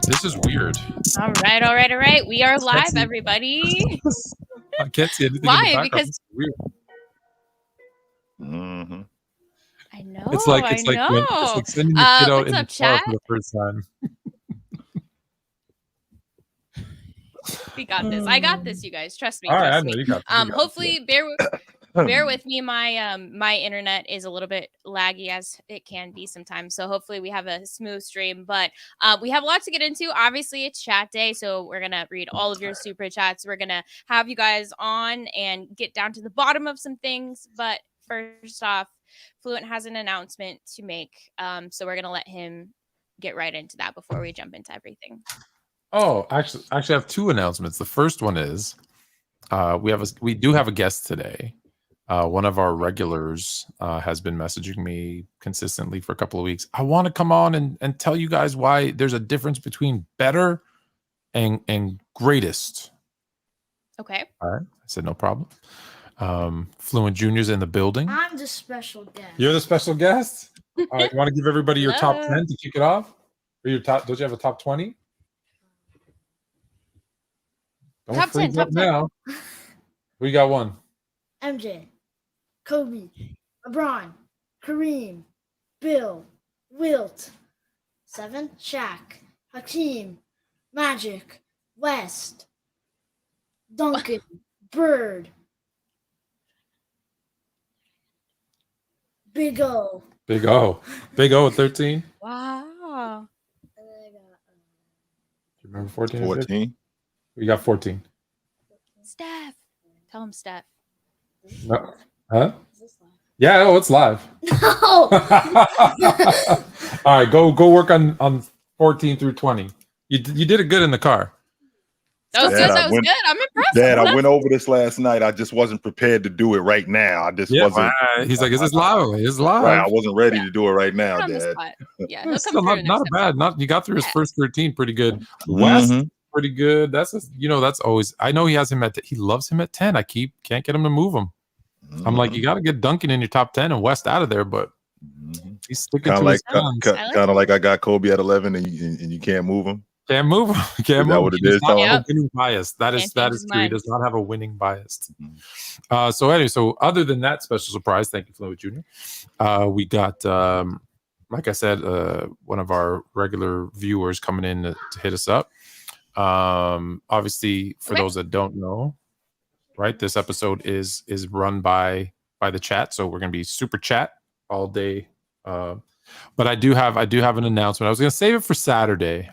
This is weird. All right. We are live, everybody. I can't see anything Live in the background. because This is weird. Mm-hmm. I know. It's like sending your kid out in the car for the first time. We got this. I got this, you guys. Trust me. All right, trust I know me. you got this. Hopefully, bear with me. My internet is a little bit laggy, as it can be sometimes. So hopefully we have a smooth stream. But we have a lot to get into. Obviously, it's chat day, so we're gonna read all of your super chats. We're gonna have you guys on and get down to the bottom of some things. But first off, Fluent has an announcement to make. So we're gonna let him get right into that before we jump into everything. Oh, actually, I have two announcements. The first one is we do have a guest today. One of our regulars has been messaging me consistently for a couple of weeks. I want to come on and tell you guys why there's a difference between better and greatest. Okay. All right. I said no problem. Fluent Junior's in the building. I'm the special guest. You're the special guest? All right. You want to give everybody your top 10 to kick it off? Or your top? Don't you have a top 20? Don't top 10 now. We got one. MJ, Kobe, LeBron, Kareem, Bill, Wilt. 7, Shaq, Hakeem, Magic, West, Duncan, Bird, Big O. Big O at 13. Wow. And then I got, Do you remember 14? 14. We got 14. Steph. Tell him Steph. No. Huh? is this live? Yeah, it's live. No! All right, go work on 14 through 20. You did it good in the car. That was Dad, good. That was good. I'm impressed. Dad, I went over this last night. I just wasn't prepared to do it right now. I just wasn't. He's like, is this live? It's live. Right, I wasn't ready to do it right now, On the Dad. spot. Yeah, he'll It's come still through not next bad. You got through his Yeah. first 13 pretty good. West Mhm. pretty good. That's always. I know he has him he loves him at 10. Can't get him to move him. I'm like, you got to get Duncan in your top 10 and West out of there, but he's sticking to his guns. Kind of like I got Kobe at 11, and you can't move him. Can't move him. Can't Is that move what him. it He is, does not Tom? have a winning bias. That is Can't change his true. He mind. does not have a winning bias. So anyway, other than that special surprise, thank you, Fluent Junior. We got, like I said, one of our regular viewers coming in to hit us up. Obviously, for those that don't know, right, this episode is run by the chat, so we're gonna be super chat all day. But I do have an announcement. I was gonna save it for Saturday.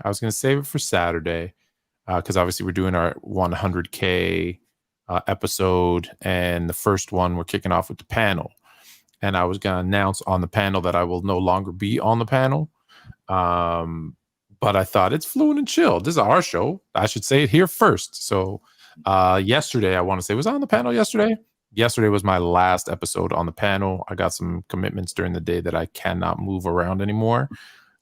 Because obviously we're doing our 100K episode, and the first one we're kicking off with the panel. And I was gonna announce on the panel that I will no longer be on the panel. But I thought it's Fluent and Chill. This is our show. I should say it here first. So yesterday, I want to say, was I on the panel yesterday? Yesterday was my last episode on the panel. I got some commitments during the day that I cannot move around anymore.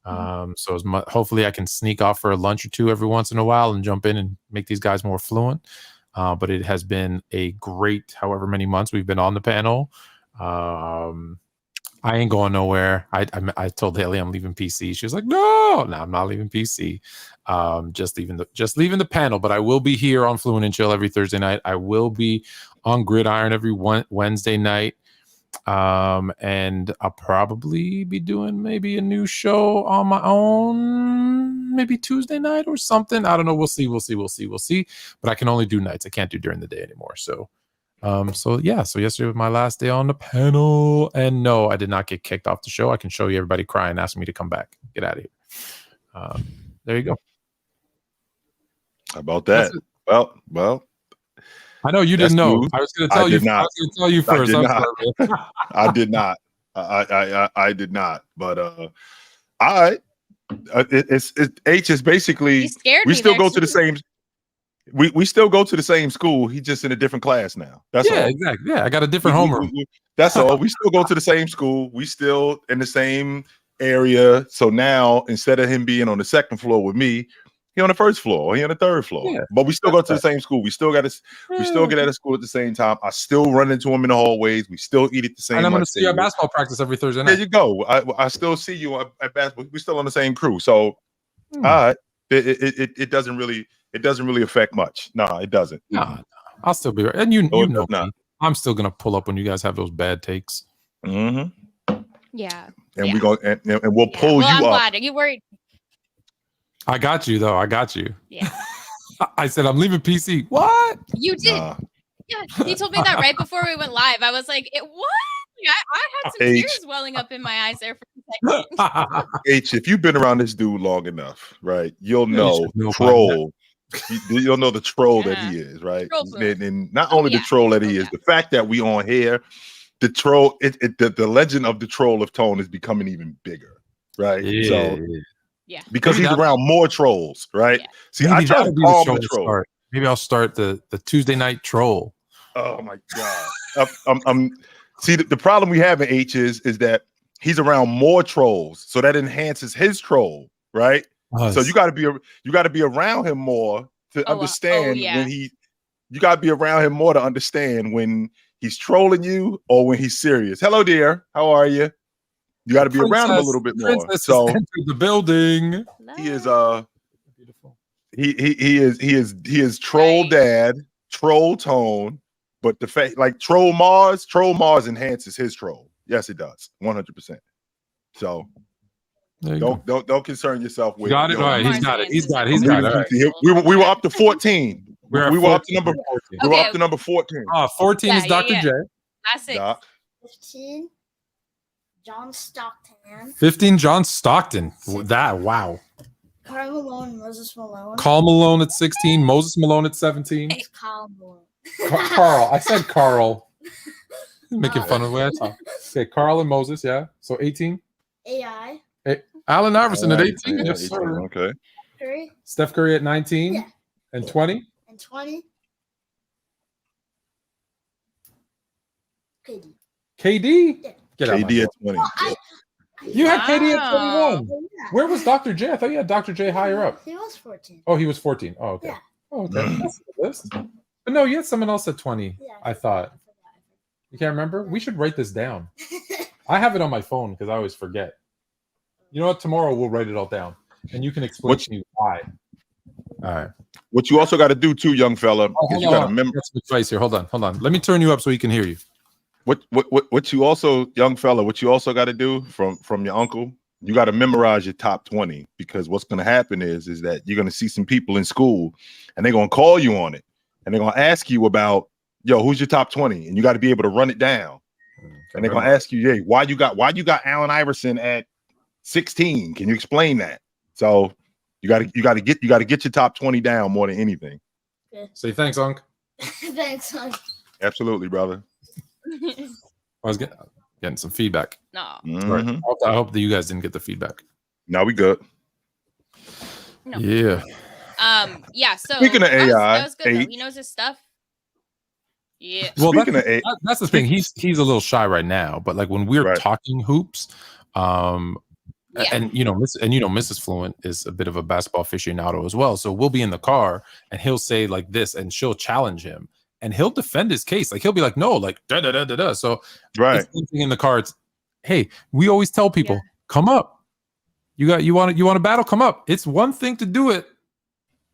So hopefully I can sneak off for a lunch or two every once in a while and jump in and make these guys more fluent. But it has been a great however many months we've been on the panel. I ain't going nowhere. I told Hailey I'm leaving PC. She was like, no, I'm not leaving PC. Just leaving the panel. But I will be here on Fluent and Chill every Thursday night. I will be on Gridiron every Wednesday night. And I'll probably be doing maybe a new show on my own, maybe Tuesday night or something. I don't know. We'll see. But I can only do nights. I can't do during the day anymore. So yesterday was my last day on the panel, and no, I did not get kicked off the show. I can show you everybody crying, asking me to come back. Get out of here. There you go. How about that? Well. I know you didn't know. I was going to tell you. I was going to tell you first. I did not. I did not. But all right. It's H is basically. We still go to the same. We still go to the same school. He's just in a different class now. That's all. Exactly. Yeah, I got a different homeroom. That's all. We still go to the same school. We still in the same area. So now instead of him being on the second floor with me, he on the first floor or he on the third floor. Yeah, but we still go to the same school. We still get out of school at the same time. I still run into him in the hallways. We still eat at the same. And I'm going to see you at basketball practice every Thursday night. There you go. I still see you at basketball. We're still on the same crew. So all right. It doesn't really affect much. No, it doesn't. No, I'll still be right. And you know no. me. I'm still gonna pull up when you guys have those bad takes. Mm-hmm. Yeah. And we go and we'll pull well, you I'm up. glad. Are you worried? I got you though. I got you. Yeah. I said I'm leaving PC. What? You did. Yeah. He told me that right before we went live. I was like, what? Yeah, I had some tears welling up in my eyes there for a second. H, if you've been around this dude long enough, right, you'll know troll. You'll know the troll that he is, right? And not only the troll that he is, the fact that we on here, the troll, the legend of the troll of Tone is becoming even bigger, right? Because he's around more trolls, right? See, maybe I try to calm the troll. Maybe I'll start the Tuesday night troll. Oh my god! See, the problem we have in H is that he's around more trolls, so that enhances his troll, right? So you got to be around him more to understand when he. You got to be around him more to understand when he's trolling you or when he's serious. Hello, dear. How are you? You got to be around him a little bit more. So the building. He is beautiful. He is troll dad, troll Tone. But the fact, like troll Mars enhances his troll. Yes, it does, 100%. So don't concern yourself with. Got it. All right, he's got it. He's got it. All right. We were up to 14. We were up to number. We were up to number 14. 14 is Dr. J. That's it. Doc. 15. John Stockton. 15. John Stockton. That wow. Karl Malone, Moses Malone. Karl Malone at 16. Moses Malone at 17. It's Karl Malone. Carl. I said Carl. Making fun of the way I talk. Okay, Carl and Moses, yeah. So 18. AI. Allen Iverson at 18. Yes, sir. Okay. Curry. Steph Curry at 19. Yeah. And 20. And 20. KD. KD? Yeah. Get out KD at 20. You had KD at 21. Yeah. Where was Dr. J? I thought you had Dr. J higher up. He was 14. Oh, he was 14. Oh, okay. Yeah. Oh, okay. That's the list. But no, you had someone else at 20. Yeah, I thought. You can't remember? We should write this down. I have it on my phone because I always forget. You know what? Tomorrow we'll write it all down, and you can explain to me why. All right. What you also got to do too, young fella, is you got to remember. That's advice here. Hold on. Let me turn you up so he can hear you. What you also, young fella, what you also got to do from your uncle, you got to memorize your top 20, because what's going to happen is that you're going to see some people in school and they're going to call you on it, and they're going to ask you about, yo, who's your top 20, and you got to be able to run it down. And they're going to ask you, hey, why you got Allen Iverson at 16? Can you explain that? So you got to get your top 20 down more than anything. Okay. Say thanks, Unc. Thanks, Unc. Absolutely, brother. I was getting some feedback. No. Mm-hmm. Right. I hope that you guys didn't get the feedback. No, we good. No. Yeah. Yeah. So speaking of AI, that was good, though. He knows his stuff. Yeah. Well, speaking of AI, that's the thing. He's a little shy right now, but like when we're talking hoops, and Mrs. Fluent is a bit of a basketball aficionado as well. So we'll be in the car and he'll say like this, and she'll challenge him, and he'll defend his case. Like he'll be like, no, like da da da da da. So it's something in the car. It's, hey, we always tell people, come up. You want to battle? Come up. It's one thing to do it.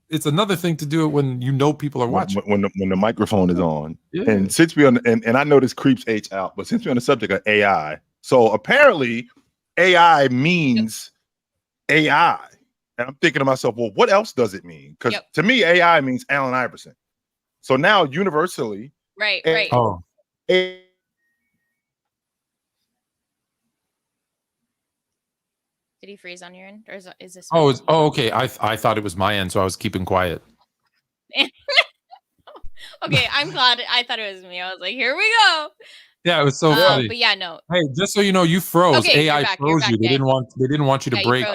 It's another thing to do it when you know people are watching. When the microphone is on. Yeah. And since we and I know this creeps H out, but since we're on the subject of AI, so apparently AI means AI. And I'm thinking to myself, well, what else does it mean? Because to me, AI means Allen Iverson. So now universally, right. Oh. Did he freeze on your end, or is this? Okay. I thought it was my end, so I was keeping quiet. Okay, I'm glad. I thought it was me. I was like, here we go. Yeah, it was so funny. But yeah, no. Hey, just so you know, you froze. Okay, AI froze you. They didn't want you to break.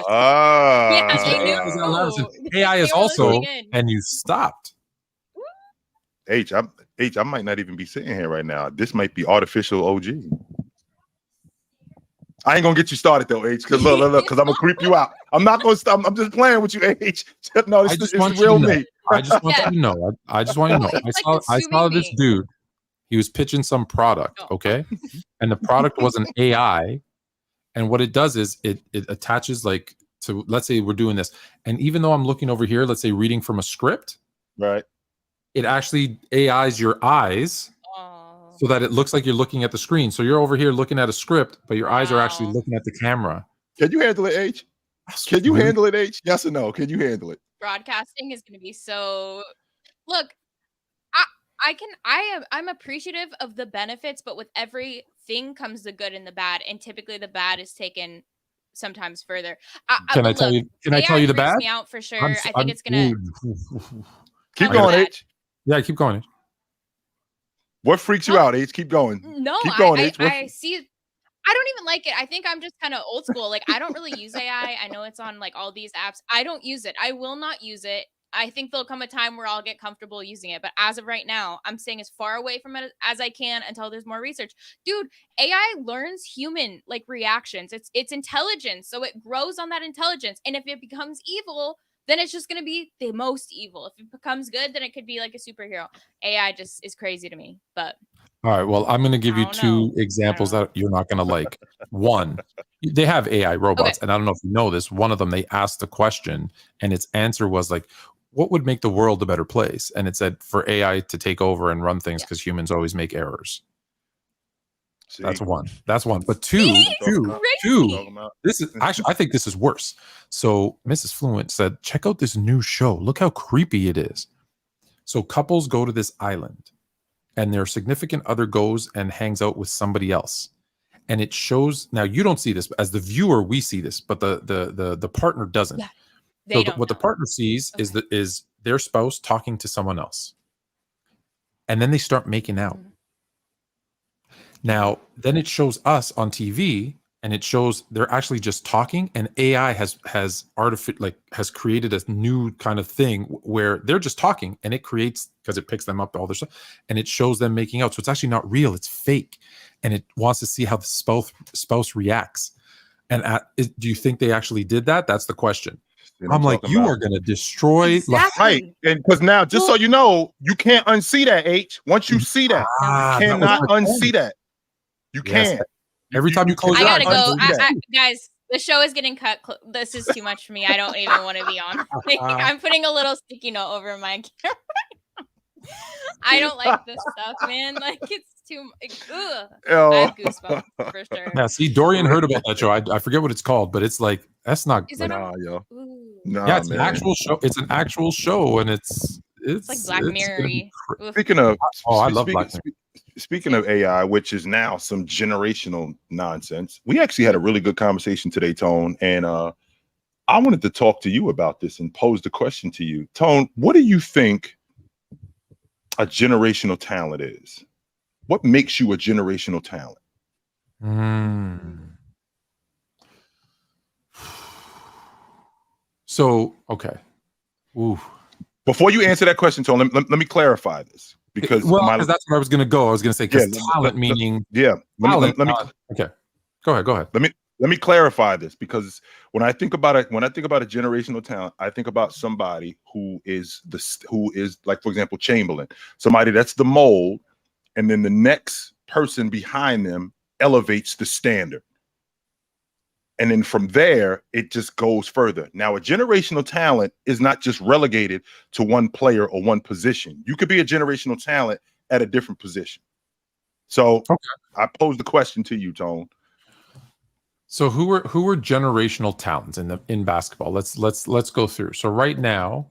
AI is also, and you stopped. H, I might not even be sitting here right now. This might be artificial OG. I ain't gonna get you started though, H, because look, because I'm gonna creep you out. I'm not gonna stop. I'm just playing with you, H. No, it's real me. I just want you to know. I just want you to know. I saw this dude. He was pitching some product, okay, and the product was an AI, and what it does is it attaches like So let's say we're doing this, and even though I'm looking over here, let's say reading from a script, Right. it actually AIs your eyes so that it looks like you're looking at the screen. So you're over here looking at a script, but your eyes are actually looking at the camera. Can you handle it, H? Can you handle it, H? Yes or no? Can you handle it? Broadcasting is going to be so. Look, I'm appreciative of the benefits, but with everything comes the good and the bad, and typically the bad is taken sometimes further. Can I tell you the bad? Me out for sure. I think it's gonna keep going, H. Yeah, keep going. What freaks you out, H? Keep going. No, keep going, H. I see. I don't even like it. I think I'm just kind of old school. Like, I don't really use AI. I know it's on like all these apps. I don't use it. I will not use it. I think there'll come a time where I'll get comfortable using it. But as of right now, I'm staying as far away from it as I can until there's more research. Dude, AI learns human like reactions. It's intelligence. So it grows on that intelligence. And if it becomes evil, then it's just going to be the most evil. If it becomes good, then it could be like a superhero. AI just is crazy to me. But all right, well, I'm going to give you two examples that you're not going to like. One, they have AI robots, and I don't know if you know this. One of them, they asked a question, and its answer was like, what would make the world a better place? And it said for AI to take over and run things because humans always make errors. See? That's one. But two. This is actually, I think this is worse. So Mrs. Fluent said, check out this new show. Look how creepy it is. So couples go to this island, and their significant other goes and hangs out with somebody else. And it shows, now you don't see this, but as the viewer, we see this, but the partner doesn't. Yeah, so what the partner sees is their spouse talking to someone else. And then they start making out. Now, then it shows us on TV, and it shows they're actually just talking, and AI has created a new kind of thing where they're just talking, and it creates, because it picks them up all their stuff, and it shows them making out. So it's actually not real, it's fake, and it wants to see how the spouse reacts. And do you think they actually did that? That's the question. I'm like, you are going to destroy. Right. And because now, just so you know, you can't unsee that, H. Once you see that, you cannot unsee that. You can't. Every time you close your eyes. I gotta go. Guys, the show is getting cut. This is too much for me. I don't even want to be on. I'm putting a little sticky note over my camera. I don't like this stuff, man. Like, it's too. I have goosebumps for sure. Yeah, see, Dorian heard about that show. I forget what it's called, but it's like, that's not. Is it yo. Yeah, it's an actual show. It's an actual show, and it's like Black Mirror. Speaking of, I love Black Mirror. Speaking of AI, which is now some generational nonsense, we actually had a really good conversation today, Tone, and I wanted to talk to you about this and pose the question to you. Tone, what do you think a generational talent is? What makes you a generational talent? So, okay. Ooh. Before you answer that question, Tone, let me clarify this. Because that's where I was going to go. I was going to say, because talent meaning. Yeah. Let me okay. Go ahead. Let me clarify this, because when I think about a generational talent, I think about somebody who is like, for example, Chamberlain, somebody that's the mold, and then the next person behind them elevates the standard. And then from there, it just goes further. Now, a generational talent is not just relegated to one player or one position. You could be a generational talent at a different position. So I pose the question to you, Tone. So who are generational talents in basketball? Let's go through. So right now,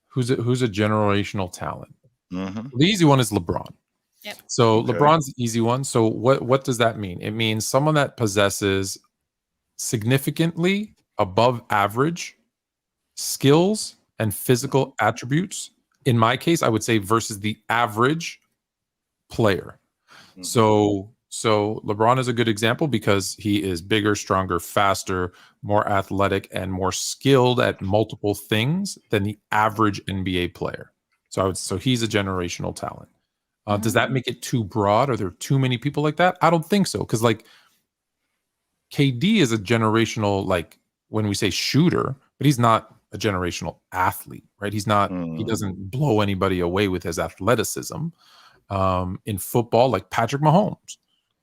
who's a generational talent? The easy one is LeBron. Yep. So LeBron's the easy one. So what does that mean? It means someone that possesses significantly above average skills and physical attributes. In my case, I would say versus the average player. So LeBron is a good example because he is bigger, stronger, faster, more athletic, and more skilled at multiple things than the average NBA player. So he's a generational talent. Does that make it too broad? Are there too many people like that? I don't think so. Because like KD is a generational, like when we say shooter, but he's not a generational athlete, right? He's not, he doesn't blow anybody away with his athleticism. In football, like Patrick Mahomes,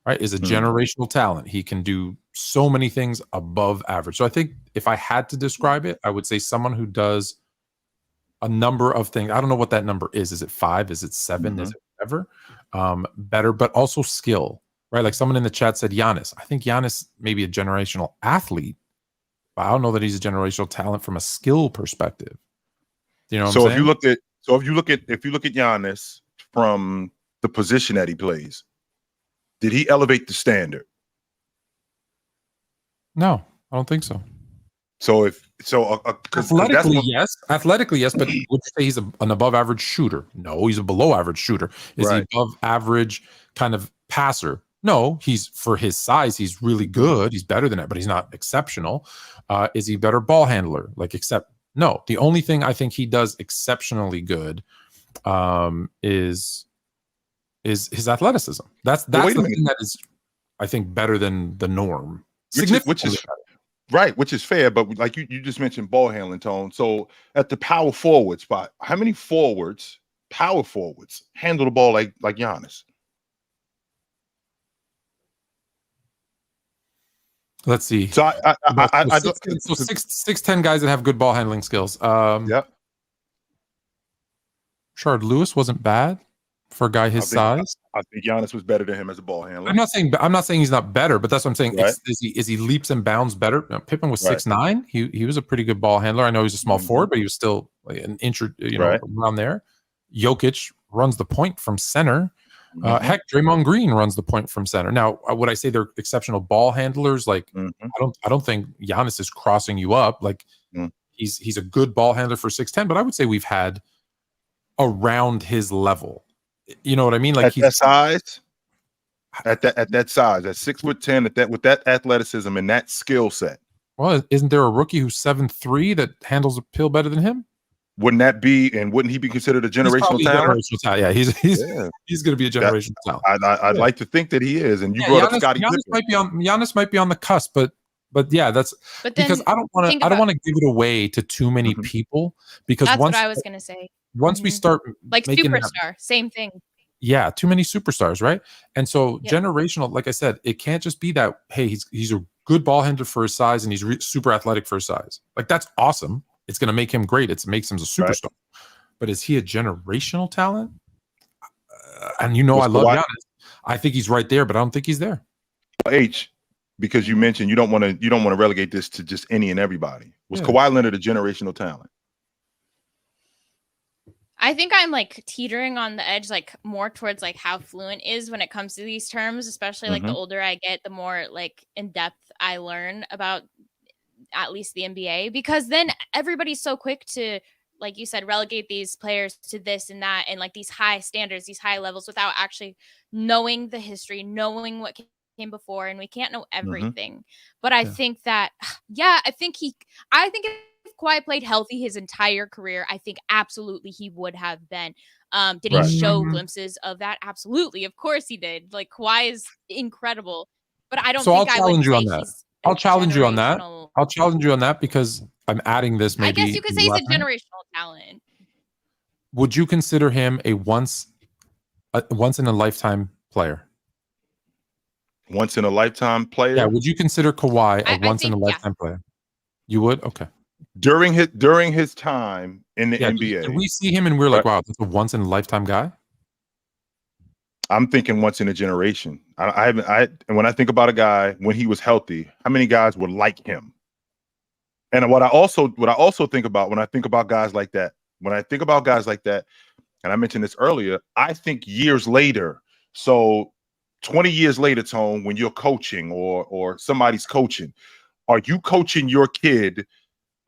right, is a generational talent. He can do so many things above average. So I think if I had to describe it, I would say someone who does a number of things. I don't know what that number is. Is it 5? Is it 7? Is it whatever? Better, but also skill, right? Like someone in the chat said Giannis. I think Giannis may be a generational athlete, but I don't know that he's a generational talent from a skill perspective. You know what I'm saying? If you look at Giannis from the position that he plays, did he elevate the standard? No, I don't think so. Athletically, yes, but would you say he's an above average shooter? No, he's a below average shooter. Is he above average kind of passer? No, he's, for his size, he's really good. He's better than it, but he's not exceptional. Is he better ball handler? No. The only thing I think he does exceptionally good is his athleticism. That's the thing that is, I think, better than the norm. Which is fair, but like you just mentioned ball handling, Tone. So at the power forward spot, how many power forwards handle the ball like Giannis? Let's see. So I 6'10" guys that have good ball handling skills. Shard Lewis wasn't bad for a guy his size. I think Giannis was better than him as a ball handler. I'm not saying he's not better, but that's what I'm saying. Right. Is he leaps and bounds better? Pippen was 6'9". He was a pretty good ball handler. I know he's a small forward, but he was still like an inch, around there. Jokic runs the point from center. Heck, Draymond Green runs the point from center. Now, would I say they're exceptional ball handlers? Like, I don't think Giannis is crossing you up. Like, he's a good ball handler for 6'10", but I would say we've had around his level. You know what I mean? Like, at that size, at that size, at 6'10", with that athleticism and that skill set. Well, isn't there a rookie who's 7'3" that handles a pill better than him? Wouldn't he be considered a generational talent? Yeah, he's going to be a generational talent. I'd like to think that he is. And you brought up Scottie Pippen. Giannis might be on the cusp, but yeah, because I don't want to give it away to too many people, because that's what I was going to say. Once we start like superstar, same thing. Yeah, too many superstars, right? And so generational, like I said, it can't just be that, hey, he's a good ball handler for his size and he's super athletic for his size. Like, that's awesome. It's going to make him great. It makes him a superstar. Right. But is he a generational talent? And I love Giannis. I think he's right there, but I don't think he's there. Because you mentioned you don't want to relegate this to just any and everybody. Was Kawhi Leonard a generational talent? I think I'm like teetering on the edge, like more towards like how Fluent is when it comes to these terms, especially like the older I get, the more like in depth I learn about at least the NBA, because then everybody's so quick to, like you said, relegate these players to this and that and like these high standards, these high levels, without actually knowing the history, knowing what came before, and we can't know everything. But I think that, I think if Kawhi played healthy his entire career, I think absolutely he would have been. Did he show glimpses of that? Absolutely. Of course he did. Like, Kawhi is incredible, but I don't think I would say he's I'll challenge you on that. I'll challenge you on that because I'm adding this. Maybe I guess you could say he's a generational talent. Would you consider him a once in a lifetime player? Once in a lifetime player? Yeah. Would you consider Kawhi a once in a lifetime player? You would? Okay. During his time in the NBA, did we see him and we're like, wow, that's a once in a lifetime guy? I'm thinking once in a generation. And when I think about a guy when he was healthy, how many guys were like him? And what I also think about when I think about guys like that, and I mentioned this earlier, I think years later, so 20 years later, Tone, when you're coaching or somebody's coaching, are you coaching your kid?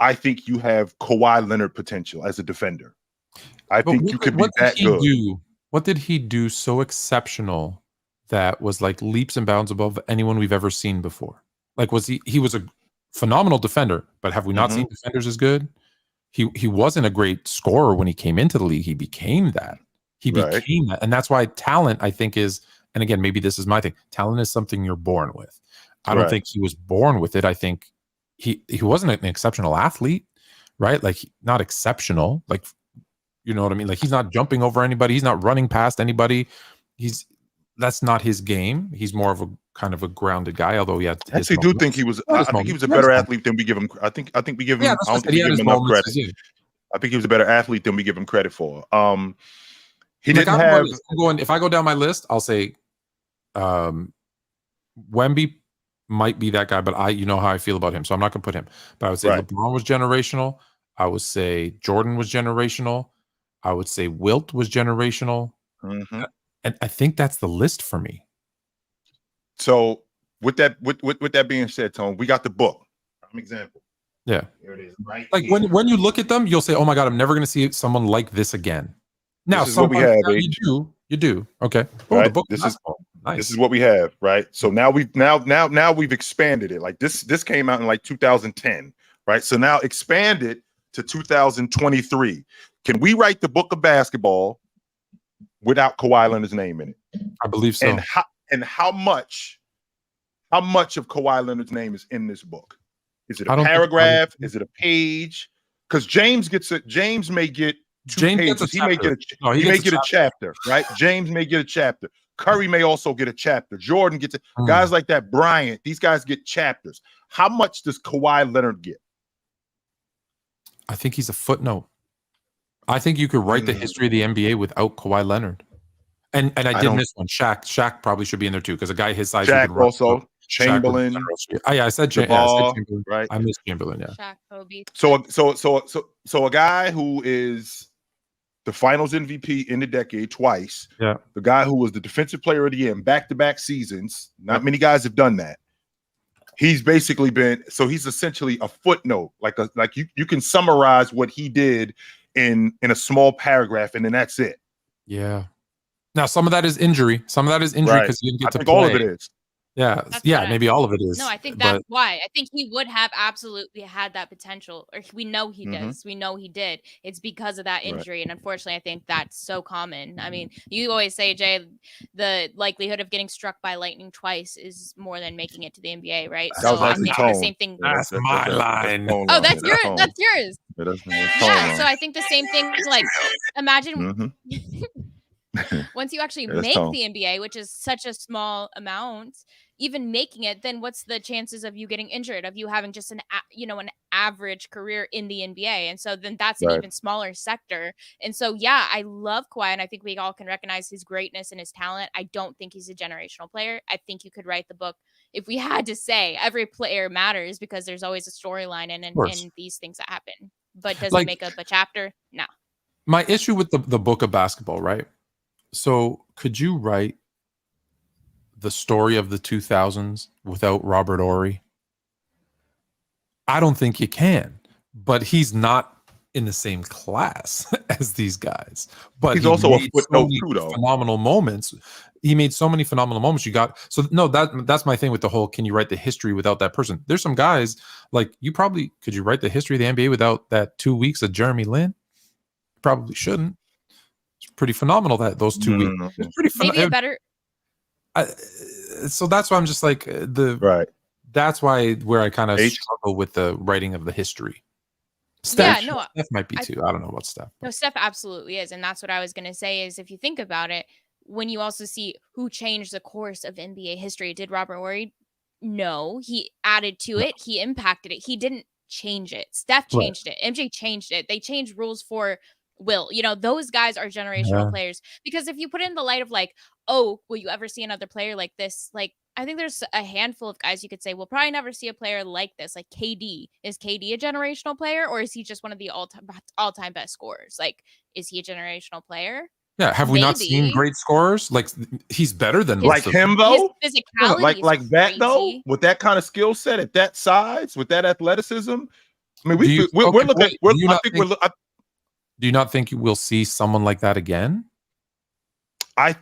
I think you have Kawhi Leonard potential as a defender. I think you could be that good. What did he do so exceptional that was like leaps and bounds above anyone we've ever seen before? Like, he was a phenomenal defender, but have we not seen defenders as good? He wasn't a great scorer when he came into the league. He became that. Became that. And that's why talent, I think, is, and again, maybe this is my thing, talent is something you're born with. I don't think he was born with it. I think he wasn't an exceptional athlete, right? Like, not exceptional. Like, you know what I mean? Like, he's not jumping over anybody. He's not running past anybody. that's not his game. He's more of a kind of a grounded guy, although he had I actually do think he was. I think he was a better athlete than we give him. I think we give him. I don't think we give him enough credit. I think he was a better athlete than we give him credit for. He didn't have. If I go down my list, I'll say, Wemby might be that guy, but you know how I feel about him, so I'm not gonna put him. But I would say LeBron was generational. I would say Jordan was generational. I would say Wilt was generational. Mm-hmm. And I think that's the list for me. So with that being said, Tone, we got the book. Prime example. Yeah. There it is. Right. Like when you look at them, you'll say, "Oh my God, I'm never going to see someone like this again." Now, this is what we have. You do. Okay. Oh, right? The book. This is what we have. Right. So now we've expanded it. Like this came out in like 2010. Right. So now expanded to 2023. Can we write the book of basketball without Kawhi Leonard's name in it? I believe so. And how much of Kawhi Leonard's name is in this book? Is it a paragraph? Is it a page? Because James may get two pages. He may get a chapter, right? James may get a chapter. Curry may also get a chapter. Jordan gets guys like that. Bryant, these guys get chapters. How much does Kawhi Leonard get? I think he's a footnote. I think you could write the history of the NBA without Kawhi Leonard. And I did miss one. Shaq probably should be in there too, because a guy his size. Shaq also. Chamberlain. I said Chamberlain. Right. I missed Chamberlain. Yeah. Shaq, Kobe. So a guy who is the Finals MVP in the decade twice. Yeah. The guy who was the Defensive Player of the Year in back-to-back seasons. Not many guys have done that. He's basically been. So he's essentially a footnote. Like you can summarize what he did in a small paragraph, and then that's it. Yeah. Now some of that is injury. Some of that is injury because he didn't get to play. All of it is. Yeah, maybe all of it is. No, I think that's why. I think he would have absolutely had that potential, or we know he does. We know he did. It's because of that injury, and unfortunately, I think that's so common. I mean, you always say, Jay, the likelihood of getting struck by lightning twice is more than making it to the NBA, right? So I think the same thing. That's my line. Oh, that's yours. That's yours. Yeah. So I think the same thing. Like, imagine. Once you actually make the NBA, which is such a small amount, even making it, then what's the chances of you getting injured, of you having just an average career in the NBA? And so then that's an even smaller sector. And so, yeah, I love Kawhi, and I think we all can recognize his greatness and his talent. I don't think he's a generational player. I think you could write the book if we had to say every player matters, because there's always a storyline in these things that happen. But does it make up a chapter? No. My issue with the book of basketball, right? So could you write the story of the 2000s without Robert Horry? I don't think you can, but he's not in the same class as these guys. But he's also a footnote too, though. Phenomenal moments. He made so many phenomenal moments. That's my thing with the whole, can you write the history without that person? There's some guys like could you write the history of the NBA without that 2 weeks of Jeremy Lin? Probably shouldn't. Pretty phenomenal that those 2 weeks. It's pretty maybe a better. So that's why I'm just like That's where I kind of struggle with the writing of the history. Steph might be too. I don't know about Steph. No, Steph absolutely is, and that's what I was going to say. Is if you think about it, when you also see who changed the course of NBA history, did Robert Horry? No, he added to it. He impacted it. He didn't change it. Steph changed it. MJ changed it. They changed rules for Wilt. Those guys are generational players, because if you put it in the light of like, oh, will you ever see another player like this? Like, I think there's a handful of guys you could say we'll probably never see a player like this. Like KD. Is KD a generational player, or is he just one of the all-time best scorers? Like, is he a generational player? Yeah, have we not seen great scorers? Like, he's better than like him though. His physicality like that though, with that kind of skill set at that size, with that athleticism. I mean, we're looking. Do you not think we'll see someone like that again? I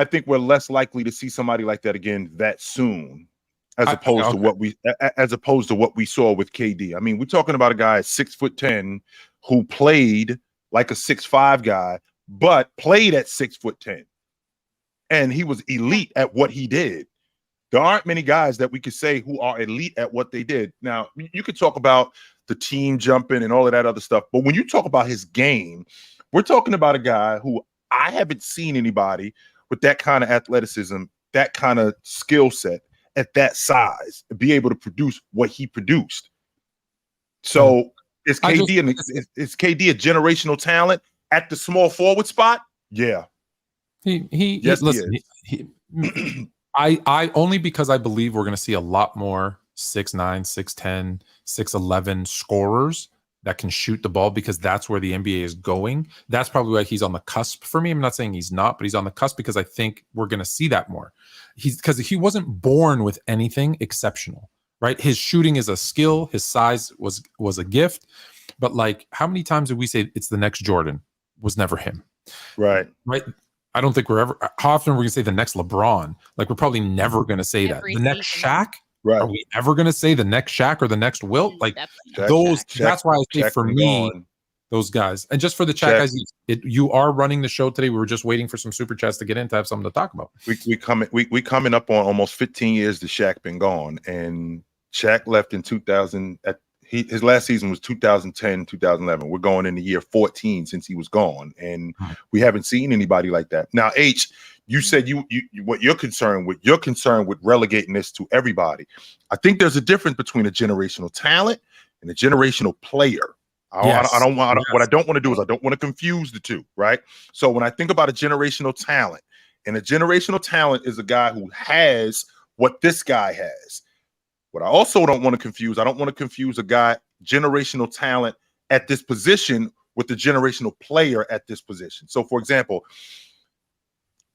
think we're less likely to see somebody like that again that soon, as opposed to what we saw with KD. I mean, we're talking about a guy 6'10" who played like a 6'5" guy, but played at 6'10", and he was elite at what he did. There aren't many guys that we could say who are elite at what they did. Now, you could talk about the team jumping and all of that other stuff, but when you talk about his game, we're talking about a guy who I haven't seen anybody. with that kind of athleticism, that kind of skill set at that size, to be able to produce what he produced. So is KD a generational talent at the small forward spot? Yeah. I only because I believe we're going to see a lot more 6'9", 6'10", 6'11" scorers that can shoot the ball, because that's where the NBA is going. That's probably why he's on the cusp for me. I'm not saying he's not, but he's on the cusp because I think we're going to see that more. Because he wasn't born with anything exceptional, right? His shooting is a skill. His size was a gift. But like, how many times did we say it's the next Jordan? Was never him. Right. I don't think how often we're going to say the next LeBron? Like, we're probably never going to say that. The next Shaq? Right. Are we ever going to say the next Shaq or the next Wilt? Like that's why I say for me, those guys. And just for the chat guys, you are running the show today. We were just waiting for some super chats to get in to have something to talk about. We coming up on almost 15 years that Shaq been gone, and Shaq left in 2000. His last season was 2010, 2011. We're going in the year 14 since he was gone, and we haven't seen anybody like that. Now, H, you said what you're concerned with. You're concerned with relegating this to everybody. I think there's a difference between a generational talent and a generational player. What I don't want to do is I don't want to confuse the two, right? So when I think about a generational talent, and a generational talent is a guy who has what this guy has. What I also don't want to confuse, I don't want to confuse a guy, generational talent at this position, with the generational player at this position. So, for example,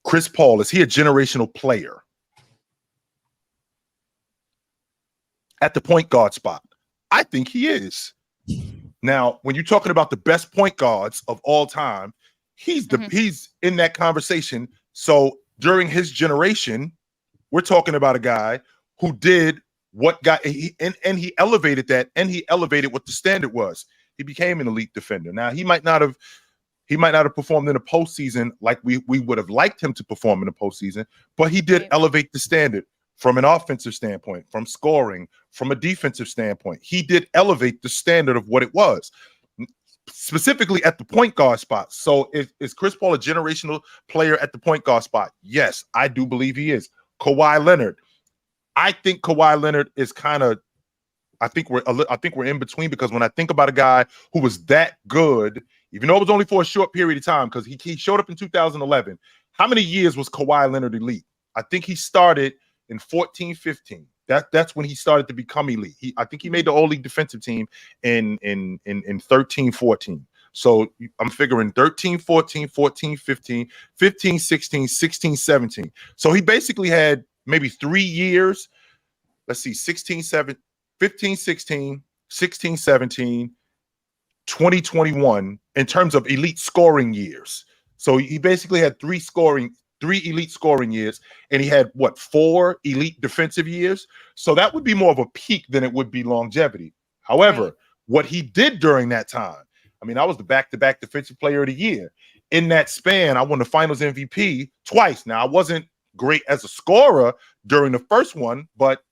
Chris Paul, is he a generational player at the point guard spot? I think he is. Now, when you're talking about the best point guards of all time, he's in that conversation. So during his generation, we're talking about a guy who did what got and he elevated that, and he elevated what the standard was. He became an elite defender. Now, he might not have performed in the postseason like we would have liked him to perform in the postseason, but he did elevate the standard from an offensive standpoint, from scoring, from a defensive standpoint. He did elevate the standard of what it was, specifically at the point guard spot. So is Chris Paul a generational player at the point guard spot? Yes, I do believe he is. Kawhi Leonard. I think Kawhi Leonard is kind of, I think we're in between, because when I think about a guy who was that good, even though it was only for a short period of time, because he showed up in 2011. How many years was Kawhi Leonard elite? I think he started in 14, 15. That's when he started to become elite. I think he made the all-league defensive team in 13, 14. So I'm figuring 13, 14, 14, 15, 15, 16, 16, 17. So he basically had maybe 3 years. Let's see, 15, 16, 16, 17, 2021 in terms of elite scoring years. So he basically had three elite scoring years, and he had 4 elite defensive years. So that would be more of a peak than it would be longevity. However, what he did during that time, I mean, I was the back-to-back defensive player of the year. In that span, I won the finals MVP twice. Now, I wasn't great as a scorer during the first one, but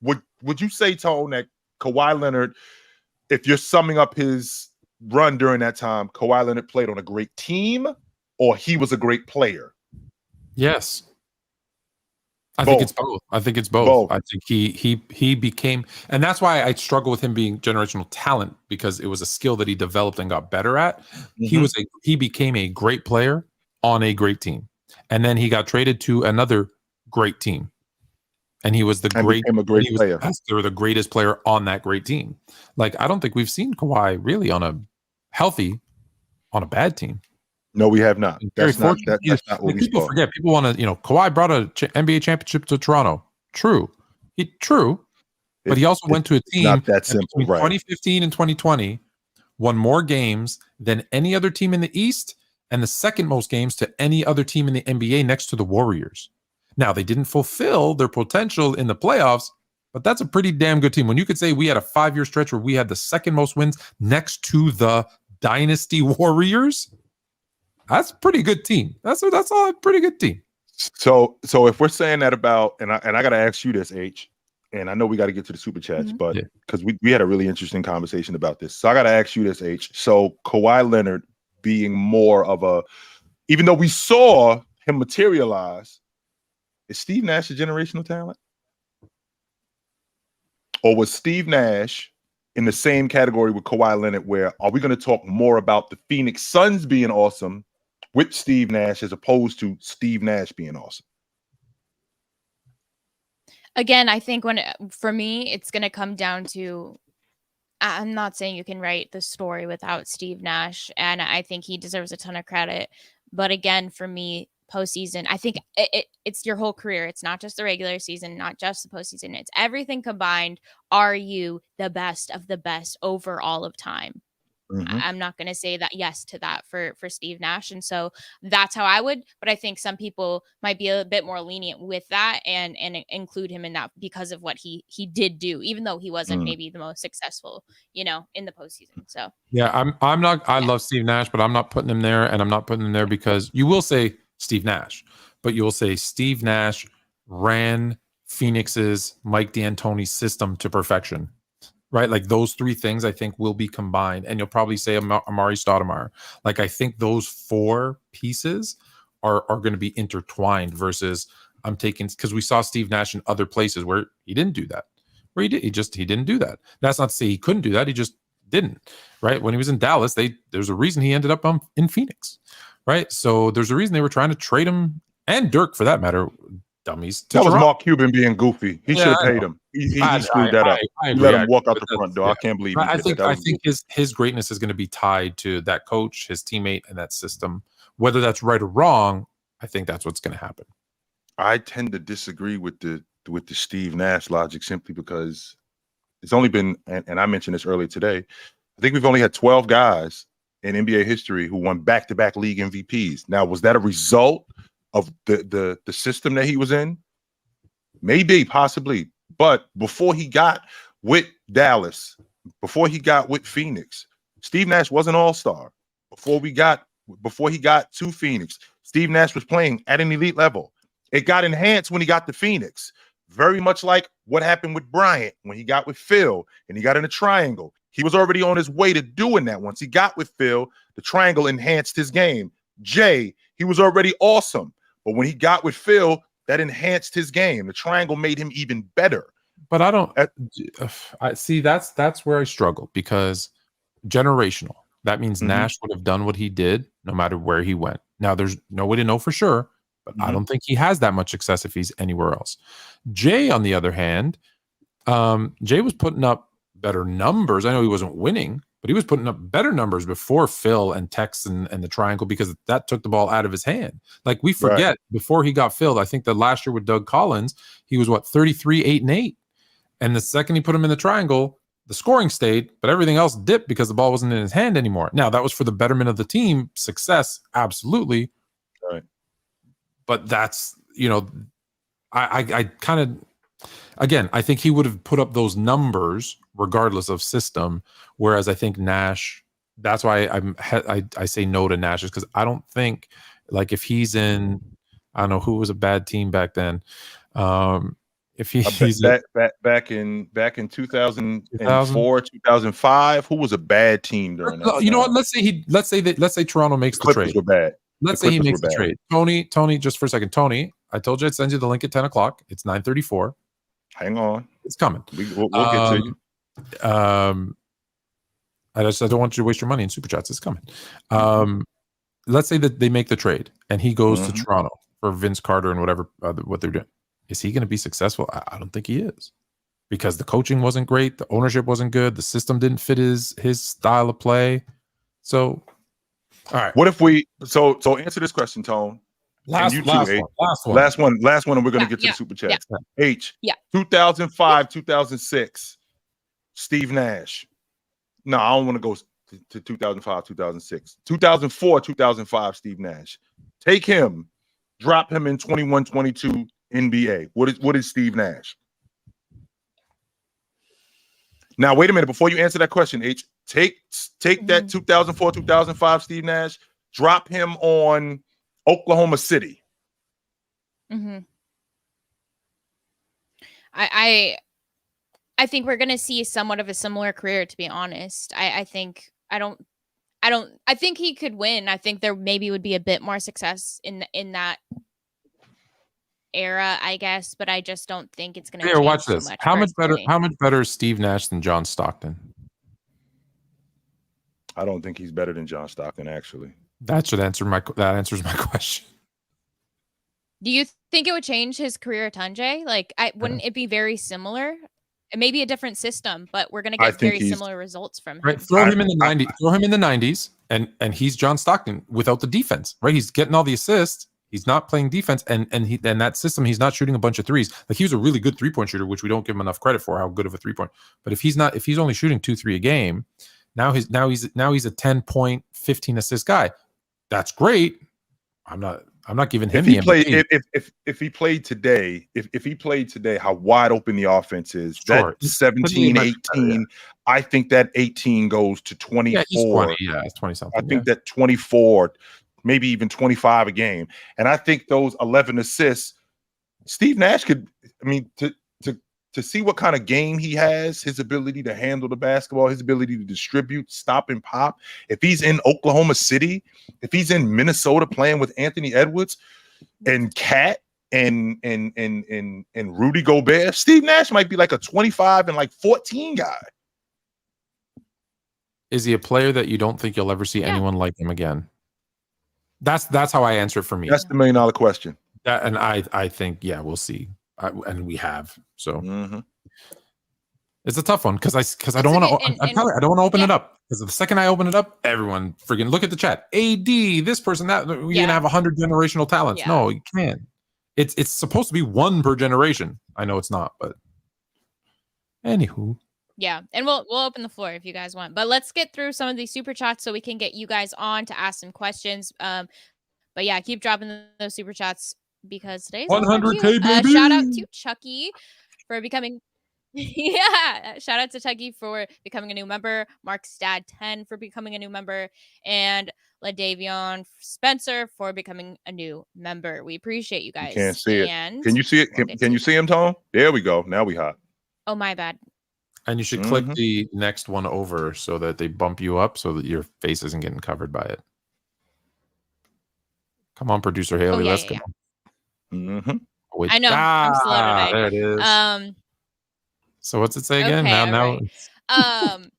would you say, Tone, that Kawhi Leonard, if you're summing up his run during that time, Kawhi Leonard played on a great team, or he was a great player? Yes. I think it's both. I think he became, and that's why I struggle with him being generational talent, because it was a skill that he developed and got better at. He became a great player on a great team, and then he got traded to another great team, and he was the great player. They were the greatest player on that great team. Like, I don't think we've seen Kawhi really on a bad team. No, we have not. That's not what people forget. People want to, Kawhi brought a NBA championship to Toronto. True. But he also went to a team not that simple, right? 2015 and 2020 won more games than any other team in the East, and the second most games to any other team in the NBA next to the Warriors. Now, they didn't fulfill their potential in the playoffs, but that's a pretty damn good team. When you could say we had a 5-year stretch where we had the second most wins next to the Dynasty Warriors, that's a pretty good team. That's all a pretty good team. So if we're saying that about, and I got to ask you this, H, and I know we got to get to the super chats, but because we had a really interesting conversation about this. So I got to ask you this, H. So Kawhi Leonard being more of a, even though we saw him materialize, is Steve Nash a generational talent? Or was Steve Nash in the same category with Kawhi Leonard, where are we going to talk more about the Phoenix Suns being awesome with Steve Nash as opposed to Steve Nash being awesome? Again, I think for me, it's going to come down to, I'm not saying you can write the story without Steve Nash, and I think he deserves a ton of credit. But again, for me, postseason, I think it's your whole career. It's not just the regular season, not just the postseason. It's everything combined. Are you the best of the best over all of time? I'm not going to say that yes to that for Steve Nash. And so that's how I would, but I think some people might be a bit more lenient with that and include him in that because of what he did do, even though he wasn't maybe the most successful, in the postseason. So yeah, I'm not, I love Steve Nash, but I'm not putting him there, and I'm not putting him there because you will say Steve Nash, but you will say Steve Nash ran Phoenix's Mike D'Antoni's system to perfection. Right, like those three things I think will be combined, and you'll probably say Amari Stoudemire. Like I think those four pieces are going to be intertwined. Versus I'm taking, because we saw Steve Nash in other places where he didn't do that. Where he didn't do that. That's not to say he couldn't do that. He just didn't. Right, when he was in Dallas, there's a reason he ended up in Phoenix. Right, so there's a reason they were trying to trade him, and Dirk for that matter. Dummies. That was Mark Cuban being goofy. He should have paid him. He screwed that up. He let him walk out the front door. I can't believe he did that. I think his greatness is going to be tied to that coach, his teammate, and that system. Whether that's right or wrong, I think that's what's going to happen. I tend to disagree with the Steve Nash logic simply because it's only been, and I mentioned this earlier today, I think we've only had 12 guys in NBA history who won back-to-back league MVPs. Now, was that a result of the system that he was in? Maybe, possibly. But before he got with Dallas, before he got with Phoenix, Steve Nash was an all-star. Before he got to Phoenix, Steve Nash was playing at an elite level. It got enhanced when he got to Phoenix. Very much like what happened with Bryant when he got with Phil and he got in a triangle. He was already on his way to doing that. Once he got with Phil, the triangle enhanced his game. Jay, he was already awesome. But when he got with Phil, that enhanced his game. The triangle made him even better. But I see that's where I struggle, because generational. That means Nash would have done what he did no matter where he went. Now there's no way to know for sure, but I don't think he has that much success if he's anywhere else. Jay, on the other hand, Jay was putting up better numbers. I know he wasn't winning, but he was putting up better numbers before Phil and Tex and the triangle, because that took the ball out of his hand. Like we forget, before he got filled, I think the last year with Doug Collins, he was 33, 8 and 8. And the second he put him in the triangle, the scoring stayed, but everything else dipped because the ball wasn't in his hand anymore. Now that was for the betterment of the team, success, absolutely. Right. But that's, I kind of, again, I think he would have put up those numbers regardless of system. Whereas I think Nash, that's why I say no to Nash, is because I don't think, like, if he's in, I don't know who was a bad team back then. If he's back in 2004, 2005, who was a bad team during that? You know what? Let's say Toronto makes the trade. Were bad. Let's say he makes the trade. Tony, just for a second. Tony, I told you I'd send you the link at 10 o'clock. It's 9:34. Hang on. It's coming. We'll get to you. I don't want you to waste your money in Superchats. It's coming. Let's say that they make the trade and he goes to Toronto for Vince Carter and whatever what they're doing. Is he going to be successful? I don't think he is, because the coaching wasn't great, the ownership wasn't good, the system didn't fit his style of play. So, all right. What if we so answer this question, Tone? Last one, and we're going to get to the Super Chat. Yeah. 2005, 2006, Steve Nash. No, I don't want to go to 2005, 2006. 2004, 2005, Steve Nash. Take him, drop him in 21-22 NBA. What is Steve Nash? Now, wait a minute. Before you answer that question, H, take that 2004, 2005 Steve Nash, drop him on Oklahoma City. I think we're gonna see somewhat of a similar career, to be honest. I think he could win. I think there maybe would be a bit more success in that era, I guess, but I just don't think it's going to Here, change watch too this. much. How much better? personally. How much better is Steve Nash than John Stockton? I don't think he's better than John Stockton, actually. That answers my question. Do you think it would change his career a ton, Jay? Like, wouldn't it be very similar? It may be a different system, but we're going to get very similar results from him. Right, throw him in the 90s. Throw him in the 90s, and he's John Stockton without the defense. Right, he's getting all the assists. He's not playing defense, and that system, he's not shooting a bunch of threes. Like, he was a really good 3-point shooter, which we don't give him enough credit for. How good of a 3-point? But if he's only shooting 2-3 a game, now he's a 10-point, 15 assist guy. That's great. I'm not giving him the MVP. If he played today, if he played today, how wide open the offense is. Sure. That 17, 18, I think that 18 goes to 24. Yeah, he's 20. Yeah, it's 20 something. I think that 24, maybe even 25 a game. And I think those 11 assists, Steve Nash could, I mean, to see what kind of game he has, his ability to handle the basketball, his ability to distribute, stop and pop. If he's in Oklahoma City, if he's in Minnesota playing with Anthony Edwards and Cat and Rudy Gobert, Steve Nash might be like a 25 and like 14 guy. Is he a player that you don't think you'll ever see anyone like him again? That's how I answer it for me. That's the $1 million question. And I think, we'll see. And we have. So it's a tough one because I don't want to. I don't want to open it up, because the second I open it up, everyone freaking look at the chat. AD, this person, that we're gonna have 100 generational talents. Yeah. No, you can't. It's supposed to be one per generation. I know it's not, but anywho. Yeah, and we'll open the floor if you guys want. But let's get through some of these super chats so we can get you guys on to ask some questions. But yeah, keep dropping those super chats, because today's 100K, baby. Shout out to Chucky for becoming shout out to Chucky for becoming a new member, Mark's dad 10 for becoming a new member, and LaDavion Spencer for becoming a new member. We appreciate you guys. You can't see it. Can you see it? Can you see him, Tom? There we go. Now we hot. Oh, my bad. And you should click the next one over so that they bump you up so that your face isn't getting covered by it. Come on, producer Hailey, let's go. Wait, I know. I'm slow today. There it is. So what's it say again? Okay, now. Right.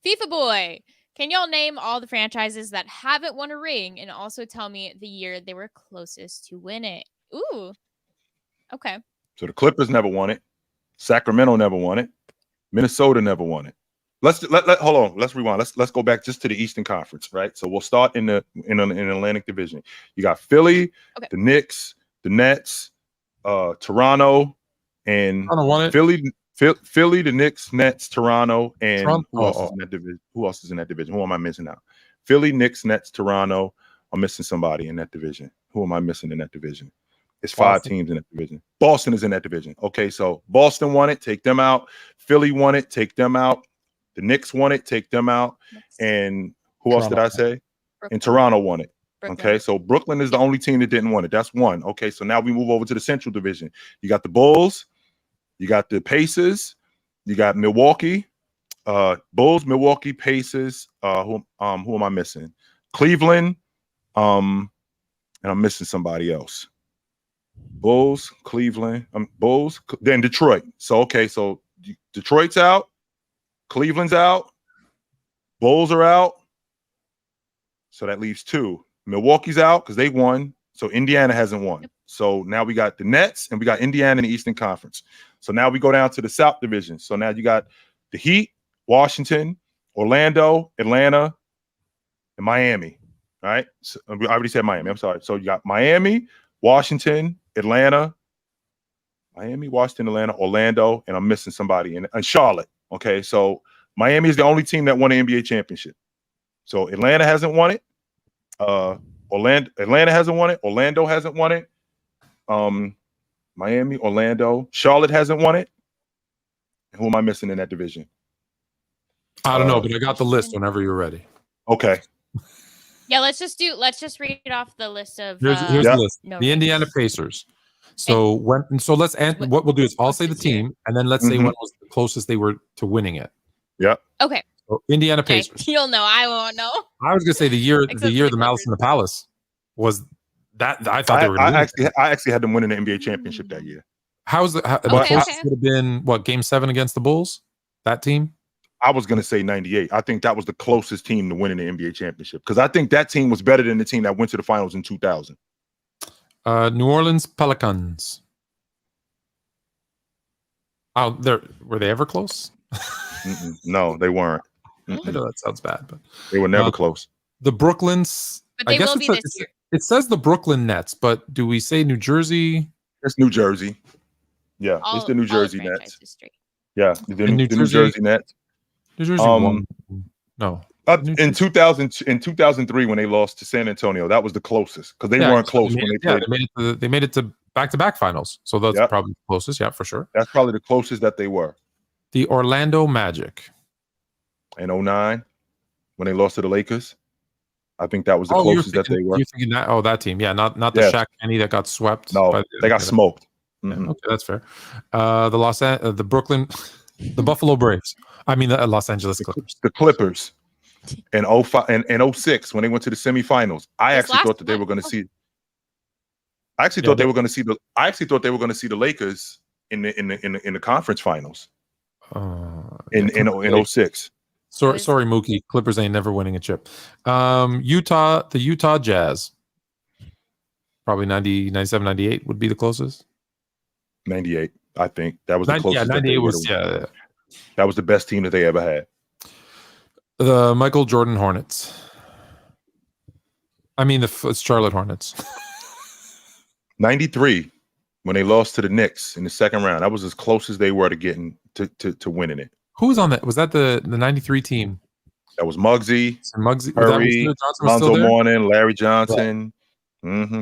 FIFA boy, can y'all name all the franchises that haven't won a ring, and also tell me the year they were closest to win it? Ooh. Okay. So the Clippers never won it. Sacramento never won it. Minnesota never won it. Hold on. Let's rewind. Let's go back just to the Eastern Conference, right? So we'll start in the Atlantic Division. You got Philly, the Knicks, the Nets, Toronto, and Philly, the Knicks, Nets, Toronto, and who else is in that division? Who else is in that division? Who am I missing out? Philly, Knicks, Nets, Toronto. I'm missing somebody in that division. Who am I missing in that division? It's 5 teams in that division. Boston is in that division. Okay, so Boston won it, take them out. Philly won it, take them out. The Knicks won it, take them out. And who else did I say? Brooklyn. And Toronto won it. Brooklyn. Okay, so Brooklyn is the only team that didn't win it. That's one. Okay, so now we move over to the Central Division. You got the Bulls, you got the Pacers, you got Milwaukee, Bulls, Milwaukee, Pacers. Who am I missing? Cleveland, and I'm missing somebody else. Bulls, Cleveland, Bulls, then Detroit. So okay, so Detroit's out, Cleveland's out, Bulls are out. So that leaves 2. Milwaukee's out because they won. So Indiana hasn't won. So now we got the Nets and we got Indiana in the Eastern Conference. So now we go down to the South Division. So now you got the Heat, Washington, Orlando, Atlanta, and Miami. All right. So I already said Miami. I'm sorry. So you got Miami, Washington, Atlanta, Orlando, and I'm missing somebody and Charlotte. Okay. So Miami is the only team that won an NBA championship. So Atlanta hasn't won it. Atlanta hasn't won it. Orlando hasn't won it. Miami, Orlando, Charlotte hasn't won it. Who am I missing in that division? I don't know, but I got the list whenever you're ready. Okay. Yeah, let's just read off the list of here's the list. The Indiana Pacers. So let's answer. What we'll do is I'll say the team, and then let's say what was the closest they were to winning it. Yeah. Okay. So Indiana Pacers. You'll know. I won't know. I was gonna say the year the Malice in the Palace was That I thought they were going to win. I actually had them winning the NBA championship that year. How's the closest would have been what, Game 7 against the Bulls? That team? I was going to say 98. I think that was the closest team to winning the NBA championship because I think that team was better than the team that went to the finals in 2000. New Orleans Pelicans. Oh, were they ever close? No, they weren't. I know that sounds bad, but they were never close. The Brooklyn's. But they will be this year. It says the Brooklyn Nets, but do we say New Jersey? It's New Jersey. Yeah, it's the New Jersey Nets. History. Yeah, the New Jersey Nets. New Jersey won. No. In 2003 when they lost to San Antonio, that was the closest because they weren't close when they played. They made it to back-to-back finals, so that's probably the closest. Yeah, for sure. That's probably the closest that they were. The Orlando Magic in 2009 when they lost to the Lakers. I think that was the closest that they were. You're thinking that? Oh, that team. Yeah, not the Shaq Kenny that got swept. No, they got smoked. Mm-hmm. Okay, that's fair. The Brooklyn, the Buffalo Braves. I mean, the Los Angeles Clippers. The Clippers in 05 and 06 when they went to the semifinals. I actually thought that they were going to see. I actually thought they were going to see the. I actually thought they were going to see the Lakers in the conference finals. In 06. Sorry, Mookie. Clippers ain't never winning a chip. The Utah Jazz. Probably 90, 97, 98 would be the closest. 98, I think. That was the closest. Yeah, 98 was, yeah. That was the best team that they ever had. The Michael Jordan Hornets. I mean, it's Charlotte Hornets. 93, when they lost to the Knicks in the second round. That was as close as they were to getting to winning it. Who was on that? Was that the 93 team? That was Muggsy, Curry, Lonzo Mourning, Larry Johnson,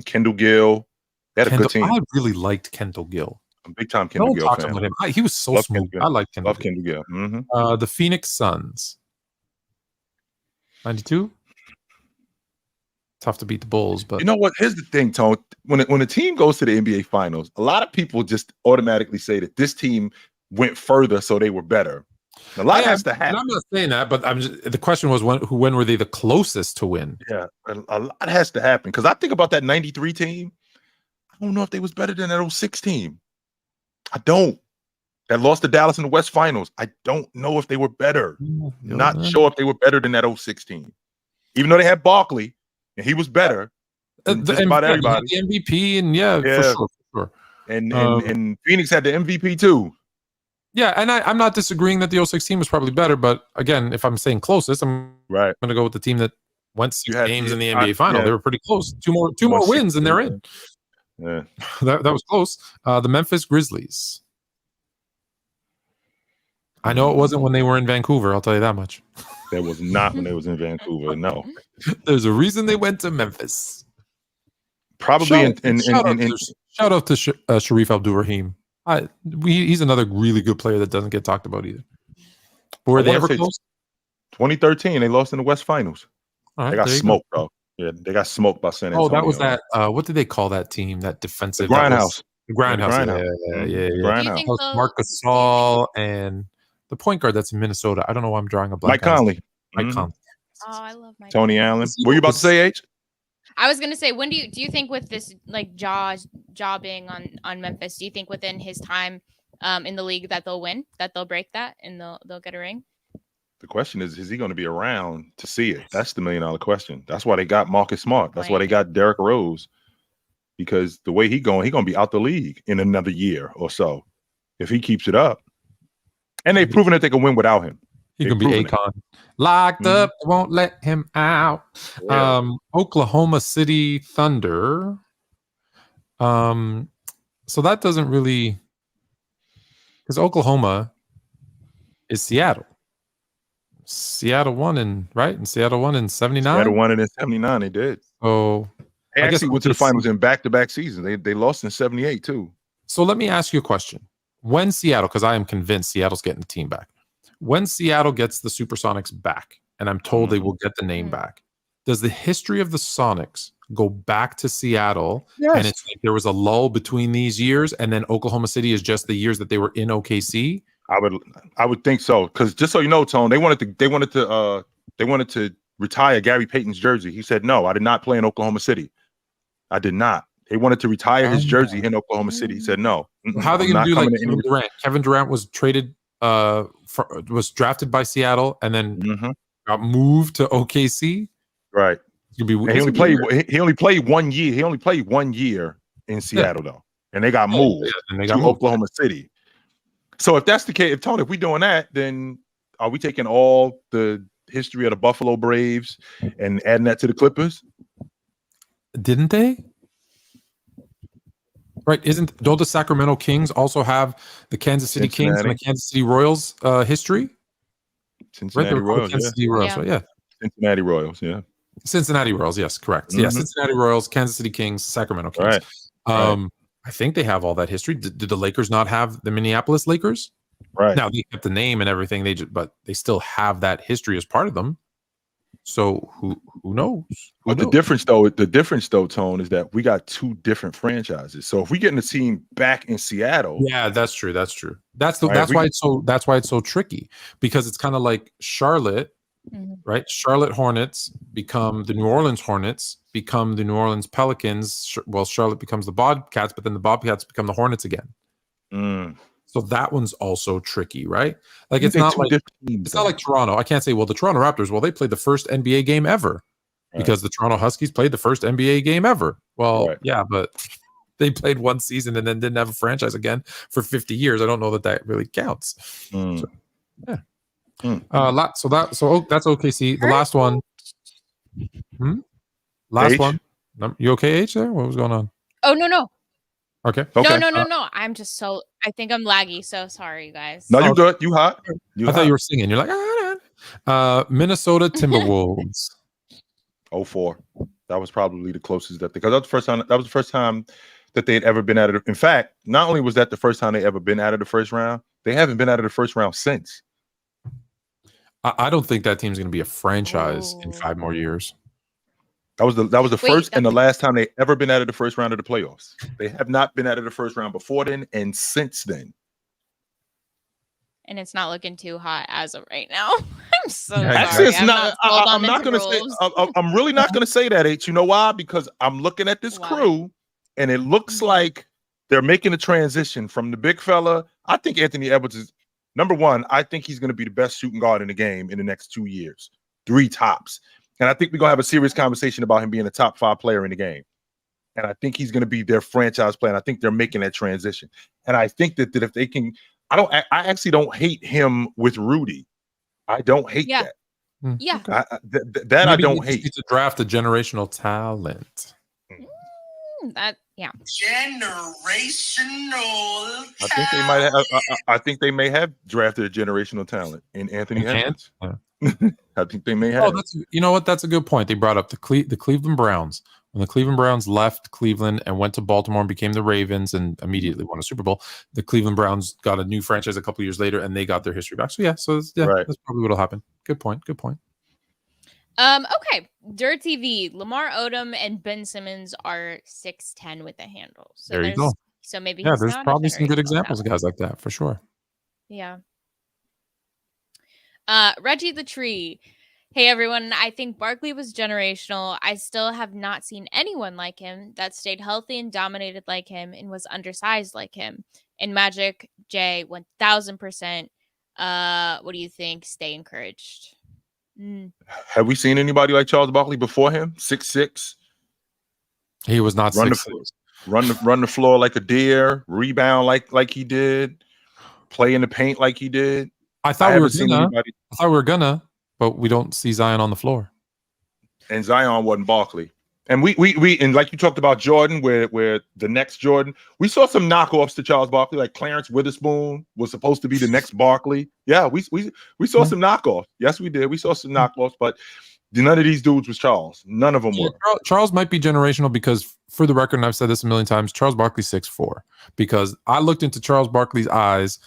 Kendall Gill. They had a good team. I really liked Kendall Gill. I'm a big time Kendall Gill fan. About him. He was so smooth. I like Kendall. Love Kendall Gill. The Phoenix Suns. 92. Tough to beat the Bulls, but you know what? Here's the thing, Tone. When a team goes to the NBA Finals, a lot of people just automatically say that this team went further, so they were better. A lot has to happen. I'm not saying that, but the question was when were they the closest to win? Yeah, a lot has to happen because I think about that 93 team. I don't know if they was better than that 06 team. I don't. That lost to Dallas in the West Finals. I don't know if they were better. Not sure if they were better than that 06 team. Even though they had Barkley and he was better than just about everybody. The MVP and for sure. And Phoenix had the MVP too. Yeah, and I'm not disagreeing that the 06 team was probably better, but again, if I'm saying closest, I'm going to go with the team that went 6 games in the NBA Final. They were pretty close. Two more wins and they're in. Yeah, that was close. The Memphis Grizzlies. I know it wasn't when they were in Vancouver. I'll tell you that much. That was not when they was in Vancouver. No, there's a reason they went to Memphis. Probably shout out to Sharif Abdul-Rahim. He's another really good player that doesn't get talked about either. Were they ever close? 2013, they lost in the West Finals. Right, they got smoked, though. Yeah, they got smoked by San Antonio. Oh, that was that. What did they call that team? That defensive grindhouse. The grindhouse. Yeah. Grindhouse. Marc Gasol and the point guard that's in Minnesota. I don't know why I'm drawing a blank. Mike Conley. Mike Conley. Oh, I love Mike. Tony Allen. What were you about to say, H? I was gonna say, when do you think with this like Ja being on Memphis, do you think within his time in the league that they'll win, that they'll break that and they'll get a ring? The question is he going to be around to see it? That's the $1 million question. That's why they got Marcus Smart. That's why they got Derrick Rose, because the way he's going to be out the league in another year or so if he keeps it up. And they've proven that they can win without him. He can be Akon. Locked up, won't let him out. Yeah. Oklahoma City Thunder. So that doesn't really, because Oklahoma is Seattle. Seattle won in 79. Seattle won it in 79. They did. So they actually went to the finals in back-to-back seasons. They lost in 78 too. So let me ask you a question. When Seattle, because I am convinced Seattle's getting the team back. When Seattle gets the Supersonics back, and I'm told they will get the name back, does the history of the Sonics go back to Seattle? Yes. And it's like there was a lull between these years, and then Oklahoma City is just the years that they were in OKC? I would think so, because just so you know, Tone, they wanted to retire Gary Payton's jersey. He said, "No, I did not play in Oklahoma City." I did not. They wanted to retire his jersey in Oklahoma City. He said no. How are they going to do like Kevin Durant? Kevin Durant was traded, was drafted by Seattle and then got moved to OKC. Right. He only played 1 year. He only played 1 year in Seattle though, and they got moved to Oklahoma City. So if that's the case, if we're doing that, then are we taking all the history of the Buffalo Braves and adding that to the Clippers? Didn't they? Right? Don't the Sacramento Kings also have the Kansas City Kings and the Kansas City Royals history? Cincinnati Royals, Cincinnati Royals, yeah. Cincinnati Royals, yes, correct. Yeah, Cincinnati Royals, Kansas City Kings, Sacramento Kings. Right. I think they have all that history. Did the Lakers not have the Minneapolis Lakers? Right. Now they kept the name and everything. But they still have that history as part of them. So who knows? The difference though, Tone, is that we got two different franchises. So if we get a team back in Seattle, yeah, that's true. That's why it's so tricky, because it's kind of like Charlotte, right? Charlotte Hornets become the New Orleans Hornets, become the New Orleans Pelicans. Well, Charlotte becomes the Bobcats, but then the Bobcats become the Hornets again. So that one's also tricky, right? Like it's not like Toronto. I can't say, well, the Toronto Raptors, well, they played the first NBA game ever because the Toronto Huskies played the first NBA game ever. Well, yeah, but they played one season and then didn't have a franchise again for 50 years. I don't know that really counts. So, yeah. So that's OKC. The last one. Last H? one. You okay, H? There? What was going on? Oh no. Okay. No. I'm just I think I'm laggy. So sorry, you guys. No, you good. You hot. I thought you were singing. You're like, Minnesota Timberwolves. 04. That was probably the closest because that was the first time that they had ever been out of. In fact, not only was that the first time they ever been out of the first round, they haven't been out of the first round since. I don't think that team's going to be a franchise in 5 more years. That was the first and the last time they ever been out of the first round of the playoffs. They have not been out of the first round before then and since then. And it's not looking too hot as of right now. I'm so sorry. I'm really not going to say that, H. You know why? Because I'm looking at this crew and it looks like they're making a transition from the big fella. I think Anthony Edwards is number one. I think he's going to be the best shooting guard in the game in the next 2 years, 3 tops. And I think we're going to have a serious conversation about him being a top 5 player in the game. And I think he's going to be their franchise player. And I think they're making that transition. And I think that if they can, I actually don't hate him with Rudy. I don't hate that. Yeah. I don't hate. To draft a generational talent. Generational. I think they may have drafted a generational talent in Anthony Edwards. I think they may have. You know what? That's a good point. They brought up the Cleveland Browns. When the Cleveland Browns left Cleveland and went to Baltimore and became the Ravens and immediately won a Super Bowl, the Cleveland Browns got a new franchise a couple years later and they got their history back. So that's probably what'll happen. Good point. Okay. Dirt TV, Lamar Odom and Ben Simmons are 6'10" with a handle. So there you go. So maybe there's probably some good examples of guys like that for sure. Yeah. Reggie the Tree. Hey everyone, I think Barkley was generational. I still have not seen anyone like him that stayed healthy and dominated like him and was undersized like him. And Magic J 1000%. What do you think? Stay encouraged. Have we seen anybody like Charles Barkley before him? 6'6". He was not 6'6". Run the floor like a deer, rebound like he did, play in the paint like he did. I thought we were gonna, but we don't see Zion on the floor. And Zion wasn't Barkley. And we and like you talked about Jordan, where the next Jordan, we saw some knockoffs to Charles Barkley, like Clarence Witherspoon was supposed to be the next Barkley. Yeah, we saw some knockoffs. Yes, we did. We saw some knockoffs, but none of these dudes was Charles. None of them were. Charles might be generational because, for the record, and I've said this a million times, Charles Barkley's 6'4", because I looked into Charles Barkley's eyes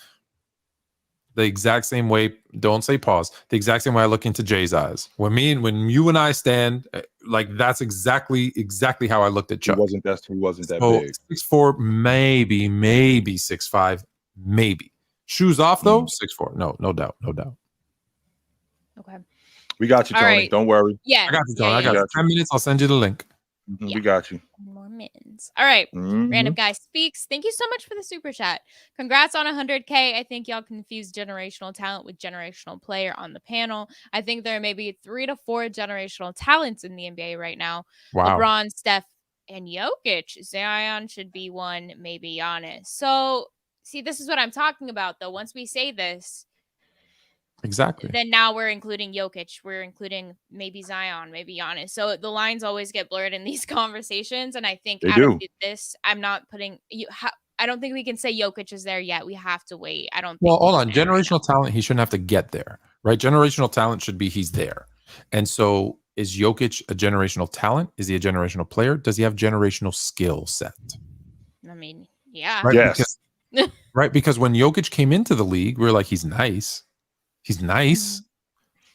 the exact same way. Don't say pause. The exact same way I look into Jay's eyes. When you and I stand, like that's exactly how I looked at Chuck. He wasn't that big. 6'4", maybe 6'5", maybe. Shoes off though, 6'4". No doubt. Okay. We got you, Tony. Right. Don't worry. Yeah. I got you, Tony. I got you. 10 minutes. I'll send you the link. We got you. More mittens. All right. Mhm. Random Guy Speaks. Thank you so much for the super chat. Congrats on 100K. I think y'all confused generational talent with generational player on the panel. I think there may be 3 to 4 generational talents in the NBA right now. Wow. LeBron, Steph, and Jokic. Zion should be one, maybe Giannis. So, see, this is what I'm talking about, though. Once we say this, Exactly. then now we're including Jokic. We're including maybe Zion, maybe Giannis. So the lines always get blurred in these conversations. And I think They out do. of this, I'm not putting you. I don't think we can say Jokic is there yet. We have to wait. I don't. Think Well, hold he's on. there right Generational talent, he shouldn't have to get there, right? Generational talent should be he's there. And so is Jokic a generational talent? Is he a generational player? Does he have generational skill set? now. I mean, yeah. Right? Yes. Because, right? Because when Jokic came into the league, we were like, he's nice. He's nice.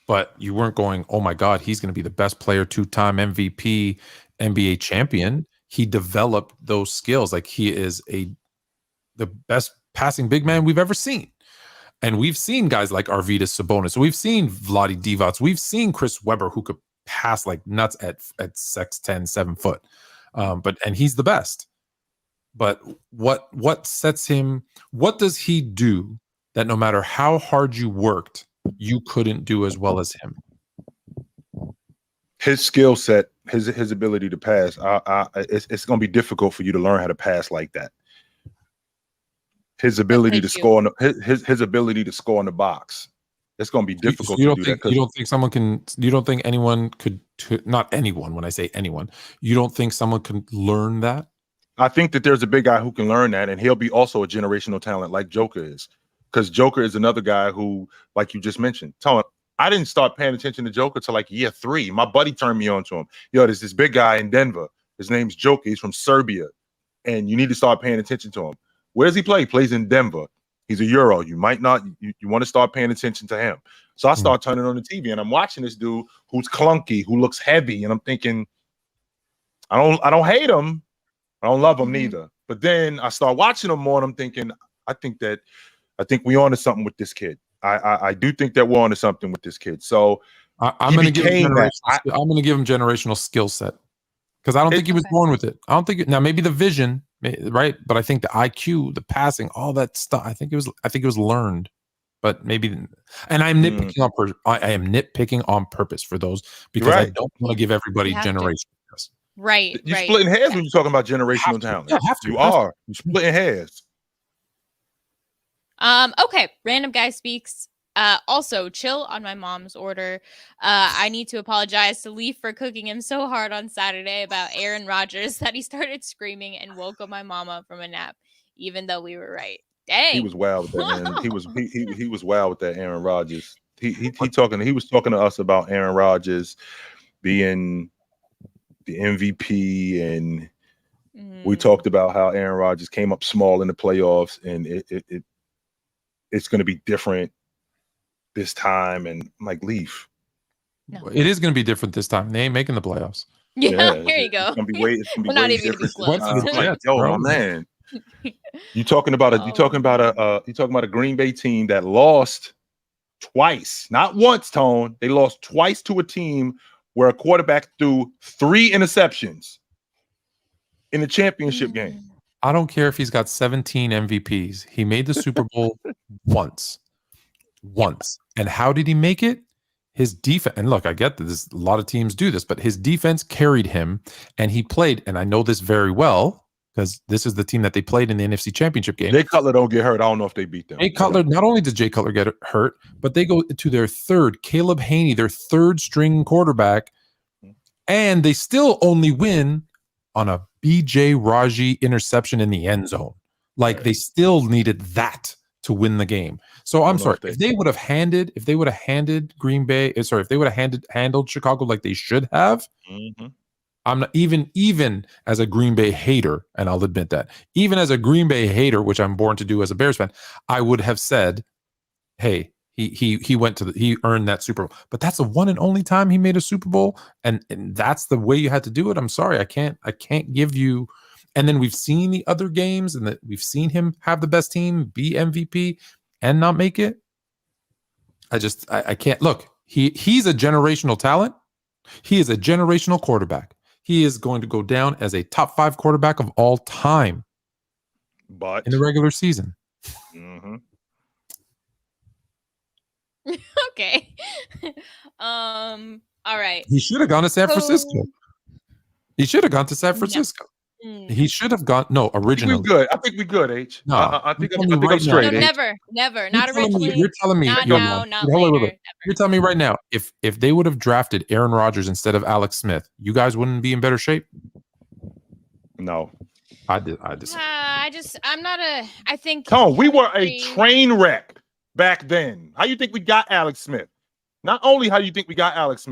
But you weren't going, oh my God, he's going to be the best player, 2-time MVP, NBA champion. He developed those skills. Like he is the best passing big man we've ever seen. And we've seen guys like Arvydas Sabonis. We've seen Vlade Divac. We've seen Chris Webber, who could pass like nuts at 6'10", 7 foot. And he's the best. But what sets him? What does he do that no matter how hard you worked, you couldn't do as well as him? His skill set, his ability to pass. It's going to be difficult for you to learn how to pass like that. His ability to score on his ability to score in the box. It's going to be difficult to do that. You don't think someone can? You don't think anyone could? Not anyone. When I say anyone, you don't think someone can learn that? I think that there's a big guy who can learn that, and he'll be also a generational talent like Joker is. Because Joker is another guy who, like you just mentioned, I didn't start paying attention to Joker till like year 3. My buddy turned me on to him. There's this big guy in Denver. His name's Joker. He's from Serbia, and you need to start paying attention to him. Where does he play? He plays in Denver. He's a Euro. You might not. You want to start paying attention to him. So I start turning on the TV, and I'm watching this dude who's clunky, who looks heavy, and I'm thinking, I don't hate him. I don't love him neither. But then I start watching him more, and I'm thinking, I think we're onto something with this kid. I do think that we're onto something with this kid. So I'm going to give him generational skill set because I don't think he was born with it. I don't think now maybe the vision, right? But I think the IQ, the passing, all that stuff. I think it was learned, but maybe. And I'm nitpicking I am nitpicking on purpose for those because I don't want to give everybody generational. Right. You're splitting hairs when you're talking about generational talent. Yeah, have to. You're splitting hairs. Okay. Random Guy Speaks. Also, chill on my mom's order. I need to apologize to Leaf for cooking him so hard on Saturday about Aaron Rodgers that he started screaming and woke up my mama from a nap, even though we were right. Dang. He was wild with that, man. He was wild with that Aaron Rodgers. He was talking to us about Aaron Rodgers being the MVP, and we talked about how Aaron Rodgers came up small in the playoffs, and it's going to be different this time. And I'm like, Leaf, it is going to be different this time. They ain't making the playoffs. Yeah, here you go. It's going to be way different. Close. Yo, my man, you talking about a Green Bay team that lost twice, not once, Tone. They lost twice to a team where a quarterback threw 3 interceptions in the championship game. I don't care if he's got 17 MVPs. He made the Super Bowl once. And how did he make it? His defense. And look, I get that a lot of teams do this, but his defense carried him, and he played. And I know this very well because this is the team that they played in the NFC Championship game. Jay Cutler don't get hurt. I don't know if they beat them. Jay Cutler, not only did Jay Cutler get hurt, but they go to their third, Caleb Haney, their third string quarterback, and they still only win on a BJ Raji interception in the end zone. Like they still needed that to win the game. So I'm sorry, if they would have handed Green Bay, if they would have handled Chicago like they should have, I'm not even as a Green Bay hater, and I'll admit that, even as a Green Bay hater, which I'm born to do as a Bears fan, I would have said, hey, he earned that Super Bowl. But that's the one and only time he made a Super Bowl, and that's the way you had to do it. I'm sorry, I can't give you. And then we've seen the other games, and that we've seen him have the best team, be MVP, and not make it. I can't look. He's a generational talent. He is a generational quarterback. He is going to go down as a top 5 quarterback of all time But in the regular season. Okay. All right. He should have gone to San Francisco. He should have gone to San Francisco. He should have gone. No, originally. I think we good, H. No, I think I'm straight. No, H. never. Not originally. You're telling me. Not now. Not later. You're telling me right now. If they would have drafted Aaron Rodgers instead of Alex Smith, you guys wouldn't be in better shape. No, I did. I'm not a. I think. Tone, we were a train wreck back then. How you think we got Alex Smith? Not only how you think we got Alex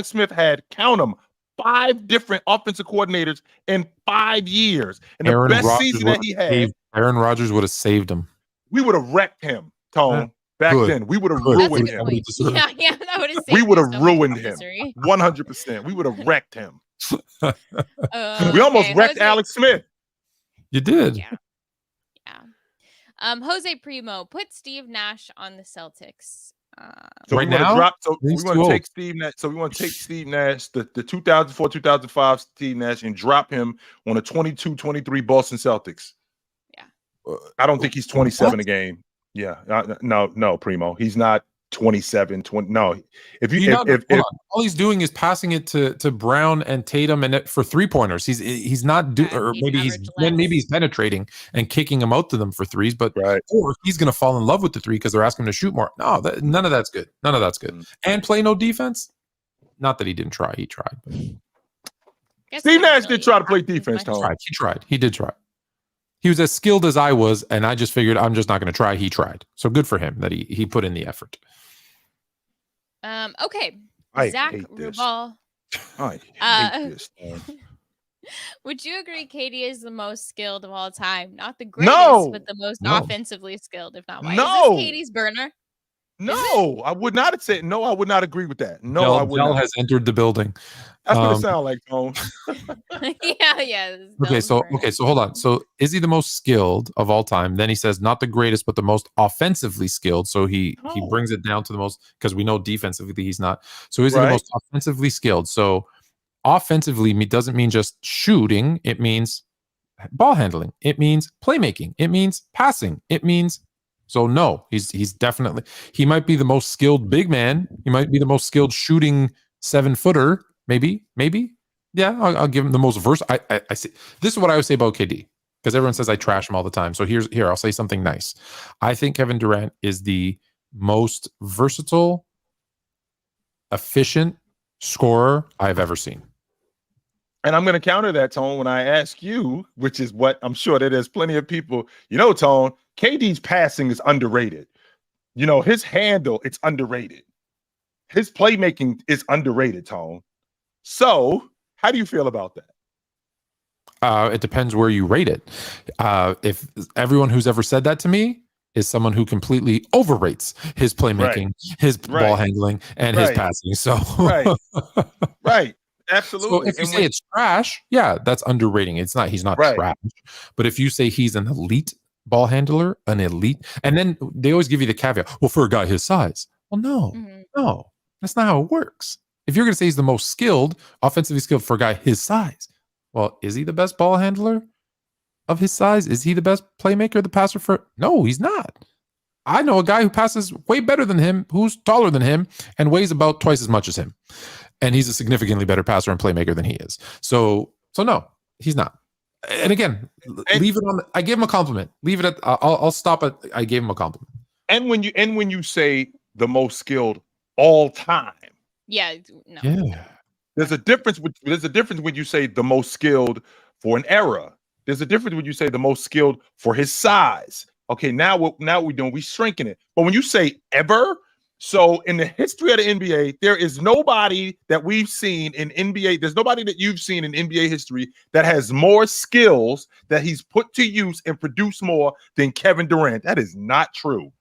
Smith had, count them, 5 different offensive coordinators in 5 years. And the best season that he had, Aaron Rodgers would have saved him. We would have wrecked him, Tone. Back then, we would have ruined him. Yeah, that would have saved we would have so ruined him. 100%. We would have wrecked him. We almost wrecked Jose, Alex Smith. You did. Yeah. Jose Primo, put Steve Nash on the Celtics. So right we want now, to drop. So we want to take Steve Nash. So we want to take Steve Nash, the 2004-2005 Steve Nash, and drop him on a 22-23 Boston Celtics. Yeah, I don't think he's 27 a game. Yeah, no, Primo, he's not 27. 20. No, if all he's doing is passing it to Brown and Tatum and for 3-pointers. He's not doing, or maybe he's penetrating and kicking them out to them for threes. But or he's going to fall in love with the 3 because they're asking him to shoot more. No, none of that's good. None of that's good. And play no defense. Not that he didn't try. He tried. Steve Nash did try to play defense. He tried. He did try. He was as skilled as I was, and I just figured I'm just not going to try. He tried. So good for him that he put in the effort. Okay. I Zach hate this. Rubal. I hate this. Would you agree Katie is the most skilled of all time? Not the greatest, but the most offensively skilled, if not why. No. Is this Katie's burner? No, I would not say no. I would not agree with that. No, I would not. has entered the building. That's what it sounds like, Tone. yeah. Okay, so hold on. So is he the most skilled of all time? Then he says not the greatest, but the most offensively skilled. So he brings it down to the most, because we know defensively he's not. So is he the most offensively skilled? So offensively doesn't mean just shooting. It means ball handling. It means playmaking. It means passing. It means. So no, he's definitely, he might be the most skilled big man. He might be the most skilled shooting 7-footer. Maybe. Yeah, I'll give him the most versatile. I see. This is what I would say about KD, because everyone says I trash him all the time. So here, I'll say something nice. I think Kevin Durant is the most versatile, efficient scorer I've ever seen. And I'm going to counter that, Tone, when I ask you, which is what I'm sure that there's plenty of people, Tone, KD's passing is underrated. His handle, it's underrated. His playmaking is underrated, Tone. So how do you feel about that? It depends where you rate it. If everyone who's ever said that to me is someone who completely overrates his playmaking, his ball handling, and his passing. So right. Absolutely. So if you say it's trash, yeah, that's underrating. He's not trash. But if you say he's an elite ball handler, and then they always give you the caveat, well, for a guy his size. Well, no, that's not how it works. If you're going to say he's the most skilled, offensively skilled for a guy his size, well, is he the best ball handler of his size? Is he the best playmaker, the passer for? No, he's not. I know a guy who passes way better than him, who's taller than him, and weighs about twice as much as him. And he's a significantly better passer and playmaker than he is. So no, he's not. And again, leave it on. I gave him a compliment. Leave it at. I'll stop at. I gave him a compliment. And when you say the most skilled all time, there's a difference. There's a difference when you say the most skilled for an era. There's a difference when you say the most skilled for his size. Okay, now we're doing, we shrinking it. But when you say ever. So in the history of the NBA, there is nobody that we've seen in NBA. There's nobody that you've seen in NBA history that has more skills that he's put to use and produced more than Kevin Durant. That is not true.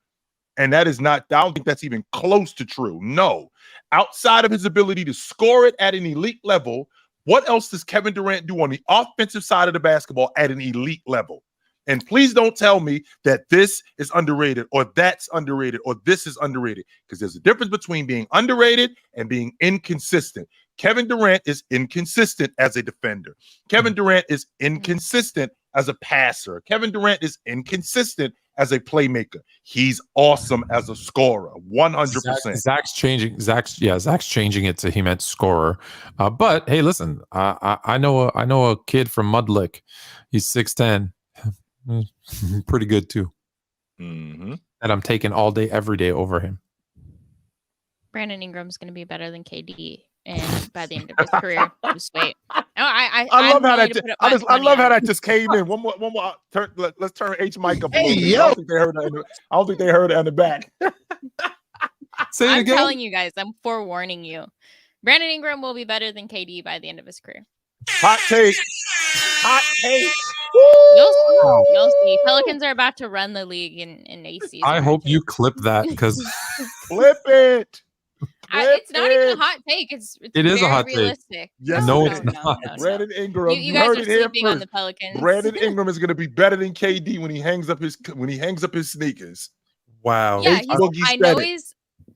And that is not, I don't think that's even close to true. No. Outside of his ability to score it at an elite level, what else does Kevin Durant do on the offensive side of the basketball at an elite level? And please don't tell me that this is underrated or that's underrated or this is underrated, because there's a difference between being underrated and being inconsistent. Kevin Durant is inconsistent as a defender. Kevin Durant is inconsistent as a passer. Kevin Durant is inconsistent as a playmaker. He's awesome as a scorer, 100%. Zach's changing it to he meant scorer. But hey, listen, I know a kid from Mudlick. He's 6'10", pretty good too. Mm-hmm. And I'm taking all day, every day over him. Brandon Ingram's going to be better than KD, and by the end of his career, just wait. No, I love how that just came in. One more. Let's turn H mic up a little bit. I don't think they heard it on the back. Say it again. I'm telling you guys, I'm forewarning you. Brandon Ingram will be better than KD by the end of his career. Hot take. Hot take. You'll see. Pelicans are about to run the league in AC. I hope you clip that, because flip it. It's not even a hot take. It is a hot realistic. take. Yes, no, it's not. Brandon Ingram. You guys are sleeping on the Pelicans. Brandon Ingram is going to be better than KD when he hangs up his sneakers. Wow. Yeah,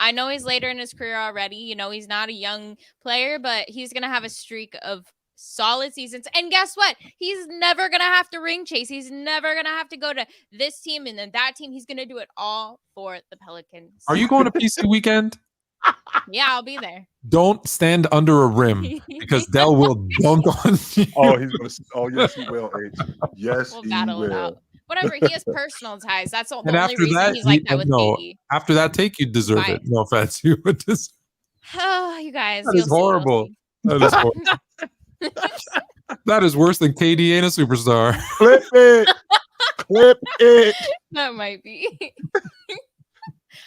I know he's later in his career already. You know, he's not a young player, but he's going to have a streak of solid seasons. And guess what? He's never going to have to ring chase. He's never going to have to go to this team and then that team. He's going to do it all for the Pelicans. Are you going to PC weekend? Yeah, I'll be there. Don't stand under a rim, because Dell will dunk on you. Oh, yes, he will, H. Yes, we'll he battle will. It out. Whatever, he has personal ties. That's the And only reason he's like that with KD. After that take, you deserve it. No offense. You would deserve. Oh, you guys. That is horrible. That is horrible. That is worse than KD ain't a superstar. Clip it. Clip it. That might be.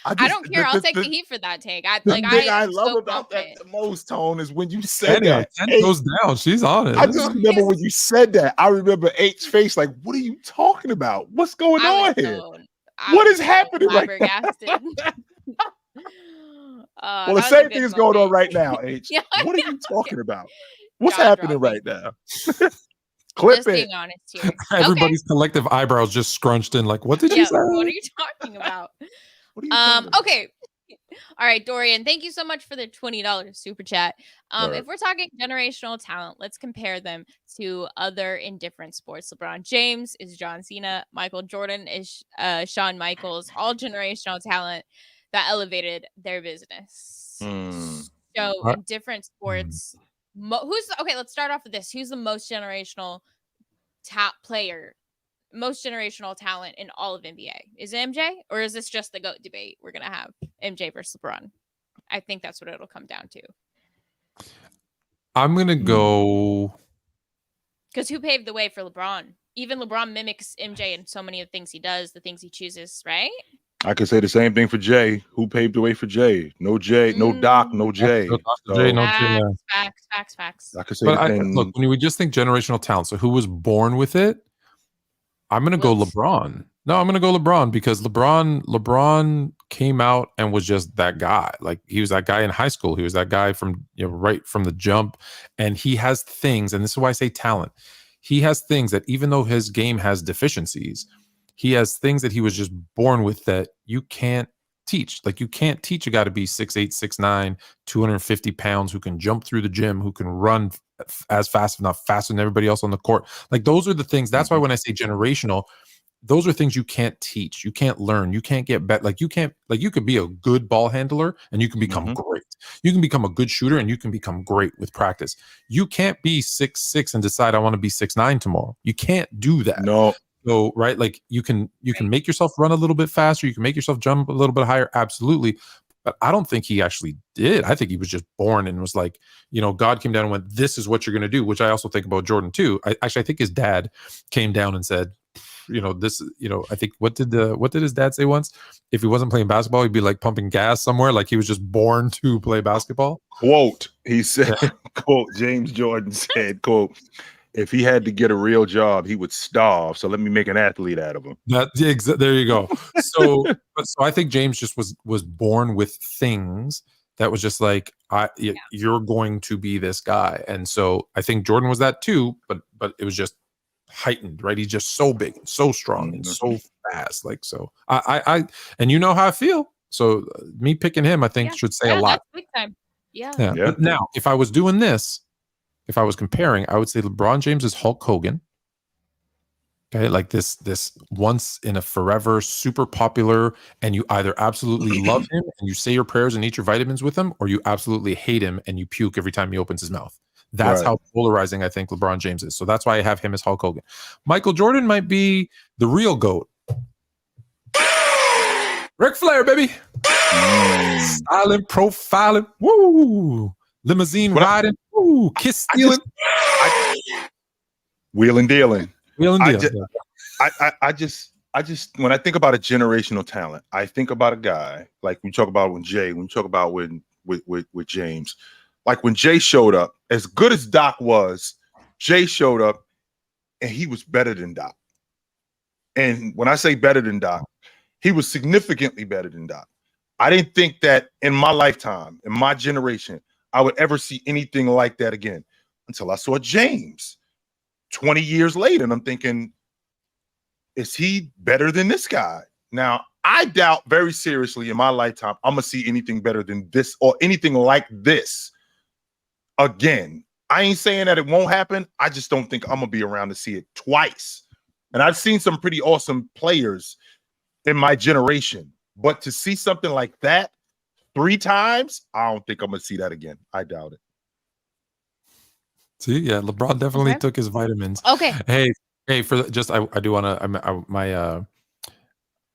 I don't care. I'll take the heat for that take. I love so about that the most, Tone, is when you said Penny, that. Penny goes down. She's on it. I just remember when you said that. I remember H's face like, what are you talking about? What's going on here? What is happening right now? Well, the same thing is going on right now, H. Yeah, what are you talking about? What's happening right now? Clip just being honest here. Everybody's collective eyebrows just scrunched in like, what did you say? What are you talking about? Okay. All right, Dorian, thank you so much for the $20 super chat. If we're talking generational talent, let's compare them to other indifferent sports. LeBron James is John Cena. Michael Jordan is Shawn Michaels. All generational talent that elevated their business. So in different sports, let's start off with this. Who's the most generational player? Most generational talent in all of NBA? Is it MJ, or is this just the GOAT debate we're gonna have? MJ versus LeBron. I think that's what it'll come down to. I'm gonna go, because who paved the way for LeBron? Even LeBron mimics MJ in so many of the things he does, the things he chooses, right? I could say the same thing for Jay. Who paved the way for Jay? No Jay, no Doc, no Jay. Facts. I could say look, when we just think generational talent, so who was born with it? I'm going to go LeBron. No, I'm going to go LeBron, because LeBron came out and was just that guy. Like, he was that guy in high school. He was that guy from, right from the jump. And he has things, and this is why I say talent. He has things that, even though his game has deficiencies, he has things that he was just born with that you can't teach. Like, you can't teach a guy to be 6'8", 6'9", 250 pounds, who can jump through the gym, who can run as fast, if not faster than everybody else on the court. Like, those are the things. That's why when I say generational, those are things you can't teach. You can't learn. You can't get better. Like, you could be a good ball handler and you can become great. You can become a good shooter and you can become great with practice. You can't be 6'6" and decide I want to be 6'9" tomorrow. You can't do that. No. So, right, like, you can make yourself run a little bit faster. You can make yourself jump a little bit higher. Absolutely. But I don't think he actually did. I think he was just born and was like, God came down and went, this is what you're going to do, which I also think about Jordan too. I think his dad came down and said, this, I think, what did his dad say once? If he wasn't playing basketball, he'd be like pumping gas somewhere. Like, he was just born to play basketball. Quote, he said, quote, James Jordan said, quote, if he had to get a real job, he would starve. So let me make an athlete out of him. There you go. So I think James just was born with things that was just like, you're going to be this guy. And so I think Jordan was that too, but it was just heightened, right? He's just so big, and so strong, and Mhm. so fast. Like, so I and you know how I feel. So me picking him, I think, should say a lot. That's big time. Yeah. Yeah. Yeah. But now, if I was doing this, if I was comparing, I would say LeBron James is Hulk Hogan. Okay, like this once in a forever, super popular, and you either absolutely love him and you say your prayers and eat your vitamins with him, or you absolutely hate him and you puke every time he opens his mouth. That's Right. how polarizing I think LeBron James is. So that's why I have him as Hulk Hogan. Michael Jordan might be the real GOAT. Ric Flair, baby. Silent profiling. Woo. Limousine riding. Woo. Kiss stealing. Wheeling dealing. Wheeling I dealing. just when I think about a generational talent, I think about a guy like we talk about when you talk about with James, like when Jay showed up, as good as Doc was, Jay showed up and he was better than Doc. And when I say better than Doc, he was significantly better than Doc. I didn't think that in my lifetime, in my generation, I would ever see anything like that again until I saw James 20 years later. And I'm thinking, is he better than this guy? Now, I doubt very seriously in my lifetime I'm going to see anything better than this or anything like this again. I ain't saying that it won't happen. I just don't think I'm going to be around to see it twice. And I've seen some pretty awesome players in my generation, but to see something like that 3 times, I don't think I'm going to see that again. I doubt it. See, yeah, LeBron definitely took his vitamins. Okay. Hey, for just I do want to.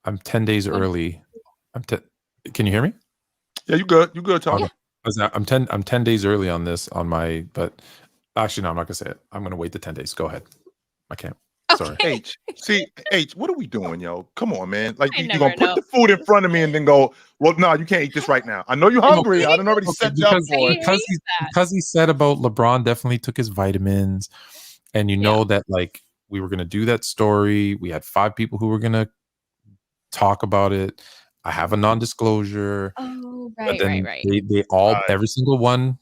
I'm 10 days early. Can you hear me? Yeah, you good. You good, Tom. Yeah. I'm 10 days early on this but actually no, I'm not gonna say it. I'm gonna wait the 10 days. Go ahead. I can't. Sorry. H, what are we doing, yo? Come on, man. Like you're never gonna put the food in front of me and then go, well, no, you can't eat this right now. I know you're hungry. I done already set you up for it. Because he said about LeBron definitely took his vitamins, and you know that like we were gonna do that story. We had 5 people who were gonna talk about it. I have a non-disclosure. Oh, But right. then they all, every single one,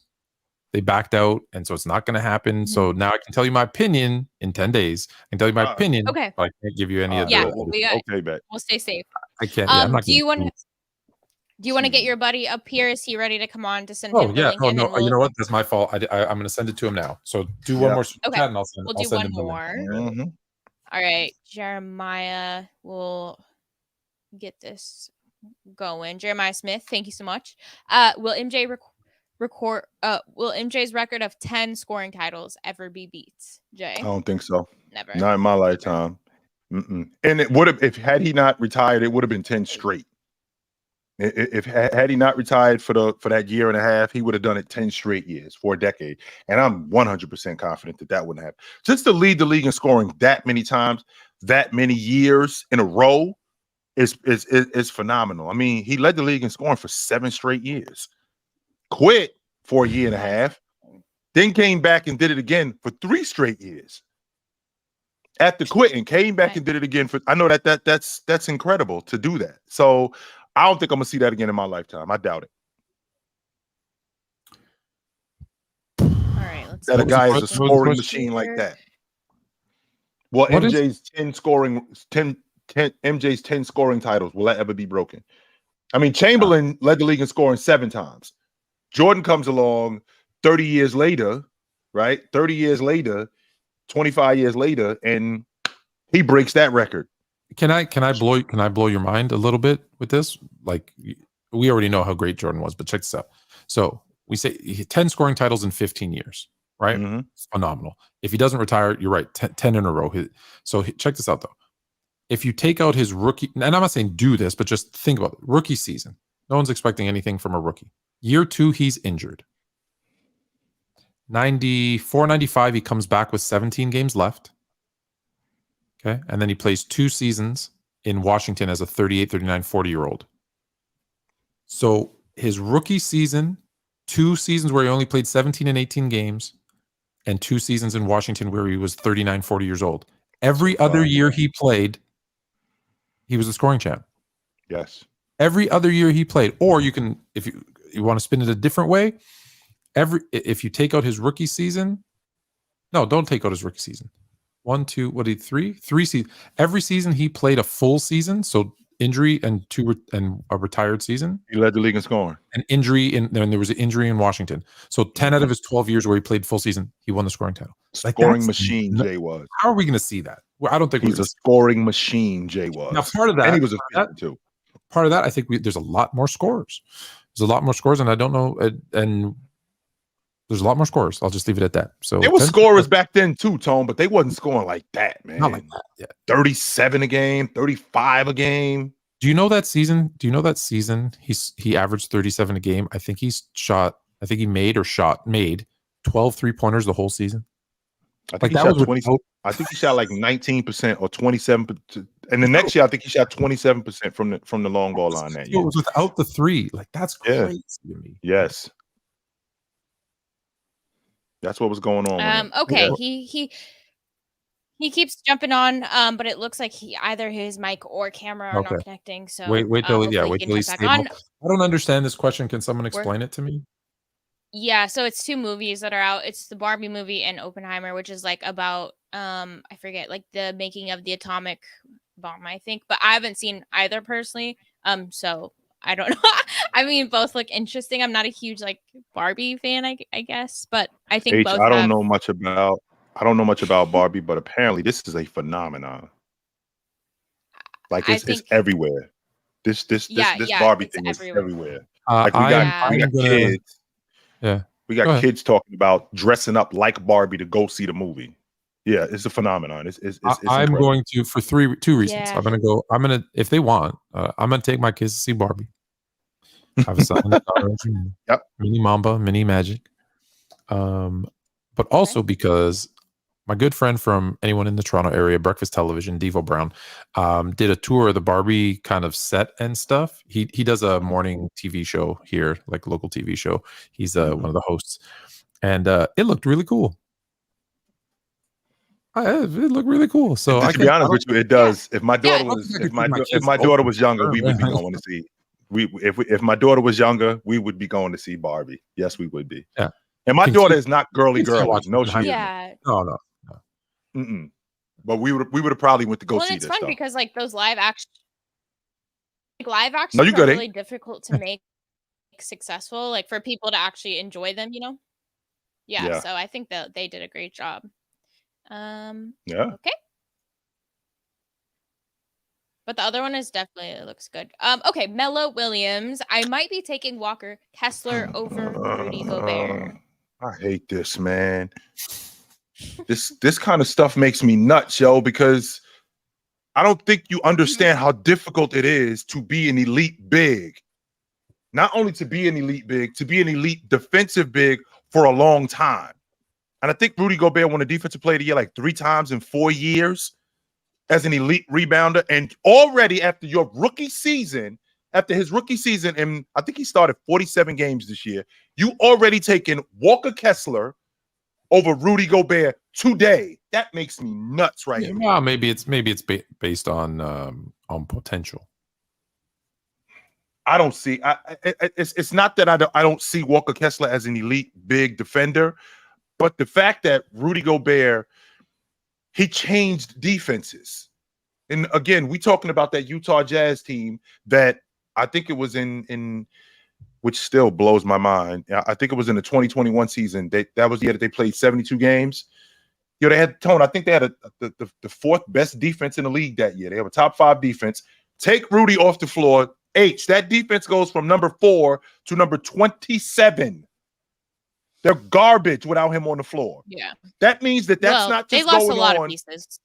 they backed out, and so it's not going to happen. So now I can tell you my opinion in 10 days. I can tell you my opinion. Okay. But I can't give you any of okay, bet. We'll stay safe. I can't. Yeah, I'm not do you want to get your buddy up here? Is he ready to come on to send him the link? Oh, no. You know what? That's my fault. I'm going to send it to him now. So do one more chat, and I'll send. We'll I'll do send one him more. Mm-hmm. All right, Jeremiah will get this going. Jeremiah Smith, thank you so much. Will MJ's record of 10 scoring titles ever be beat? Jay? I don't think so. Never. Not in my lifetime. And it would have, if had he not retired, it would have been 10 straight. If had he not retired for that year and a half, he would have done it 10 straight years for a decade. And I'm 100% confident that wouldn't happen. Just to lead the league in scoring that many times, that many years in a row is phenomenal. I mean, he led the league in scoring for 7 straight years. Quit for a year and a half, then came back and did it again for 3 straight years. After quitting, came back and did it again for. I know that's incredible to do that. So I don't think I'm gonna see that again in my lifetime. I doubt it. All right, let's. That a guy is a scoring machine like that. Well, MJ's 10 scoring titles, will that ever be broken? I mean, Chamberlain led the league in scoring 7 times. Jordan comes along 30 years later, right? 30 years later, 25 years later, and he breaks that record. Can I blow your mind a little bit with this? Like, we already know how great Jordan was, but check this out. So we say 10 scoring titles in 15 years, right? Mm-hmm. It's phenomenal. If he doesn't retire, you're right, 10 in a row. So check this out, though. If you take out his rookie, and I'm not saying do this, but just think about it. Rookie season. No one's expecting anything from a rookie. Year 2, he's injured. 94, 95, he comes back with 17 games left. Okay. And then he plays 2 seasons in Washington as a 38, 39, 40-year-old. So his rookie season, 2 seasons where he only played 17 and 18 games, and 2 seasons in Washington where he was 39, 40 years old. Every other year he played, he was a scoring champ. Yes. Every other year he played. Or you can, if you want to spin it a different way, if you take out his rookie season, no, don't take out his rookie season. 1, 2, what did he 3? 3 seasons. Every season he played a full season, so injury and a retired season. He led the league in scoring. An injury then there was an injury in Washington. So 10 out of his 12 years where he played full season, he won the scoring title. Scoring machine, Jay was. How are we going to see that? Well, I don't think he's a scoring machine. Jay was. Now part of that, and he was a too. Part of that, I think there's a lot more scores. There's a lot more scores, and I don't know, and there's a lot more scores. I'll just leave it at that. So there were scorers back then too, Tone, but they wasn't scoring like that, man. Not like that. Yeah, 37 a game, 35 a game. Do you know that season? He averaged 37 a game. I think he made 12 3-pointers the whole season. I think he shot 20. I think he shot like 19% or 27%. And the next year, I think he shot 27% from the long ball line that year. It was without the three. Like that's crazy to me. Yes. That's what was going on. Okay, he keeps jumping on, but it looks like either his mic or camera are not connecting. So wait till he's stable. I don't understand this question. Can someone explain it to me? Yeah, so it's 2 movies that are out. It's the Barbie movie and Oppenheimer, which is like about I forget, like the making of the atomic bomb, I think, but I haven't seen either personally. So I don't know. I mean, both look interesting. I'm not a huge like Barbie fan, I guess, but I think both. I don't know much about Barbie, but apparently this is a phenomenon. Like it's everywhere. This Barbie thing is everywhere. Like we got kids. Yeah, we got kids talking about dressing up like Barbie to go see the movie. Yeah, it's a phenomenon. I'm going to for 2 reasons. Yeah. I'm gonna if they want, I'm gonna take my kids to see Barbie. I have a son and a daughter. Yep. Mini Mamba, Mini Magic. But also because my good friend from anyone in the Toronto area, Breakfast Television, Devo Brown, did a tour of the Barbie kind of set and stuff. He does a morning TV show here, like a local TV show. He's one of the hosts, and it looked really cool. It looked really cool. So to be honest with you, it does. If my daughter was younger, we would be going to see. If my daughter was younger, we would be going to see Barbie. Yes, we would be. Yeah. And my daughter is not girly. No, she isn't. No. Mm-mm. But we would have probably went to go see this. It's fun because like those live action are really difficult to make successful, like for people to actually enjoy them, you know? Yeah. So I think that they did a great job. Okay. But the other one is definitely looks good. Okay, Melo Williams. I might be taking Walker Kessler over Rudy Gobert. I hate this, man. This kind of stuff makes me nuts, yo, because I don't think you understand how difficult it is to be an elite big. Not only to be an elite big, to be an elite defensive big for a long time. And I think Rudy Gobert won a defensive player of the year like 3 times in 4 years as an elite rebounder. And already after his rookie season, and I think he started 47 games this year, you already taken Walker Kessler over Rudy Gobert today. That makes me nuts right here. Well, maybe it's based on potential. I don't see. It's not that I don't see Walker Kessler as an elite big defender, but the fact that Rudy Gobert, he changed defenses. And again, we talking about that Utah Jazz team that I think it was in which still blows my mind. I think it was in the 2021 season. That was the year that they played 72 games. They had Tone. I think they had the 4th best defense in the league that year. They have a top 5 defense. Take Rudy off the floor. That defense goes from number 4 to number 27. They're garbage without him on the floor. Yeah. That means that's not just they lost going a lot on. Of pieces.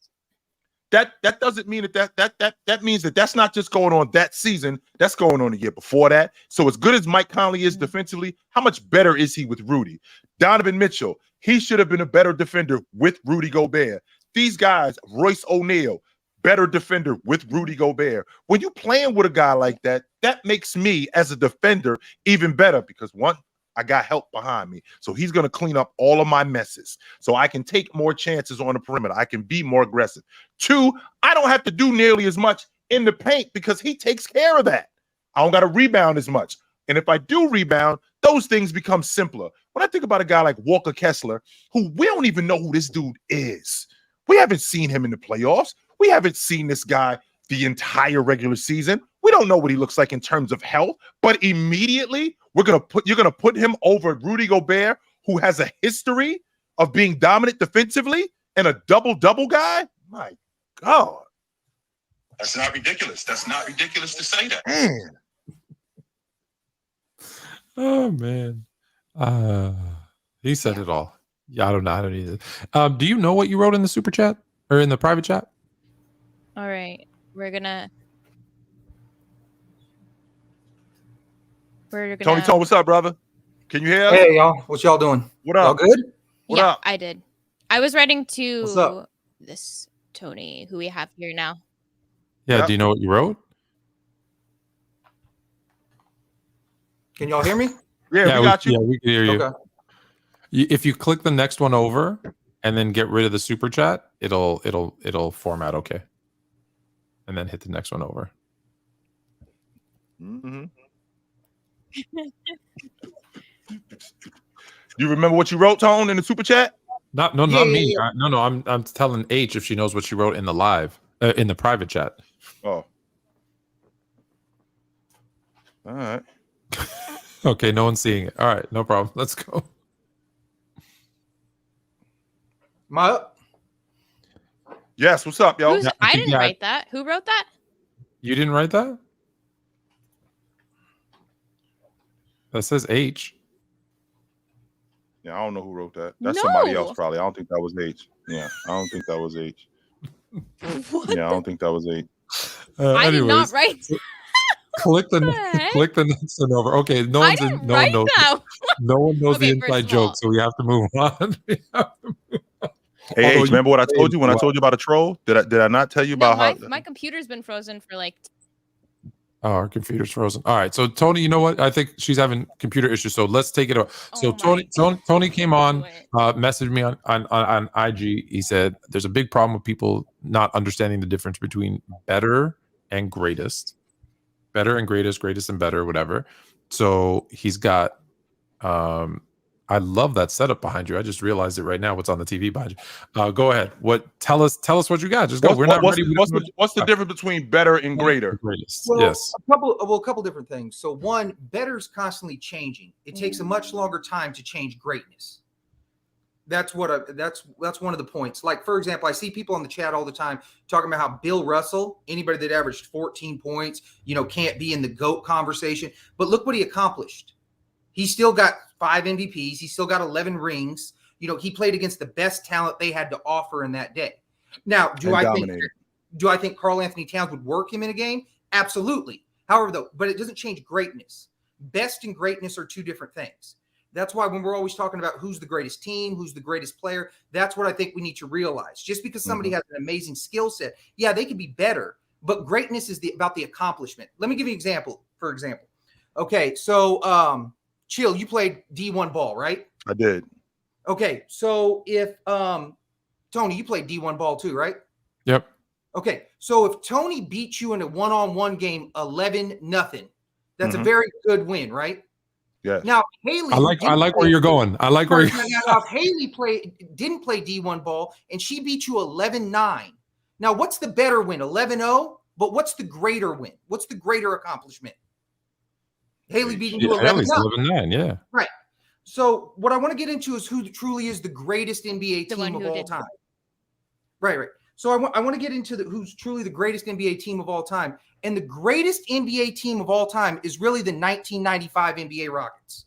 That doesn't mean that means that's not just going on that season. That's going on the year before that. So as good as Mike Conley is defensively, how much better is he with Rudy? Donovan Mitchell, he should have been a better defender with Rudy Gobert. These guys, Royce O'Neal, better defender with Rudy Gobert. When you playing with a guy like that, that makes me as a defender even better because one, I got help behind me. So he's going to clean up all of my messes. So I can take more chances on the perimeter. I can be more aggressive. 2, I don't have to do nearly as much in the paint because he takes care of that. I don't got to rebound as much. And if I do rebound, those things become simpler. When I think about a guy like Walker Kessler, who we don't even know who this dude is. We haven't seen him in the playoffs. We haven't seen this guy the entire regular season. We don't know what he looks like in terms of health, but immediately you're gonna put him over Rudy Gobert, who has a history of being dominant defensively and a double-double guy. My God. That's not ridiculous. That's not ridiculous to say that. Man. Oh man. He said it all. Yeah, I don't know. I don't either. Do you know what you wrote in the super chat or in the private chat? All right. We're gonna Tony, what's up, brother? Can you hear us? Hey, y'all. What y'all doing? What up? Y'all good? What yeah, up? I did. I was writing What's to up? this Tony who we have here now. Yeah. Yep. Do you know what you wrote? Can y'all hear me? Yeah, we got you. Yeah, we can hear you. Okay. If you click the next one over and then get rid of the super chat, it'll format okay. And then hit the next one over. Mm-hmm. You remember what you wrote, Tone, in the super chat? Not Yeah, me. yeah. No. I'm telling H if she knows what she wrote in the live in the private chat. Oh. All right. Okay, no one's seeing it. All right, no problem. Let's go. Am I up? Yes, what's up, yo? Who's, Yeah, I didn't yeah. write that. Who wrote that? You didn't write that? That says H. Yeah, I don't know who wrote that. That's somebody No. else, probably. I don't think that was H. Yeah, I don't think that was H. What? Yeah, I don't think that was H. I did not write. Click the heck? click the next one over. Okay, no I one's didn't no one write knows. that. No one knows Okay, the first inside of all- joke, so we have to move on. Hey, Although H, remember what I told you when I told you about a troll? Did I not tell you No, about my computer's been frozen for like. Oh, our computer's frozen. All right, so Tony, you know what? I think she's having computer issues, so let's take it over. So Oh my Tony came on, Wait. messaged me on IG. He said there's a big problem with people not understanding the difference between better and greatest, better and greatest, greatest and better, whatever. So he's got. I love that setup behind you. I just realized it right now. What's on the TV behind you? Go ahead. Tell us what you got. Just go. We're not ready. What's the difference between better and greater? Greatest. Well, Yes. a couple different things. So one, better's constantly changing. It takes a much longer time to change greatness. That's one of the points. Like, for example, I see people on the chat all the time talking about how Bill Russell, anybody that averaged 14 points, can't be in the GOAT conversation. But look what he accomplished. He still got 5 MVPs. He still got 11 rings. He played against the best talent they had to offer in that day. Now, do I think Karl Anthony Towns would work him in a game? Absolutely. However, but it doesn't change greatness. Best and greatness are two different things. That's why when we're always talking about who's the greatest team, who's the greatest player, that's what I think we need to realize. Just because somebody has an amazing skill set, yeah, they could be better, but greatness is about the accomplishment. Let me give you an example, for example. Okay, so Chill, you played D1 ball, right? I did. Okay, so if Tony, you played D1 ball too, right? Yep. Okay, so if Tony beats you in a one-on-one game 11-0, that's a very good win, right? Yeah. Now Hailey, I like where you're going. I like where you're now if Hailey didn't play D1 ball and she beat you 11-9. Now what's the better win? 11-0? But what's the greater win? What's the greater accomplishment? Hailey beating you 11-9. 11-9, yeah. Right. So what I want to get into is who truly is the greatest NBA The one team of who all did. time. Right. So I want to get into who's truly the greatest NBA team of all time. And the greatest NBA team of all time is really the 1995 NBA Rockets.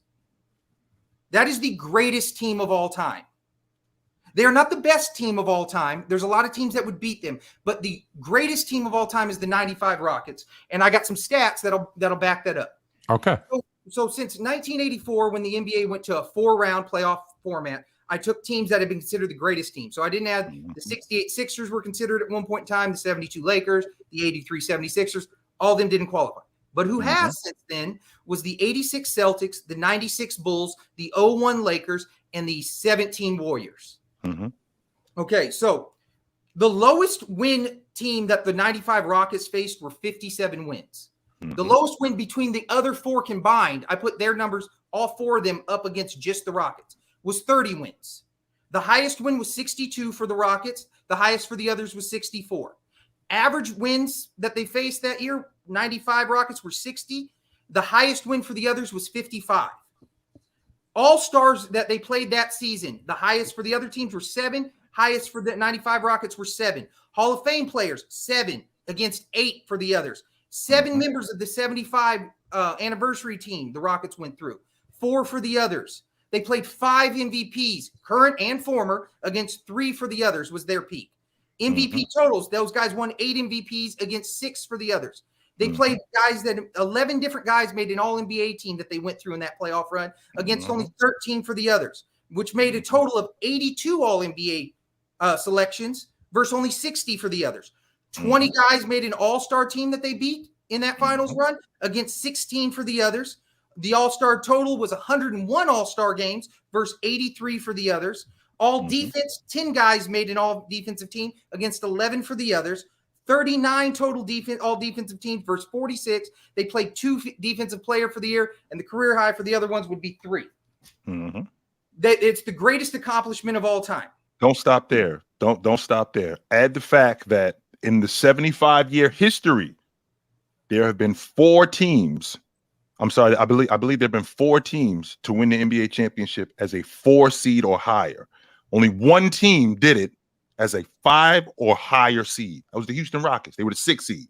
That is the greatest team of all time. They are not the best team of all time. There's a lot of teams that would beat them, but the greatest team of all time is the 95 Rockets. And I got some stats that'll back that up. Okay. So since 1984, when the NBA went to a 4-round playoff format, I took teams that had been considered the greatest team. So I didn't add the 68 Sixers were considered at one point in time, the 72 Lakers, the 83 76ers. All of them didn't qualify. But who has since then was the 86 Celtics, the 96 Bulls, the 01 Lakers, and the 17 Warriors. Okay, so the lowest win team that the 95 Rockets faced were 57 wins. The lowest win between the other four combined, I put their numbers, all four of them up against just the Rockets, was 30 wins. The highest win was 62 for the Rockets. The highest for the others was 64. Average wins that they faced that year, 95 Rockets were 60. The highest win for the others was 55. All-stars that they played that season, the highest for the other teams were 7. Highest for the 95 Rockets were 7. Hall of Fame players, 7 against 8 for the others. 7 members of the 75 anniversary team the Rockets went through. 4 for the others. They played 5 MVPs, current and former, against 3 for the others was their peak. MVP totals, those guys won 8 MVPs against 6 for the others. They played guys that 11 different guys made an all-NBA team that they went through in that playoff run against only 13 for the others, which made a total of 82 all-NBA selections versus only 60 for the others. 20 guys made an all-star team that they beat in that finals run against 16 for the others. The all-star total was 101 all-star games versus 83 for the others. All defense, 10 guys made an all-defensive team against 11 for the others. 39 total defense, all defensive teams versus 46. They played 2 defensive player for the year, and the career high for the other ones would be 3. It's the greatest accomplishment of all time. Don't stop there. Don't stop there. Add the fact that in the 75-year history, there have been 4 teams. I'm sorry, I believe there have been 4 teams to win the NBA championship as a 4 seed or higher. Only one team did it as a 5 or higher seed. That was the Houston Rockets. They were the 6th seed.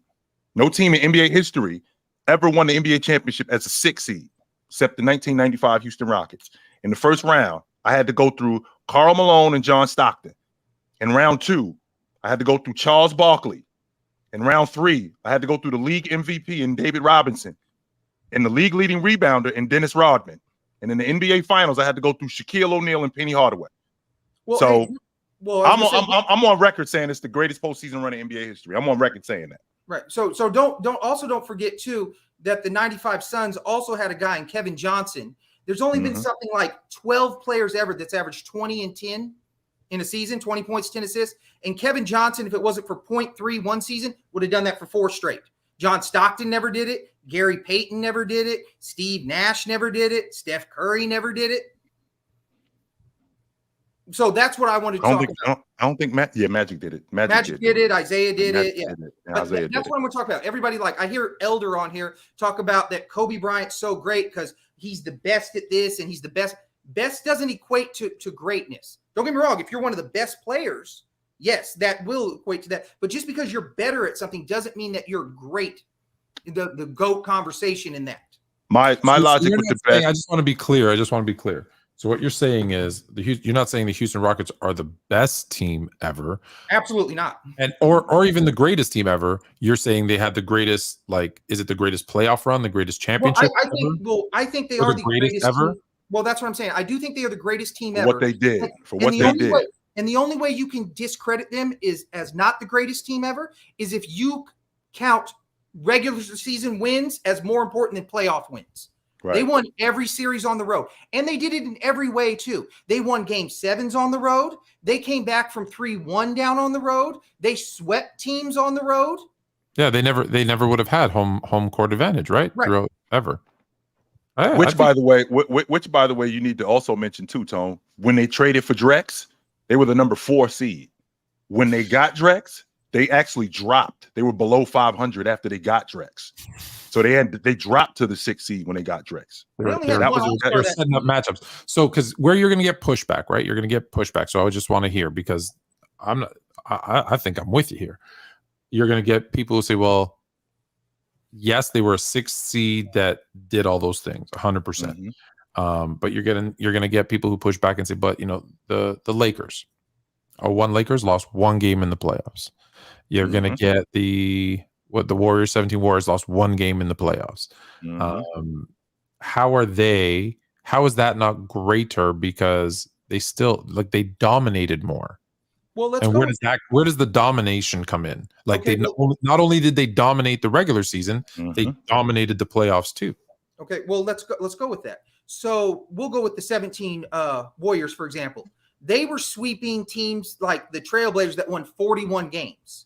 No team in NBA history ever won the NBA championship as a 6th seed, except the 1995 Houston Rockets. In the first round, I had to go through Karl Malone and John Stockton. In round 2, I had to go through Charles Barkley. In round 3, I had to go through the league MVP and David Robinson, and the league leading rebounder and Dennis Rodman. And in the NBA Finals, I had to go through Shaquille O'Neal and Penny Hardaway. Well, so I'm I'm on record saying it's the greatest postseason run in NBA history. I'm on record saying that. Right. So don't forget too that the 95 Suns also had a guy in Kevin Johnson. There's only been something like 12 players ever that's averaged 20 and 10 in a season, 20 points, 10 assists. And Kevin Johnson, if it wasn't for 0.3 one season, would have done that for 4 straight. John Stockton never did it. Gary Payton never did it. Steve Nash never did it. Steph Curry never did it. So that's what I wanted to talk about. I don't think Magic did it. Magic did it. Isaiah did it. Yeah. That's what I'm going to talk about. Everybody, like, I hear Elder on here talk about that Kobe Bryant's so great because he's the best at this and he's the best. Best doesn't equate to greatness. Don't get me wrong. If you're one of the best players, yes, that will equate to that. But just because you're better at something doesn't mean that you're great. The GOAT conversation in that. My logic with the best. I just want to be clear. So what you're saying is you're not saying the Houston Rockets are the best team ever. Absolutely not. And or even the greatest team ever. You're saying they had the greatest, like, is it the greatest playoff run, the greatest championship? I think they or are the the greatest ever. team. Well, that's what I'm saying. I do think they are the greatest team For ever. what they did. And the only way you can discredit them is as not the greatest team ever is if you count regular season wins as more important than playoff wins. Right. They won every series on the road, and they did it in every way too. They won game 7s on the road. They came back from 3-1 down on the road. They swept teams on the road. Yeah, they never would have had home court advantage, right? Throughout ever. Which, by the way, you need to also mention too, Tone. When they traded for Drex, they were the number 4 seed. When they got Drex, they actually dropped. They were below 500 after they got Drex. So they dropped to the 6th seed when they got Drex. They're setting up matchups. So because where you're going to get pushback, right? You're going to get pushback. So I just want to hear, because I think I'm with you here. You're going to get people who say, well, yes, they were a 6th seed that did all those things, 100%. But you're going to get people who push back and say, but the Lakers, Lakers lost 1 game in the playoffs. You're going to get the Warriors, 17 Warriors lost 1 game in the playoffs. How is that not greater? Because they still, like, they dominated more. Well, where does the domination come in? Like, not only did they dominate the regular season, they dominated the playoffs too. Okay, well, let's go with that. So we'll go with the 17 Warriors, for example. They were sweeping teams like the Trailblazers that won 41 games.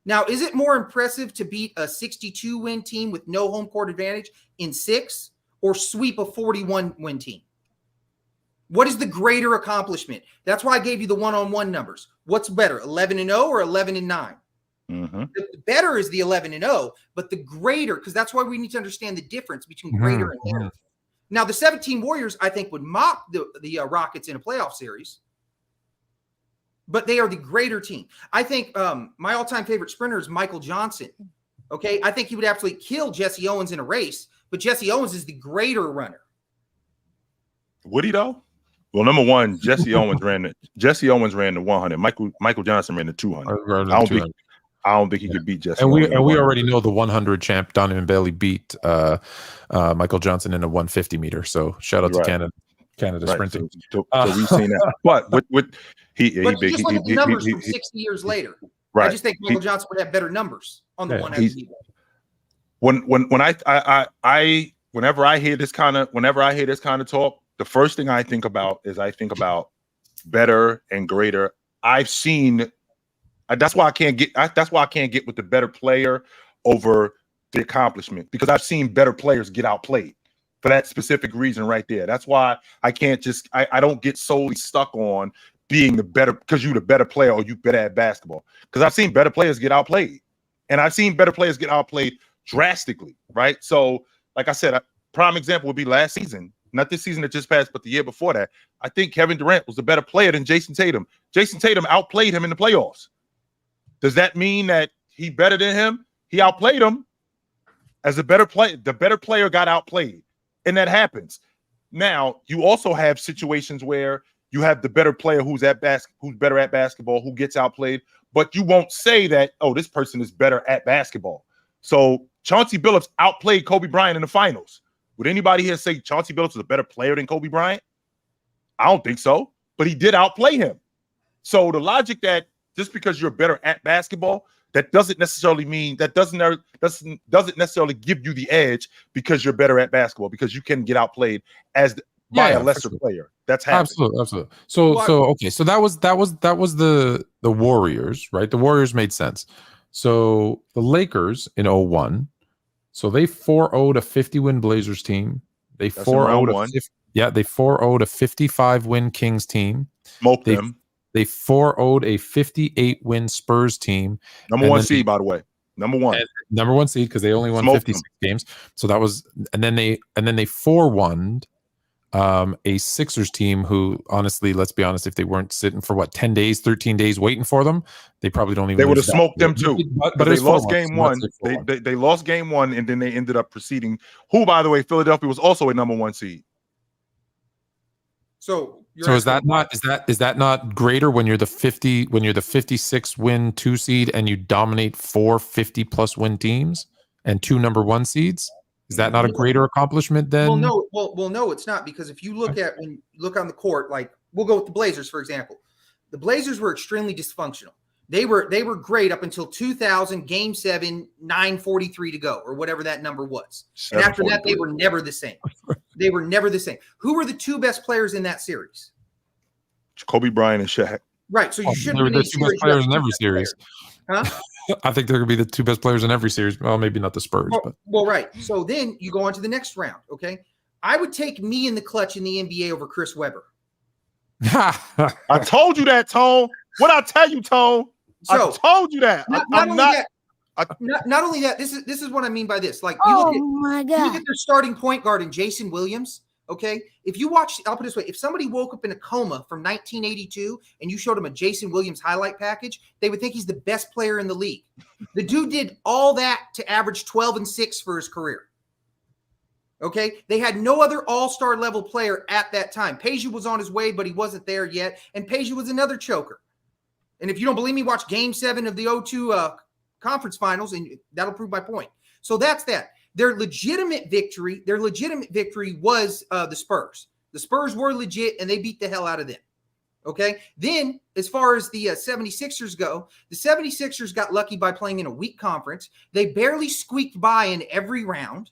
Now, is it more impressive to beat a 62-win team with no home court advantage in 6 or sweep a 41-win team? What is the greater accomplishment? That's why I gave you the one-on-one numbers. What's better, 11-0 or 11-9? Mm-hmm. The better is the 11-0, but the greater, because that's why we need to understand the difference between greater and better. Now, the 17 Warriors, I think, would mock the Rockets in a playoff series, but they are the greater team. I think my all-time favorite sprinter is Michael Johnson. Okay, I think he would absolutely kill Jesse Owens in a race, but Jesse Owens is the greater runner. Would he though? Well, number one, Jesse Owens ran the 100. Michael Johnson ran the 200. I don't think he could beat Jesse. And we already know the 100 champ Donovan Bailey beat Michael Johnson in a 150 meter. So shout out to Canada sprinting. So we've seen that. But he But big. just look at the numbers from 60 years later. Right. I just think Michael Johnson would have better numbers on the 100. Whenever I hear this kind of talk, the first thing I think about better and greater. I've seen. That's why I can't get with the better player over the accomplishment, because I've seen better players get outplayed for that specific reason right there. That's why I can't just I don't get solely stuck on being the better because you're the better player or you better at basketball, because I've seen better players get outplayed, and I've seen better players get outplayed drastically, right? So, like I said, a prime example would be last season, not this season that just passed, but the year before that. I think Kevin Durant was a better player than Jason Tatum. Jason Tatum outplayed him in the playoffs. Does that mean that he better than him? He outplayed him as a better player. The better player got outplayed, and that happens. Now, you also have situations where you have the better player who's better at basketball, who gets outplayed, but you won't say that, oh, this person is better at basketball. So Chauncey Billups outplayed Kobe Bryant in the finals. Would anybody here say Chauncey Billups is a better player than Kobe Bryant? I don't think so, but he did outplay him. So the logic that just because you're better at basketball, that doesn't necessarily mean doesn't necessarily give you the edge because you're better at basketball, because you can get outplayed by a lesser player. That's happening. Absolutely. So okay. So that was the Warriors, right? The Warriors made sense. So the Lakers in 01, so they 4-0'd a 50-win Blazers team. They 4-0'd they 4-0'd a 55-win Kings team. Smoked them. They 4-0'd a 58-win Spurs team. Number one seed, by the way. Number one seed, because they only won 56 games. So that was, and then they 4-1'd a Sixers team who, honestly, let's be honest, if they weren't sitting for 10 days, 13 days waiting for them, they probably don't even. They would have smoked them too. But they lost game one. They lost game one, and then they ended up proceeding. Who, by the way, Philadelphia was also a number one seed. So is that not greater when you're the 56 win 2 seed and you dominate 4 50+ win teams and 2 number 1 seeds? Is that not a greater accomplishment then? Well, no, it's not, because if you look on the court, like we'll go with the Blazers, for example. The Blazers were extremely dysfunctional. They were great up until 2000, Game 7, 9:43 to go, or whatever that number was. And after that, they were never the same. They were never the same. Who were the 2 best players in that series? Kobe Bryant and Shaq. Right. So you shouldn't be the 2 best players in every series. Huh? I think they're going to be the 2 best players in every series. Well, maybe not the Spurs. Well, right. So then you go on to the next round. Okay. I would take me in the clutch in the NBA over Chris Webber. I told you that, Tone. What I tell you, Tone? So, I told you that. Not only that, this is what I mean by this. Like, you look at their starting point guard in Jason Williams. Okay, if you watch, I'll put it this way: if somebody woke up in a coma from 1982 and you showed them a Jason Williams highlight package, they would think he's the best player in the league. The dude did all that to average 12 and 6 for his career. Okay, they had no other all-star level player at that time. Peja was on his way, but he wasn't there yet, and Peja was another choker. And if you don't believe me, watch Game 7 of the 02 conference finals, and that'll prove my point. So that's that. Their legitimate victory was the Spurs. The Spurs were legit, and they beat the hell out of them. Okay? Then, as far as the 76ers go, the 76ers got lucky by playing in a weak conference. They barely squeaked by in every round.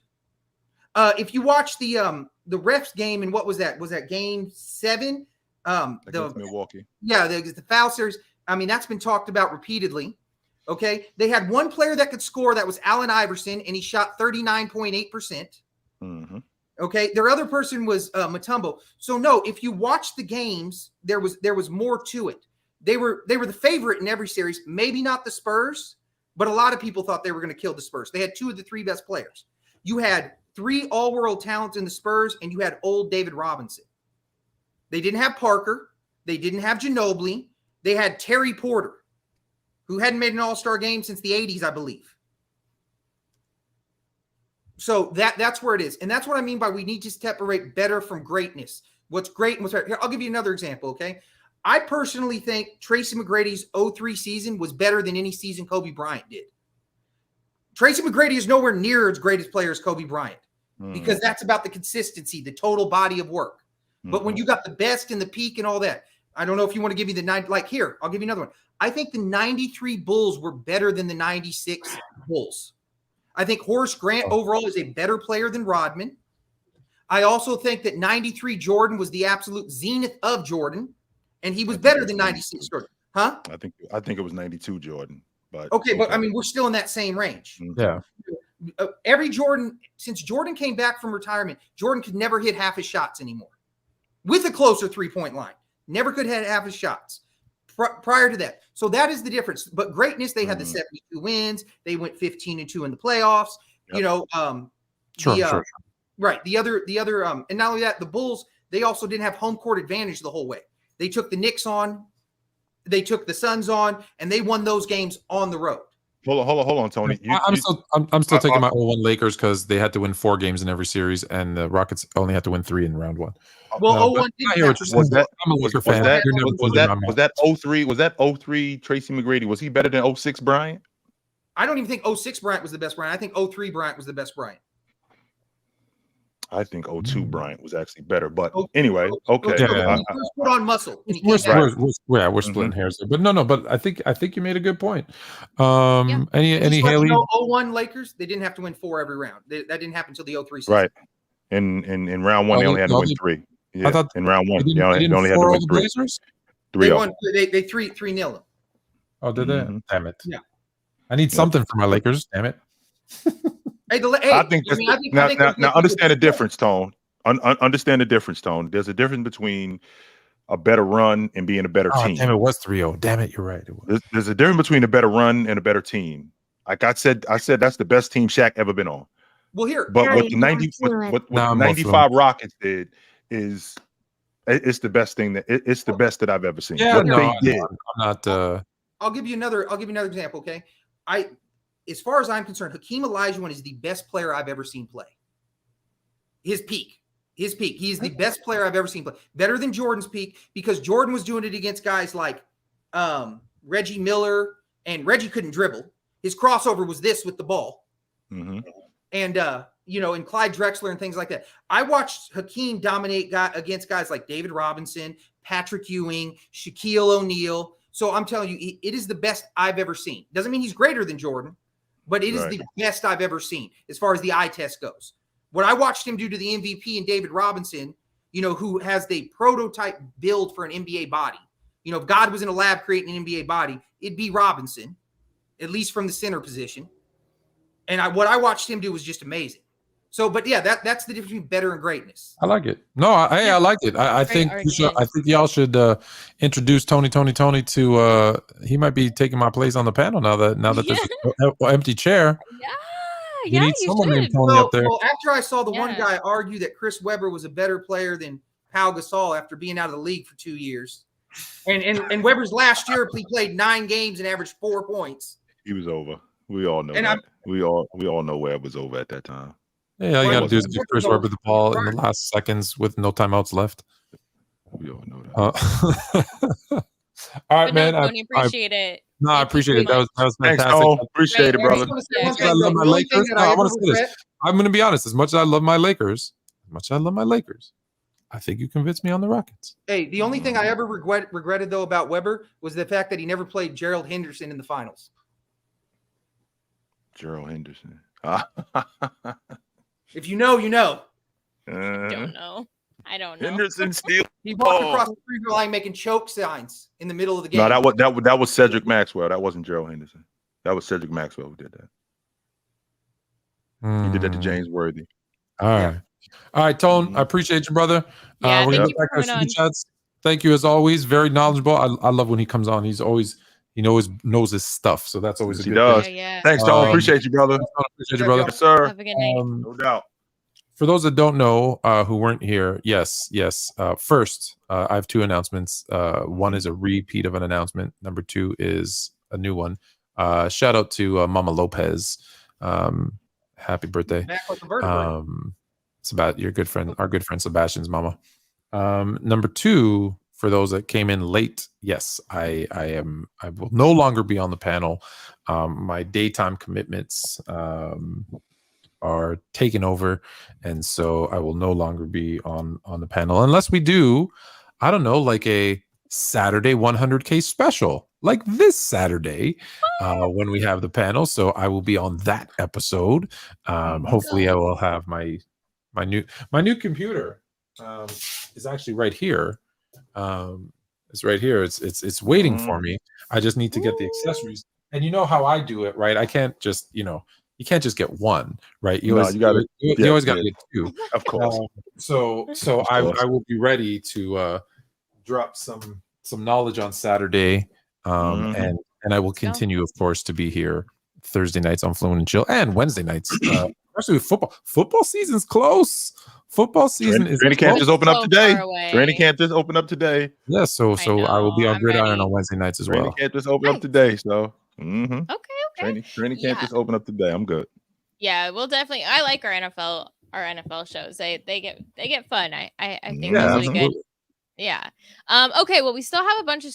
If you watch the refs game, and what was that? Was that Game 7? Milwaukee. Yeah, the foul series. I mean, that's been talked about repeatedly. Okay, they had one player that could score. That was Allen Iverson, and he shot 39.8%. Mm-hmm. Okay, their other person was Mutombo. So no, if you watch the games, there was more to it. They were the favorite in every series. Maybe not the Spurs, but a lot of people thought they were going to kill the Spurs. They had 2 of the 3 best players. You had 3 all-world talents in the Spurs, and you had old David Robinson. They didn't have Parker. They didn't have Ginobili. They had Terry Porter, who hadn't made an all-star game since the 80s, I believe. So that's where it is. And that's what I mean by we need to separate better from greatness. What's great and what's right. Here, I'll give you another example, okay? I personally think Tracy McGrady's 03 season was better than any season Kobe Bryant did. Tracy McGrady is nowhere near as great as player as Kobe Bryant because that's about the consistency, the total body of work. But when you got the best and the peak and all that, I don't know if you want to give me the 9, like here, I'll give you another one. I think the 93 Bulls were better than the 96 Bulls. I think Horace Grant overall is a better player than Rodman. I also think that 93 Jordan was the absolute zenith of Jordan, and he was better than 96 Jordan. Huh? I think it was 92 Jordan. But okay, but I mean, we're still in that same range. Yeah. Every Jordan, since Jordan came back from retirement, Jordan could never hit half his shots anymore. With a closer three-point line. Never could hit half his shots prior to that. So that is the difference. But greatness, they had the 72 wins. They went 15-2 in the playoffs. Yep. You know, Sure. Right. The other, and not only that, the Bulls, they also didn't have home court advantage the whole way. They took the Knicks on, they took the Suns on, and they won those games on the road. Hold on, Tony. I'm still taking my 0-1 Lakers because they had to win 4 games in every series, and the Rockets only had to win 3 in round 1. Well, 0-1 I'm a Laker fan. Was that 03? Was that 03 Tracy McGrady? Was he better than 06 Bryant? I don't even think 06 Bryant was the best Bryant. I think 03 Bryant was the best Bryant. I think 02 Bryant was actually better. But anyway, okay. Yeah. First put on muscle. We're splitting hairs, but no. But I think you made a good point. Any Hailey? 0-1 Lakers, they didn't have to win 4 every round. That didn't happen until the 03 season. Right. In round 1, they only had to win 3. Yeah. I thought in round 1, they only had to win 3. Blazers? 3 they won. They 3-0 them. Oh, did they? Damn it! Yeah. I need something for my Lakers. Damn it! I think now understand the difference, Tone. Understand the difference, Tone. There's a difference between a better run and being a better team. Damn, it was 3-0. Damn it, you're right. It was. There's a difference between a better run and a better team. Like I said that's the best team Shaq ever been on. Well, here, but what the 95 Rockets did is it's the best thing it's the best that I've ever seen. Yeah, I'm not. I'll give you another example. Okay, as far as I'm concerned, Hakeem Olajuwon is the best player I've ever seen play. His peak. He's the best player I've ever seen play. Better than Jordan's peak because Jordan was doing it against guys like Reggie Miller, and Reggie couldn't dribble. His crossover was this with the ball. Mm-hmm. And, and Clyde Drexler and things like that. I watched Hakeem dominate against guys like David Robinson, Patrick Ewing, Shaquille O'Neal. So I'm telling you, it is the best I've ever seen. Doesn't mean he's greater than Jordan, but it is the best I've ever seen as far as the eye test goes. What I watched him do to the MVP and David Robinson, who has the prototype build for an NBA body. If God was in a lab creating an NBA body, it'd be Robinson, at least from the center position. And what I watched him do was just amazing. So, but yeah, that's the difference between better and greatness. I like it. No, I like it. I think y'all should introduce Tony to. He might be taking my place on the panel now that there's an empty chair. You need someone named Tony up there. Well, after I saw the one guy argue that Chris Webber was a better player than Pau Gasol after being out of the league for 2 years, and Webber's last year he played 9 games and averaged 4 points. He was over. We all know that. We all know Webb was over at that time. Yeah, all you got to do is give Chris Webber the ball in the last seconds with no timeouts left. We all know that. All right, man. Tony, appreciate it. No, I appreciate it. That was fantastic. Thanks, appreciate it, brother. I love my Lakers. I want to say this. I'm going to be honest. As much as I love my Lakers, I think you convinced me on the Rockets. Hey, the only thing I ever regretted though about Webber was the fact that he never played Gerald Henderson in the finals. Gerald Henderson. If you know, you know. Don't know. I don't know. Henderson steal. He walked across the free throw line making choke signs in the middle of the game. No, that was Cedric Maxwell. That wasn't Gerald Henderson. That was Cedric Maxwell who did that. He did that to James Worthy. All right. All right, Tone, I appreciate you, brother. Yeah, We're thank gonna you get back for to our coming on. super chats. Thank you as always. Very knowledgeable. I love when he comes on. He knows his stuff. So that's always Yes, a he good does. thing. Yeah. Thanks, Tone. Appreciate you, brother. Appreciate you, brother. Yes, sir. Have a good night. No doubt. For those that don't know, who weren't here, yes. First, I have two announcements. One is a repeat of an announcement. Number two is a new one. Shout out to Mama Lopez. Happy birthday. Back with the vertebrae. It's about our good friend Sebastian's mama. Number two, for those that came in late, yes, I will no longer be on the panel. My daytime commitments are taken over, and so I will no longer be on the panel unless we do, I don't know, like a Saturday 100K special, like this Saturday, when we have the panel. So I will be on that episode. Hopefully, I will have my new computer. Is actually right here. It's right here. It's waiting for me. I just need to get the accessories. And you know how I do it, right? I can't just, you can't just get one, right? You always got to get two. Of course. So I will be ready to drop some knowledge on Saturday, and I will continue, of course, to be here Thursday nights on Fluent and Chill and Wednesday nights, especially with football. Football season's close. Football season is training camp just opened up today. Training camp just opened up today. Yeah, so I will be on Gridiron ready. on Wednesday nights as Training well. camp just opened up today, so Okay. Training camp just opened up today. I'm good. Yeah, we'll definitely. I like our NFL shows. They get fun. I think Yeah, that's really good. absolutely. Yeah. Okay. Well, we still have a bunch of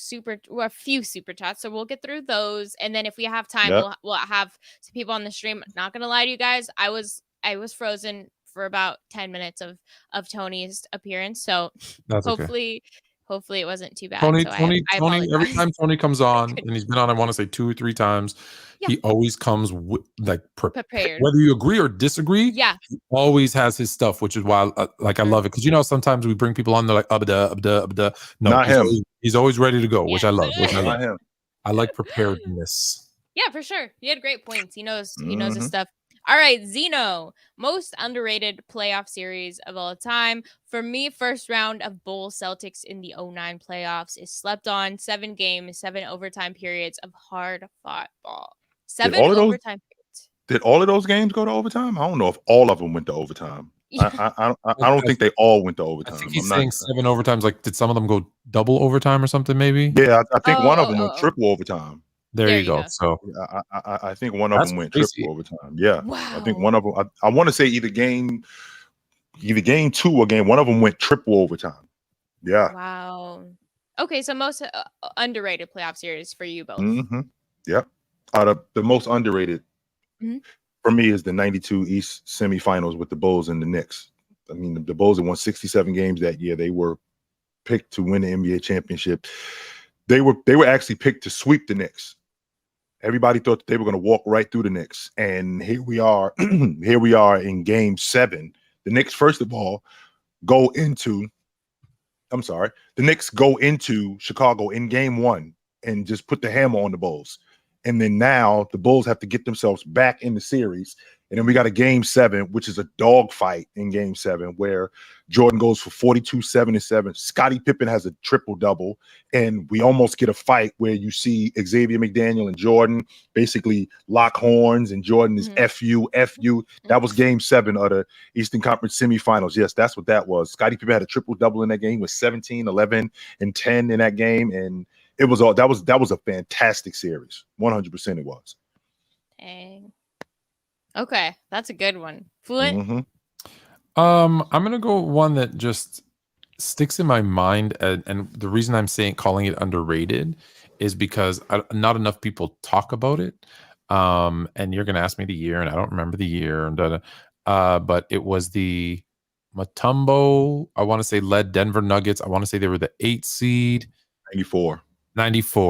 a few super chats, so we'll get through those, and then if we have time, we'll have some people on the stream. Not gonna lie to you guys, I was frozen for about 10 minutes of Tony's appearance, so That's hopefully it wasn't too bad. Tony, so Tony, I Tony. Every apologize. time Tony comes on, and he's been on, I want to say 2 or 3 times, he always comes Prepared. Whether you agree or disagree, Yeah. he always has his stuff, which is why I love it, because sometimes we bring people on, they're like abda. No, Not him. He's always ready to go, which I love. Not him. I like preparedness. Yeah, for sure. He had great points. He knows his stuff. All right, Zeno, most underrated playoff series of all time. For me, first round of Bulls Celtics in the 2009 playoffs is slept on. 7 games, 7 overtime periods of hard fought ball. 7 overtime periods. Did all of those games go to overtime? I don't know if all of them went to overtime. I don't think they all went to overtime. I think he's saying 7 overtimes. Like, did some of them go double overtime or something? Maybe. Yeah, I think one of them went triple overtime. There you go. So I think one of them went triple overtime. Yeah, wow. I think one of them. I want to say either game 2 or game 1 of them went triple overtime. Yeah. Wow. Okay, so most underrated playoff series for you both. Yep. Out of the most underrated for me is the 92 East semifinals with the Bulls and the Knicks. I mean, the Bulls had won 67 games that year. They were picked to win the NBA championship. They were actually picked to sweep the Knicks. Everybody thought that they were going to walk right through the Knicks. And here we are. Here we are in game 7. The Knicks, first of all, the Knicks go into Chicago in game 1 and just put the hammer on the Bulls. And then now the Bulls have to get themselves back in the series. And then we got a game 7, which is a dogfight in game 7, where Jordan goes for 42, 7, and 7. Scottie Pippen has a triple-double. And we almost get a fight where you see Xavier McDaniel and Jordan basically lock horns, and Jordan is F you. That was game 7 of the Eastern Conference semifinals. Yes, that's what that was. Scottie Pippen had a triple-double in that game with 17, 11, and 10 in that game. And that was a fantastic series. 100% it was. Dang. Okay, that's a good one. Fluent. I'm gonna go one that just sticks in my mind, and the reason I'm calling it underrated is because not enough people talk about it. And you're gonna ask me the year, and I don't remember the year, and but it was the Mutombo, I want to say, led Denver Nuggets. I want to say they were the 8th seed. 94.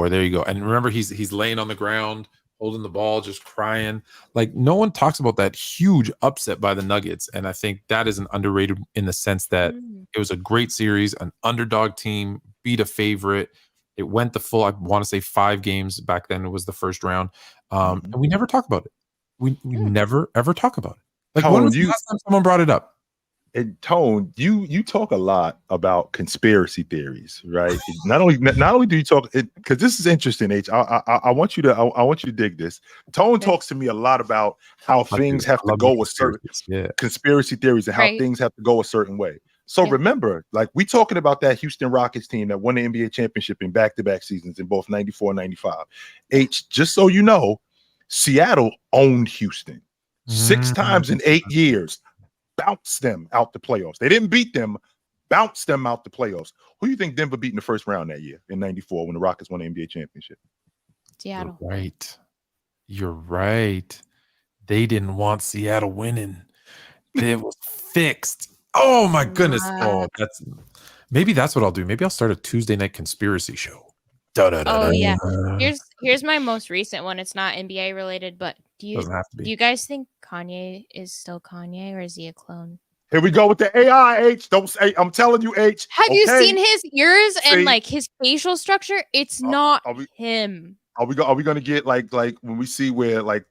There you go. And remember, he's laying on the ground, holding the ball, just crying. Like, no one talks about that huge upset by the Nuggets. And I think that is an underrated in the sense that it was a great series, an underdog team beat a favorite. It went the full, I want to say 5 games back then. It was the first round. And we never talk about it. We never, ever talk about it. Like, when was the last time someone brought it up? And Tone, you talk a lot about conspiracy theories, right? Not only do you talk, because this is interesting, H. I want you to dig this. Tone talks to me a lot about how things have to go a certain conspiracy theories and how things have to go a certain way. So remember, like we talking about that Houston Rockets team that won the NBA championship in back-to-back seasons in both 94 and 95. H, just so you know, Seattle owned Houston 6 times in 8 years. Bounced them out the playoffs. They didn't beat them, bounced them out the playoffs. Who do you think Denver beat in the first round that year in 94 when the Rockets won the NBA championship? Seattle. You're right. They didn't want Seattle winning. It was fixed. Oh my goodness. Oh, that's what I'll do. Maybe I'll start a Tuesday night conspiracy show. Oh yeah. Here's my most recent one. It's not NBA related, but do you guys think Kanye is still Kanye or is he a clone? Here we go with the AI, H. Don't say, I'm telling you, H. Have you seen his ears and like his facial structure? It's not him. Are we going to get like when we see where like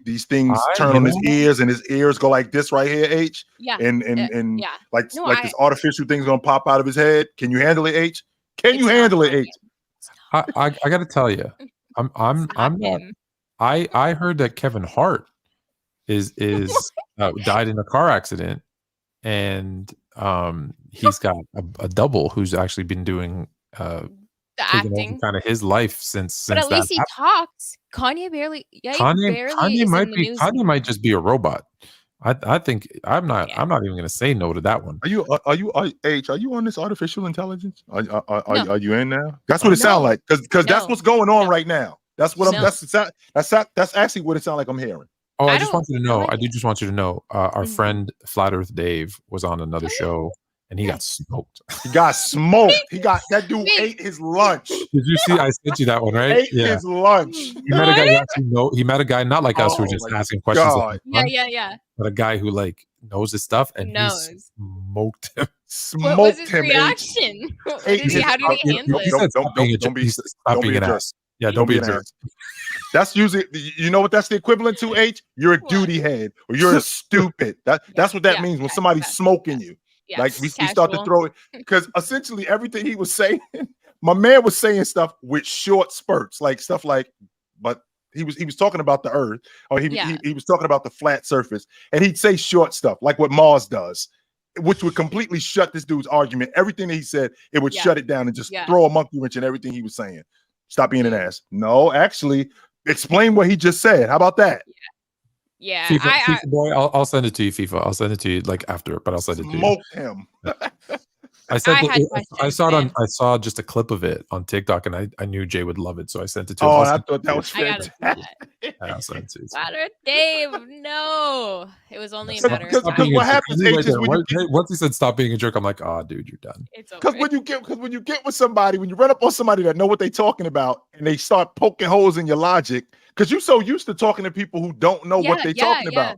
these things turn on his ears and his ears go like this right here, H? Yeah. And this artificial thing's gonna pop out of his head. Can you handle it, H? Can you handle it, H? I got to tell you, I'm not. I heard that Kevin Hart is died in a car accident, and he's got a double who's actually been doing the acting kind of his life since. But at least he talks. Kanye barely. Yeah, Kanye might just be a robot. I think I'm not even going to say no to that one. Are you on this artificial intelligence? Are you in now? That's what it sounds like because that's what's going on right now. That's what that's actually what it sounds like I'm hearing. Oh, I just want you to know. I do just want you to know. Our friend Flat Earth Dave was on another show. And he got smoked. That dude ate his lunch. Did you see? I sent you that one, right? Ate his lunch. He met a guy who actually he met a guy not like us who were just asking questions. Like, yeah. But a guy who like knows his stuff and he smoked him. What was his reaction? How did he handle it? He said, stop being an ass. Yeah, don't be a jerk. That's usually, you know what that's the equivalent to, H? You're a duty head or you're a stupid. That's what that means when somebody's smoking you. Yeah, like we start to throw it because essentially everything he was saying, my man was saying stuff with short spurts, like stuff like, but he was talking about the earth, or he was talking about the flat surface, and he'd say short stuff like what Mars does, which would completely shut this dude's argument. Everything that he said, it would shut it down and just throw a monkey wrench in everything he was saying. Stop being an ass. No, actually, explain what he just said. How about that? Yeah, FIFA boy, I'll send it to you, FIFA. I'll send it to you like after, but I'll send it to you. Smoke him. I saw just a clip of it on TikTok, and I knew Jay would love it, so I sent it to him. Oh, I thought that was fantastic. I'll send it to you. Dave, no, it was only a matter of time. Because what happens is once he said stop being a jerk, I'm like, oh, dude, you're done. Because when you get with somebody, when you run up on somebody that know what they're talking about, and they start poking holes in your logic, because you're so used to talking to people who don't know what they're talking about.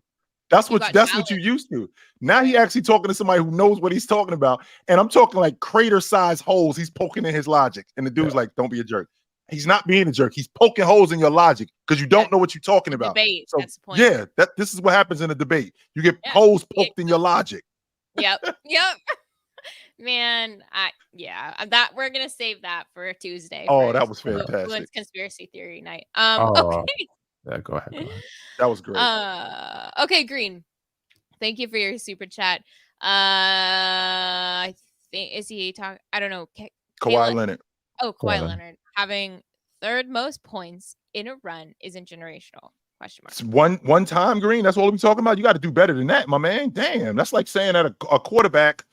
That's what you used to. Now he actually talking to somebody who knows what he's talking about. And I'm talking like crater-sized holes he's poking in his logic. And the dude's like, don't be a jerk. He's not being a jerk. He's poking holes in your logic because you don't know what you're talking about. Debate. So, that's the point. Yeah, this is what happens in a debate. You get holes poked in your logic. Yep. Man, that we're gonna save that for Tuesday. Oh, that was fantastic. Fluent's conspiracy theory night. Okay. Yeah, go ahead. That was great. Okay, Green. Thank you for your super chat. I think is he talking? I don't know. Kawhi Leonard. Oh, Kawhi Leonard having third most points in a run isn't generational. Question mark. It's one time, Green. That's all we're talking about. You got to do better than that, my man. Damn, that's like saying that a quarterback.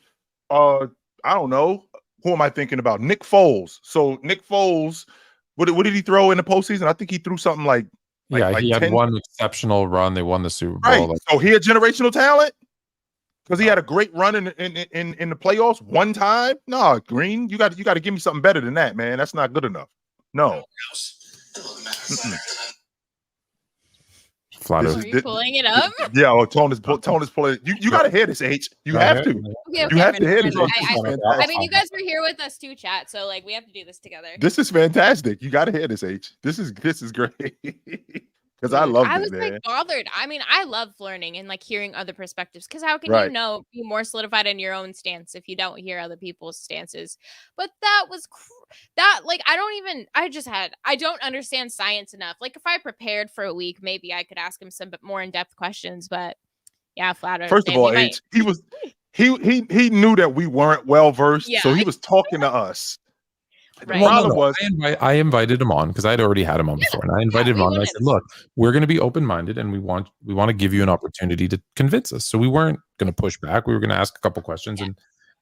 I don't know. Who am I thinking about? Nick Foles. So Nick Foles, what did he throw in the postseason? I think he threw something like he had one exceptional run. They won the Super Bowl. Right. So he had generational talent because he had a great run in the playoffs one time. No, Green, you got to give me something better than that, man. That's not good enough. No. Are you pulling it up? Yeah, Tone is pulling it. You got to hear this, H. You have to. Okay, you have to hear this. I mean, you guys were here with us too, chat. So like, we have to do this together. This is fantastic. You got to hear this, H. This is great. because I loved I it, was man. like bothered. I mean, I love learning and like hearing other perspectives because how can Right. you know be more solidified in your own stance if you don't hear other people's stances? But that was that like I don't understand science enough. Like if I prepared for a week, maybe I could ask him some more in-depth questions. But yeah, flat out. First of all, H, he knew that we weren't well versed, so he was talking to us. The Right. problem was I invited him on because I'd already had him on before, and I invited him on. And I said, "Look, we're going to be open-minded, and we want to give you an opportunity to convince us." So we weren't going to push back. We were going to ask a couple questions and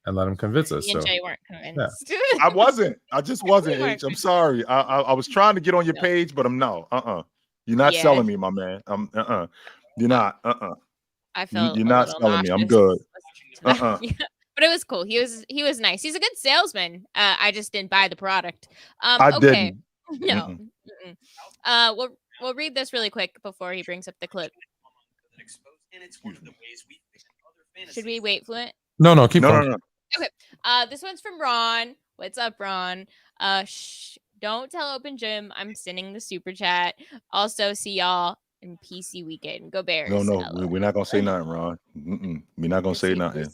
let him convince us. Me and So Jay weren't convinced. I wasn't. I just wasn't. We H. I'm sorry. I was trying to get on your page, but I'm no. You're not selling me, my man. You're not. I felt You're not selling me. I'm good. Yeah. But it was cool. He was nice. He's a good salesman. I just didn't buy the product. I okay. didn't. No. We'll read this really quick before he brings up the clip. Should we wait, Fluent? No, keep going. No. Okay. This one's from Ron. What's up, Ron? Don't tell Open Gym I'm sending the super chat. Also, see y'all in PC weekend. Go Bears. No. We're not gonna say nothing, Ron. We're not gonna say nothing.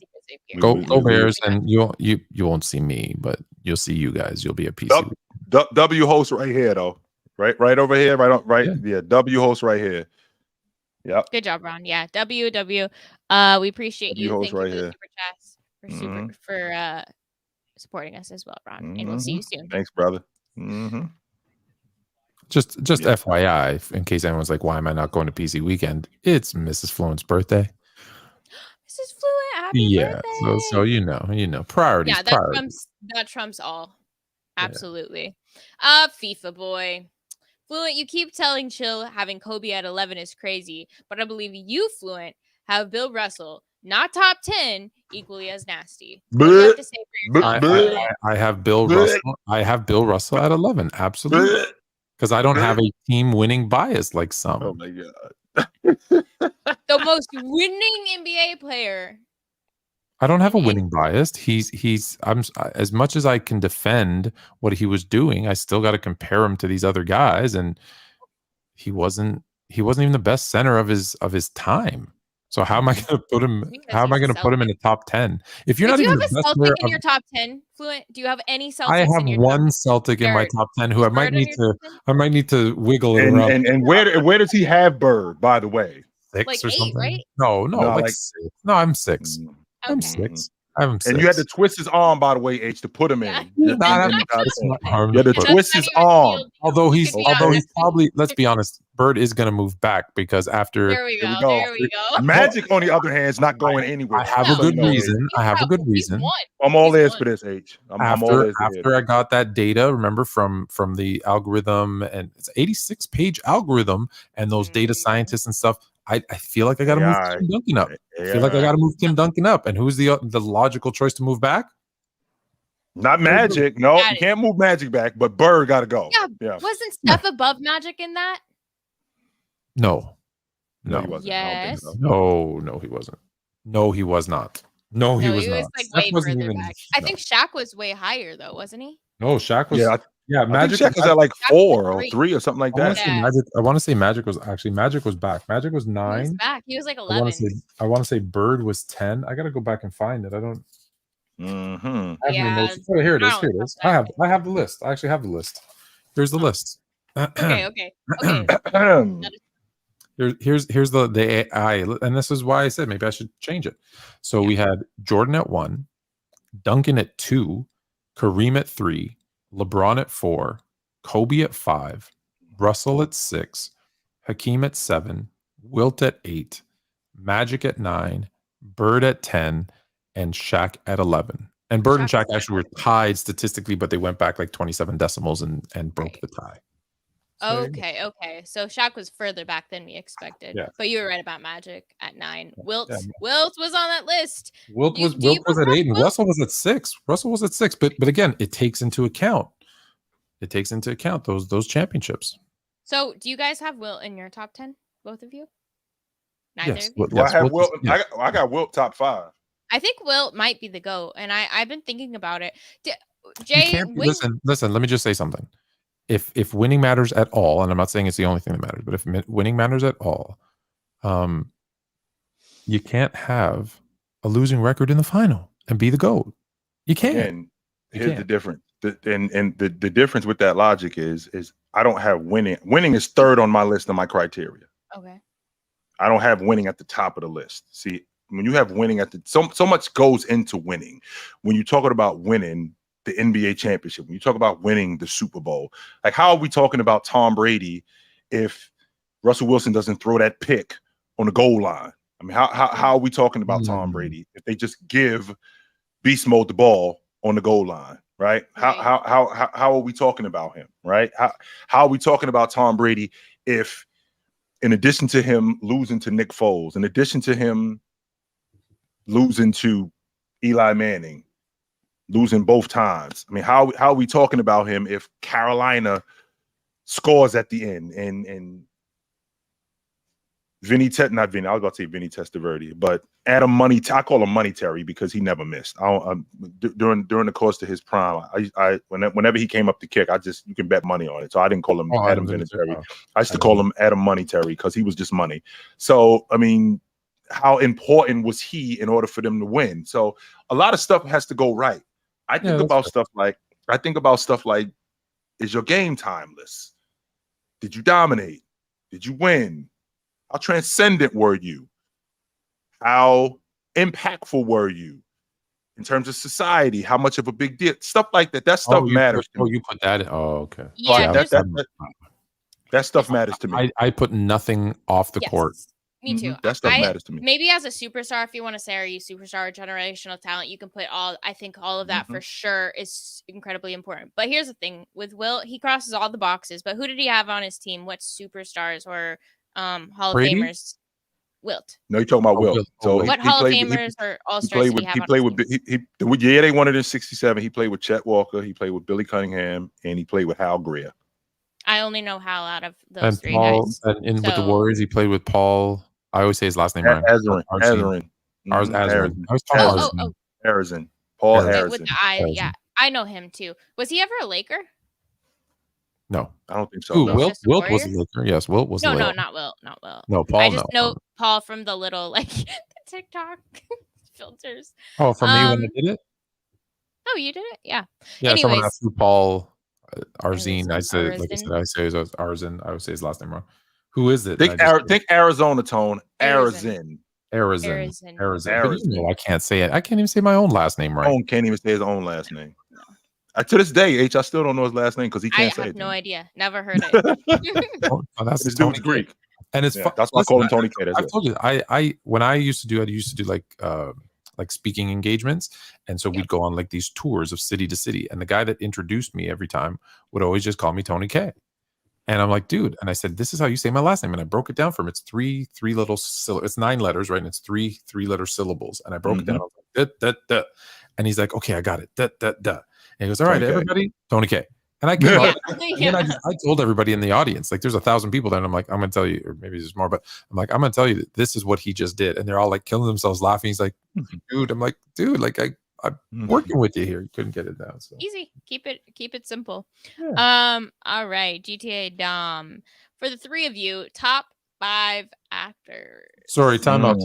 Go Bears, and you won't see me, but you'll see you guys. You'll be a PC. W host right here, though. Right over here. Yeah. W host right here. Yep. Good job, Ron. Yeah. W. We appreciate you. Host Thank right you for here. the super chats for supporting us as well, Ron. And we'll see you soon. Thanks, brother. Just FYI, in case anyone's like, why am I not going to PC weekend? It's Mrs. Fluent's birthday. Mrs. Fluent, happy birthday. So you know, priorities. Yeah, that trumps all. Absolutely. FIFA boy. Fluent, you keep telling Chill having Kobe at 11 is crazy, but I believe you, Fluent, have Bill Russell, not top 10, equally as nasty. What do you have to say for yourself? I have Bill Russell. I have Bill Russell at 11. Absolutely. Because I don't have a team winning bias like some. Oh my God. The most winning NBA player. I don't have a winning bias. I'm as much as I can defend what he was doing, I still got to compare him to these other guys, and he wasn't even the best center of his time. So how am I going to put him? How am I going to put him in the top 10? If you're not even the best player in your top 10, Fluent, do you have any Celtics? I have one Celtic in my top 10 who I might need to wiggle it around. And where does he have Bird? By the way, 6 like or 8, something? Right? No, like 6. No, I'm 6. Okay. I'm 6. I'm 6. And you had to twist his arm, by the way, H, to put him in. You had to twist his arm. Although he's probably, let's be honest, Bird is going to move back because after there we go. Magic, on the other hand, is not going anywhere. I have a good reason. I'm all ears for this, H. I'm all ears. After I got that data, remember from the algorithm, and it's 86-page algorithm, and those data scientists and stuff. I feel like I got to move Tim Duncan up. I feel like I got to move Tim Duncan up. And who's the logical choice to move back? Not Magic. No, you can't move Magic back, but Bird got to go. Yeah. Wasn't Steph above Magic in that? No. He wasn't. Yes. No, he wasn't. No, he was not. No, he was not. Like way further back. I think Shaq was way higher though, wasn't he? No, Shaq was. Yeah, Magic was at like 4 or 3 or something like that. I want to say Magic was back. Magic was 9. He was back. He was like 11. I want to say Bird was 10. I got to go back and find it. I don't. Here it is. I have the list. I actually have the list. Here's the list. Okay. Here's the AI, and this is why I said maybe I should change it. So we had Jordan at 1, Duncan at 2, Kareem at 3, LeBron at 4, Kobe at 5, Russell at 6, Hakeem at 7, Wilt at 8, Magic at 9, Bird at 10, and Shaq at 11. And Bird and Shaq actually were tied statistically, but they went back like 27 decimals and broke the tie. Okay. So Shaq was further back than we expected. Yeah. But you were right about Magic at 9. Wilt was on that list. Wilt was at 8 and Russell was at 6. But again, it takes into account those championships. So do you guys have Wilt in your top 10? Both of you? Neither yes. of you? Well, I have Wilt. I got Wilt top 5. I think Wilt might be the GOAT, and I've been thinking about it. Jay, listen, let me just say something. if winning matters at all, and I'm not saying it's the only thing that matters, but if winning matters at all, you can't have a losing record in the final and be the GOAT. You can't. Again, here's the difference. The difference with that logic is I don't have winning. Winning is third on my list of my criteria. Okay. I don't have winning at the top of the list. See, when you have winning at the so much goes into winning. When you're talking about winning the NBA championship, when you talk about winning the Super Bowl, like how are we talking about Tom Brady if Russell Wilson doesn't throw that pick on the goal line? I mean, how are we talking about Tom Brady if they just give Beast Mode the ball on the goal line, right? How are we talking about him, right? How are we talking about Tom Brady if, in addition to him losing to Nick Foles, in addition to him losing to Eli Manning, losing both times, I mean, how are we talking about him if Carolina scores at the end and Vinny Testaverde, but Adam I call him Money Terry because he never missed. During the course of his prime, whenever he came up to kick, you can bet money on it. So I didn't call him Adam Vinatieri. I used to call him Adam Money Terry because he was just money. So I mean, how important was he in order for them to win? So a lot of stuff has to go right. I think about stuff like, is your game timeless? Did you dominate? Did you win? How transcendent were you? How impactful were you in terms of society? How much of a big deal? Stuff like that. That stuff matters. You put that in. Oh, okay. Yeah, that stuff matters to me. I put nothing off the court. Me too. That stuff matters to me. Maybe as a superstar, if you want to say, are you superstar or generational talent, you can put I think all of that for sure is incredibly important. But here's the thing with Wilt, he crosses all the boxes. But who did he have on his team? What superstars or Hall Brady? of Famers? Wilt. No, you're talking about Wilt. So what Hall of Famers or All-Stars did he have on his team? They won it in '67. He played with Chet Walker. He played with Billy Cunningham, and he played with Hal Greer. I only know Hal out of those And three Paul, guys. with the Warriors, he played with Paul. I always say his last name right. Azarin. Arizin. Paul With Arizin. the I, yeah, I know him too. Was he ever a Laker? No, I don't think so. Ooh, No. Wilt was a Laker. Yes, Wilt was a Laker. No, not Wilt. No, Paul. I just know Paul from the little the TikTok filters. Oh, from me when I did it. Oh, you did it? Yeah. Yeah. Anyways, Someone asked who Paul Arzine. I said, Arizin. like I said, I say it was Arzin. I would say his last name wrong. Who is it? Think Arizona tone. Arizin. But I can't say it. I can't even say my own last name right. Tone can't even say his own last name. To this day, I still don't know his last name because he can't say it. I have no idea. Never heard it. This dude's Greek. And it's that's why I call him Tony K. I told you, I when I used to do like speaking engagements, and so we'd go on like these tours of city to city, and the guy that introduced me every time would always just call me Tony K. And I'm like, dude, and I said, this is how you say my last name, and I broke it down for him. It's three little it's 9 letters, right? And it's three letter syllables, and I broke it down. I was like, and he's like, okay, I got it. And he goes, all right, everybody, Tony K. And I came up, and I told everybody in the audience, like, there's 1,000 people there, and I'm like, I'm gonna tell you, or maybe there's more, but I'm like, I'm gonna tell you that this is what he just did, and they're all like killing themselves laughing. He's like, dude, I'm like, dude, like I'm working with you here. You couldn't get it down. So easy. Keep it simple. Yeah. All right, GTA Dom. For the three of you, top 5 actors. Sorry, time out.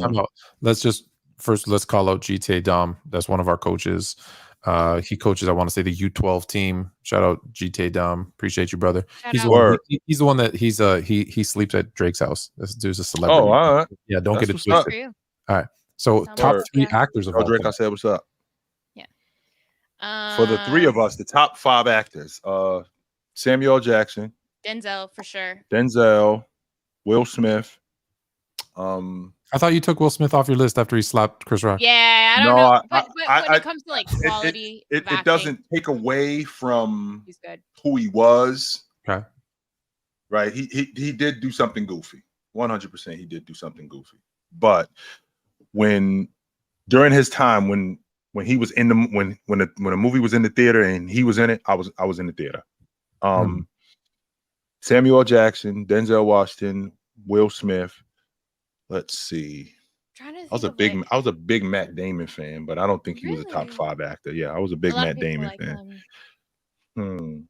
Let's call out GTA Dom. That's one of our coaches. He coaches, I want to say, the U12 team. Shout out GTA Dom. Appreciate you, brother. He's the one that he sleeps at Drake's house. This dude's a celebrity. Oh, all right. Yeah, don't get it twisted. All right. So top 3 actors of all Drake, I said, what's up? For the 3 of us, the top 5 actors, Samuel Jackson, Denzel for sure, Will Smith. I thought you took Will Smith off your list after he slapped Chris Rock. Yeah, I don't know. But when it comes to like quality, it doesn't take away from he's good. Who he was. Okay. Right. He did do something goofy. 100%. He did do something goofy. But during his time when he was in when a movie was in the theater and he was in it, I was in the theater. Samuel Jackson, Denzel Washington, Will Smith. Let's see. I was a big Matt Damon fan, but I don't think he was a top 5 actor. Yeah, I was a big Matt Damon fan.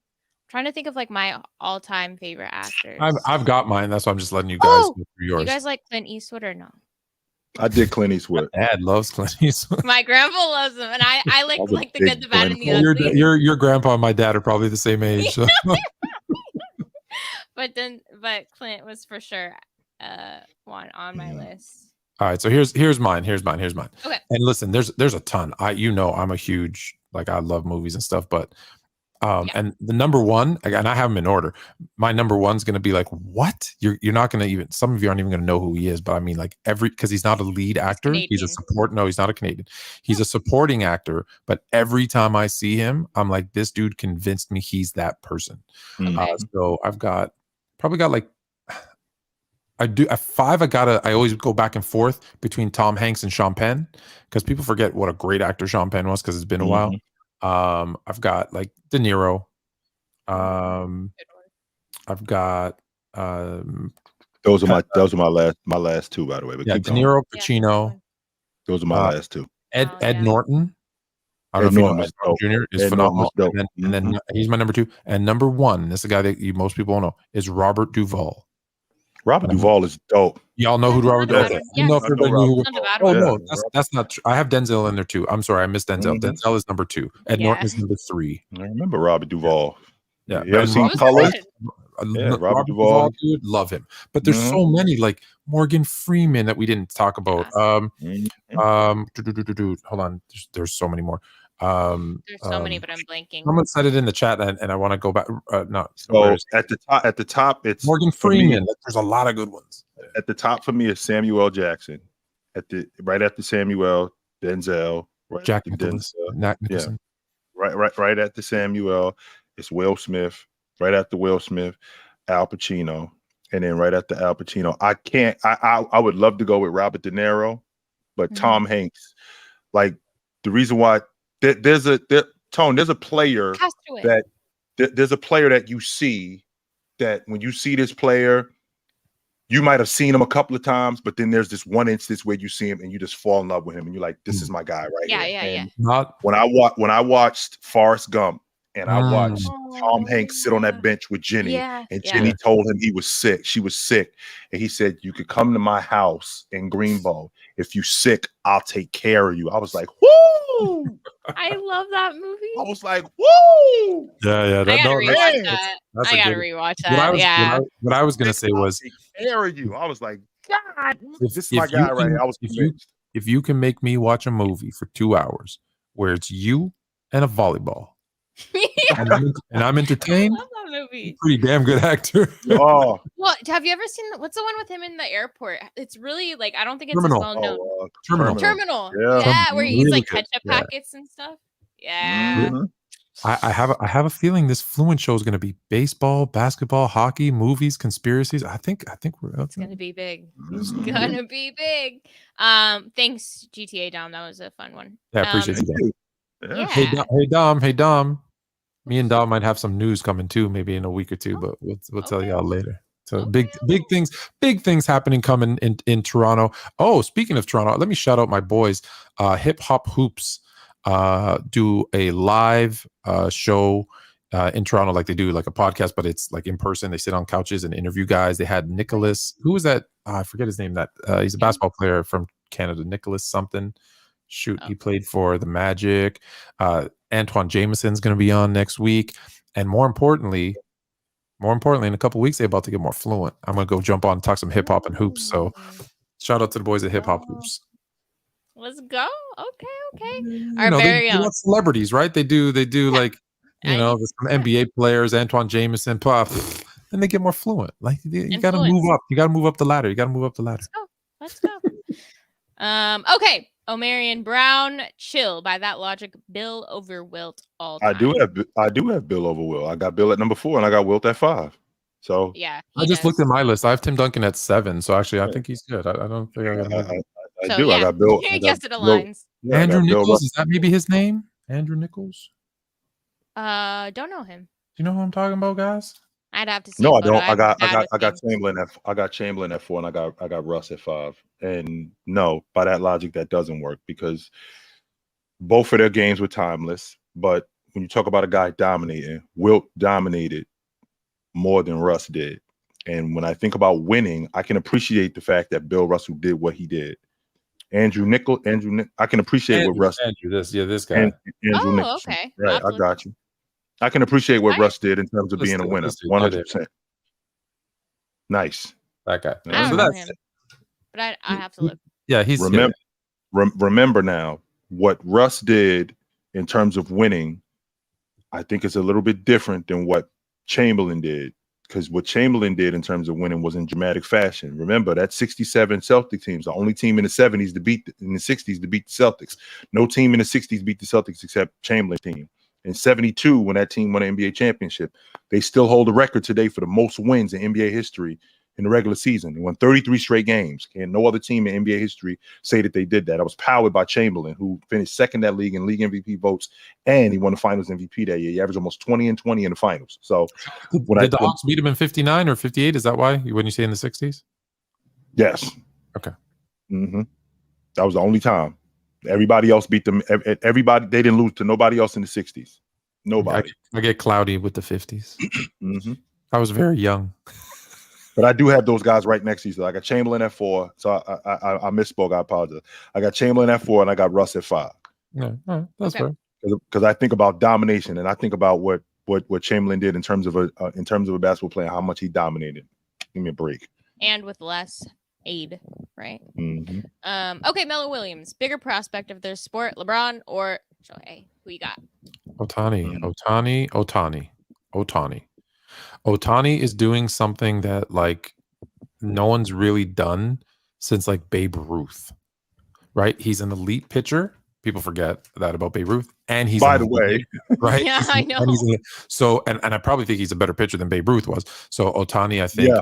trying to think of like my all-time favorite actors. I've got mine. That's why I'm just letting you guys Oh, go through yours. you guys like Clint Eastwood or no? I did Clint Eastwood. Dad loves Clint Eastwood. My grandpa loves him, and I like was a the good, big the bad, and the grandpa. ugly. Your grandpa and my dad are probably the same age. So. But Clint was for sure one on my list. All right, so here's mine. Here's mine. Okay. And listen, there's a ton. I'm a huge, like, I love movies and stuff, but and the number one, and I have them in order. My number one's gonna be like, what? You're not gonna even, some of you aren't even gonna know who he is, but I mean, like, because he's not a lead actor, he's a support. No, he's not a Canadian. He's a supporting actor, but every time I see him, I'm like, this dude convinced me he's that person. Okay. So I've probably got like, at 5, I always go back and forth between Tom Hanks and Sean Penn, because people forget what a great actor Sean Penn was, because it's been a while. I've got like De Niro. I've got those are my last two, by the way. But De Niro, Pacino. Those are my last two. Ed Norton. I don't know if you know Jr. is phenomenal. And then he's my number 2. And number 1, this is a guy that most people don't know, is Robert Duvall. Robert Duvall is dope. Y'all know who Robert Duvall is? Yeah. No, No, that's not true. I have Denzel in there too. I'm sorry, I missed Denzel. Denzel is number 2. Ed Norton is number 3. I remember Robert Duvall. Yeah, you ever seen Colors? Yeah, Robert Duvall, dude, love him. But there's so many, like Morgan Freeman, that we didn't talk about. Hold on, there's so many more. There's so many, but I'm blanking. Someone said it in the chat, and I want to go back. So at the top, it's Morgan Freeman. There's a lot of good ones. At the top for me is Samuel L. Jackson. Right after Samuel, Denzel. Jack Nicholson. Yeah. Right after Samuel, it's Will Smith. Right after Will Smith, Al Pacino, and then right after Al Pacino, I would love to go with Robert De Niro, but Tom Hanks, like, the reason why there's a player there's a player that you see, that when you see this player, you might have seen him a couple of times, but then there's this one instance where you see him and you just fall in love with him, and you're like, this is my guy right here. Yeah. When I watched Forrest Gump, and I watched Tom Hanks sit on that bench with Jenny, and Jenny told him he was sick. She was sick. And he said, you could come to my house in Greenbow. If you're sick, I'll take care of you. I was like, woo! I love that movie. I was like, woo! Yeah. I gotta rewatch that. I gotta rewatch that. What I was going to say was, take care of you. I was like, God, this is my guy right here. I was convinced. If you can make me watch a movie for 2 hours where it's you and a volleyball, and I'm entertained, I love that movie. Pretty damn good actor. Oh, well, have you ever seen what's the one with him in the airport? It's really, like, I don't think it's Terminal. as well known. Terminal. Yeah, where he eats Really like good. ketchup packets and stuff. Yeah. I have a feeling this Fluent show is going to be baseball, basketball, hockey, movies, conspiracies. I think It's gonna be big. It's gonna be big. Thanks, GTA Dom. That was a fun one. Yeah, I appreciate you. Yeah. Hey Dom. Me and Dom might have some news coming too, maybe in a week or two, but we'll tell y'all later. So big things happening coming in Toronto. Oh, speaking of Toronto, let me shout out my boys. Hip Hop Hoops do a live show in Toronto, like they do like a podcast, but it's like in person. They sit on couches and interview guys. They had Nicholas, who was that? I forget his name. That he's a basketball player from Canada, Nicholas something. He played for the Magic. Antoine Jameson's going to be on next week, and more importantly, in a couple weeks, they're about to get more fluent. I'm going to go jump on and talk some hip hop and hoops. So, shout out to the boys at Hip Hop Hoops. Let's go. Okay. They want celebrities, right? They do like some NBA players, Antoine Jameson, then they get more fluent. Like you got to move up. You got to move up the ladder. Let's go. Okay. Omarion Brown, chill. By that logic, Bill over Wilt all time. I do have Bill over Wilt. I got Bill at number 4 and I got Wilt at 5. So yeah, I just looked at my list. I have Tim Duncan at 7. So actually, I think he's good. I don't think I do. I got Bill. I guess it aligns. Yeah, Andrew Nichols, is that maybe his name? Andrew Nichols? Don't know him. Do you know who I'm talking about, guys? I'd have to see. No, I don't. I got Chamberlain at 4 and I got Russ at 5. And no, by that logic, that doesn't work because both of their games were timeless. But when you talk about a guy dominating, Wilt dominated more than Russ did. And when I think about winning, I can appreciate the fact that Bill Russell did what he did. I can appreciate what Russ. This guy. Andrew Oh, Nicholson. okay. Right, I got you. I can appreciate what Right. Russ did in terms of being a winner. 100%. Nice. That guy. I don't So know that's him, but I have to look. yeah. He's Remember now what Russ did in terms of winning. I think it's a little bit different than what Chamberlain did, because what Chamberlain did in terms of winning was in dramatic fashion. Remember that 67 Celtic teams, the only team in the 70s to beat in the 60s to beat the Celtics. No team in the 60s beat the Celtics except Chamberlain's team. In 72, when that team won an NBA championship, they still hold the record today for the most wins in NBA history in the regular season. They won 33 straight games. And no other team in NBA history say that they did that. It was powered by Chamberlain, who finished second that league in league MVP votes, and he won the finals MVP that year. He averaged almost 20 and 20 in the finals. So did the Hawks beat him in 59 or 58? Is that why when you say in the 60s? Yes. Okay. Mm-hmm. That was the only time. Everybody else beat them. Everybody, they didn't lose to nobody else in the 60s. Nobody. I get cloudy with the 50s. Mm-hmm. I was very young. But I do have those guys right next to each other. I got Chamberlain at 4. So I misspoke. I apologize. I got Chamberlain at 4 and I got Russ at 5. Yeah, that's fair. Because I think about domination and I think about what Chamberlain did in terms of a basketball player, how much he dominated. Give me a break. And with less aid, right? Mm-hmm. Okay, Melo Williams, bigger prospect of their sport, LeBron or Shohei? Who you got? Ohtani is doing something that like no one's really done since like Babe Ruth, right? He's an elite pitcher. People forget that about Babe Ruth, and he's by the way, right? Yeah, I know. And I probably think he's a better pitcher than Babe Ruth was. So Ohtani, I think,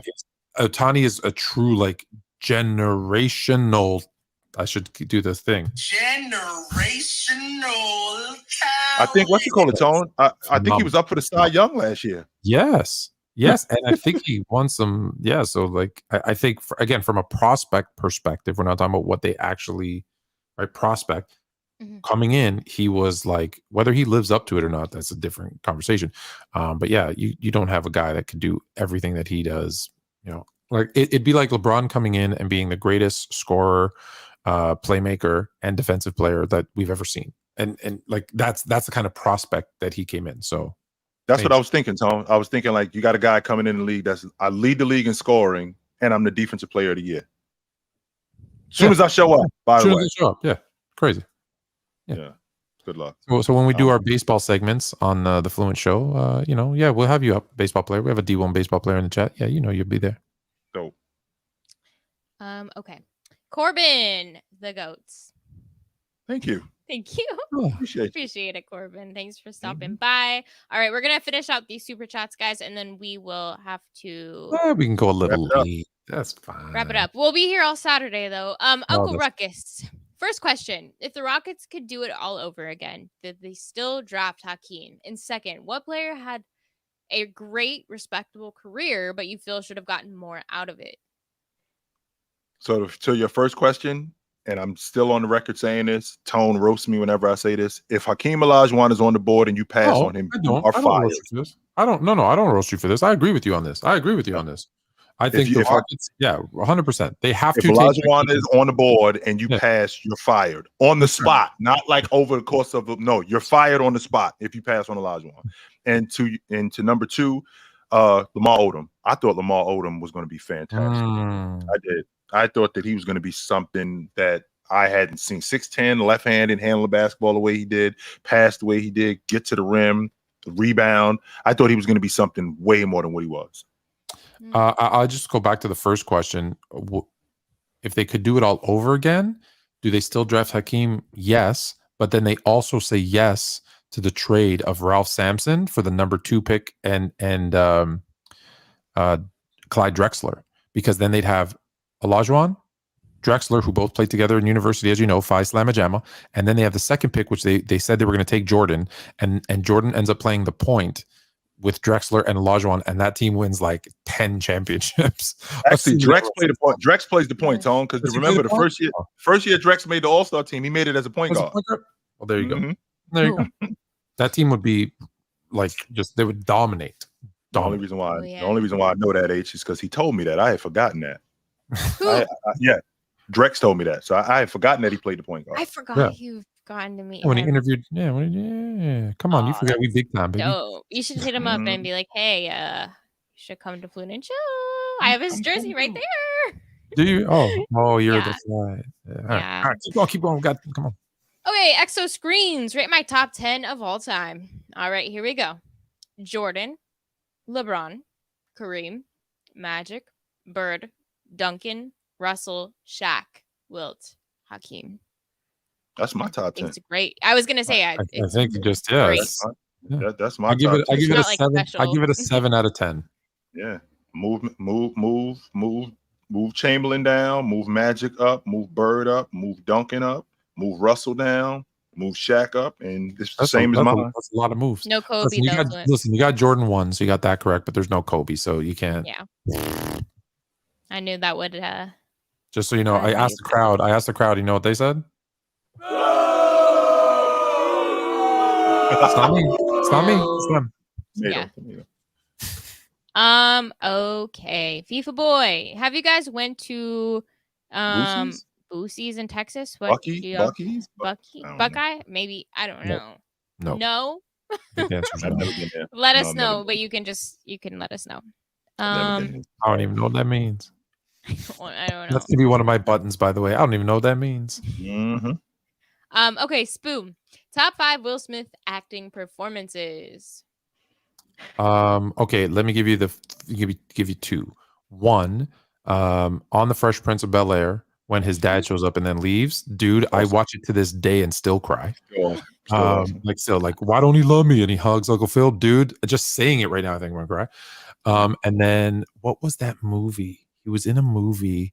Ohtani is a true like generational. I should do this thing. Generational. I think what you call it, Tone. I think he was up for the Cy Young last year. Yes, and I think he won some. Yeah, so like I think again from a prospect perspective, we're not talking about what they actually prospect. Mm-hmm. Coming in, he was like, whether he lives up to it or not, that's a different conversation. But yeah, you don't have a guy that could do everything that he does. You know, like it'd be like LeBron coming in and being the greatest scorer, playmaker, and defensive player that we've ever seen. And like that's the kind of prospect that he came in. So that's what I was thinking, Tone. I was thinking like you got a guy coming in the league I lead the league in scoring, and I'm the defensive player of the year. As soon as I show up, by the way. Yeah, crazy. Yeah. Good luck. So when we do our baseball segments on the Fluent Show, we'll have you up, baseball player. We have a D1 baseball player in the chat. Yeah, you'll be there. Dope. Okay. Corbin, the goats. Thank you. Thank you. Oh, Appreciate it, Corbin. Thanks for stopping by. All right, we're gonna finish out these super chats, guys, and then we will have to. we can go a little late. That's fine. Wrap it up. We'll be here all Saturday, though. Uncle Ruckus. First question: if the Rockets could do it all over again, did they still draft Hakeem? And second, what player had a great, respectable career, but you feel should have gotten more out of it? So to your first question, and I'm still on the record saying this, Tone roasts me whenever I say this. If Hakeem Olajuwon is on the board and you pass on him, you are fired. I don't roast you for this. I agree with you on this. I think the Rockets, 100%. They have to. If Olajuwon is on the board and you pass, you're fired on the spot. Not like over the course of you're fired on the spot if you pass on Olajuwon. And to number 2, Lamar Odom. I thought Lamar Odom was going to be fantastic. I did. I thought that he was going to be something that I hadn't seen. 6'10", left-handed, handle the basketball the way he did, pass the way he did, get to the rim, rebound. I thought he was going to be something way more than what he was. I'll just go back to the first question. If they could do it all over again, do they still draft Hakeem? Yes, but then they also say yes to the trade of Ralph Sampson for the number 2 pick and Clyde Drexler, because then they'd have Olajuwon, Drexler, who both played together in university, as you know, Phi Slamma Jamma, and then they have the second pick, which they said they were going to take Jordan, and Jordan ends up playing the point with Drexler and Olajuwon, and that team wins like 10 championships. Actually, Drex played the point. Drex plays the point, Tone, because remember the first year Drex made the All-Star team, he made it as a point guard. Well, there you go. There you go. That team would be like they would dominate. The only reason why I know that H is because he told me that. I had forgotten that. Yeah, Drex told me that, so I had forgotten that he played the point guard. I forgot you've gotten to meet when him. he interviewed. Come on, you forgot we big time, baby. Dope. You should hit him up and be like, "Hey, you should come to Fluent Chill. I have his jersey right there." Do you? Oh, you're the fly. Yeah. All right, keep going. Come on. Okay, Exo Screens. Rate my top 10 of all time. All right, here we go. Jordan, LeBron, Kareem, Magic, Bird, Duncan, Russell, Shaq, Wilt, Hakeem. That's my top 10. It's great. I was gonna say I think you just great. That's my. I give it a like 7. special. I give it a 7 out of 10. Yeah, move Chamberlain down, move Magic up, move Bird up, move Duncan up, move Russell down, move Shaq up, and it's the same as mine. That's a lot of moves. No Kobe. Listen, you got Jordan 1, so you got that correct, but there's no Kobe, so you can't. Yeah. I knew that would. Just so you know, I asked the crowd. You know what they said? It's not me. It's them. Yeah. Okay. FIFA boy. Have you guys went to Boosie's in Texas? Bucky's? Buckeye? Maybe. I don't know. No. Let us know, but you can let us know. I don't even know what that means. I don't know. That's gonna be one of my buttons, by the way. I don't even know what that means. Mm-hmm. Okay, Spoon. Top 5 Will Smith acting performances. Okay, let me give you 2. One, on the Fresh Prince of Bel-Air, when his dad shows up and then leaves, dude, I watch it to this day and still cry. Like, why don't he love me? And he hugs Uncle Phil, dude. Just saying it right now, I think I'm gonna cry. And then what was that movie? He was in a movie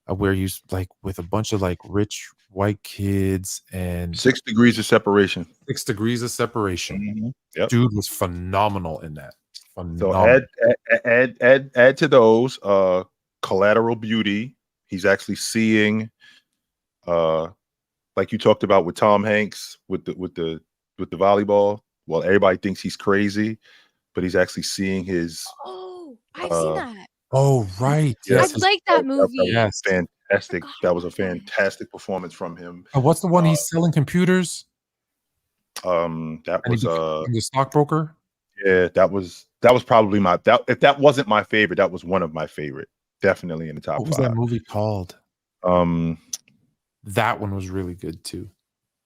where he's like with a bunch of like rich white kids and 6 Degrees of Separation. 6 Degrees of Separation. Mm-hmm. Yep. Dude was phenomenal in that. So add to those Collateral Beauty. He's actually seeing like you talked about with Tom Hanks with the volleyball. Well, everybody thinks he's crazy, but he's actually seeing his I've seen that. Oh, right. Yes. I like that movie. Yes. Fantastic. That was a fantastic performance from him. What's the one he's selling computers? That was the stockbroker. Yeah, that was probably if that wasn't my favorite, that was one of my favorite. Definitely in the top 5. What was that movie called? That one was really good too.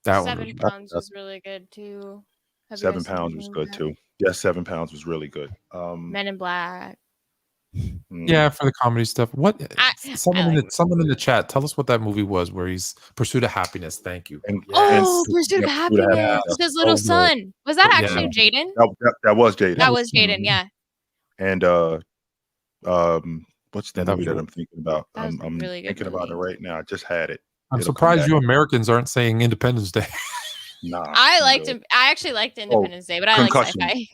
That 7 Pounds was really good too. 7 Pounds was good too. Yes, 7 Pounds was really good. Men in Black. Yeah, for the comedy stuff. Someone in the chat, tell us what that movie was where he's Pursuit of Happiness. Thank you. Pursuit of Happiness. His little son. Was that actually Jaden? That was Jaden. That was Jaden, yeah. And what's the movie that I'm thinking about? I'm really thinking about it right now. I just had it. I'm surprised you Americans aren't saying Independence Day. Nah. I actually liked Independence Day, but I like sci-fi.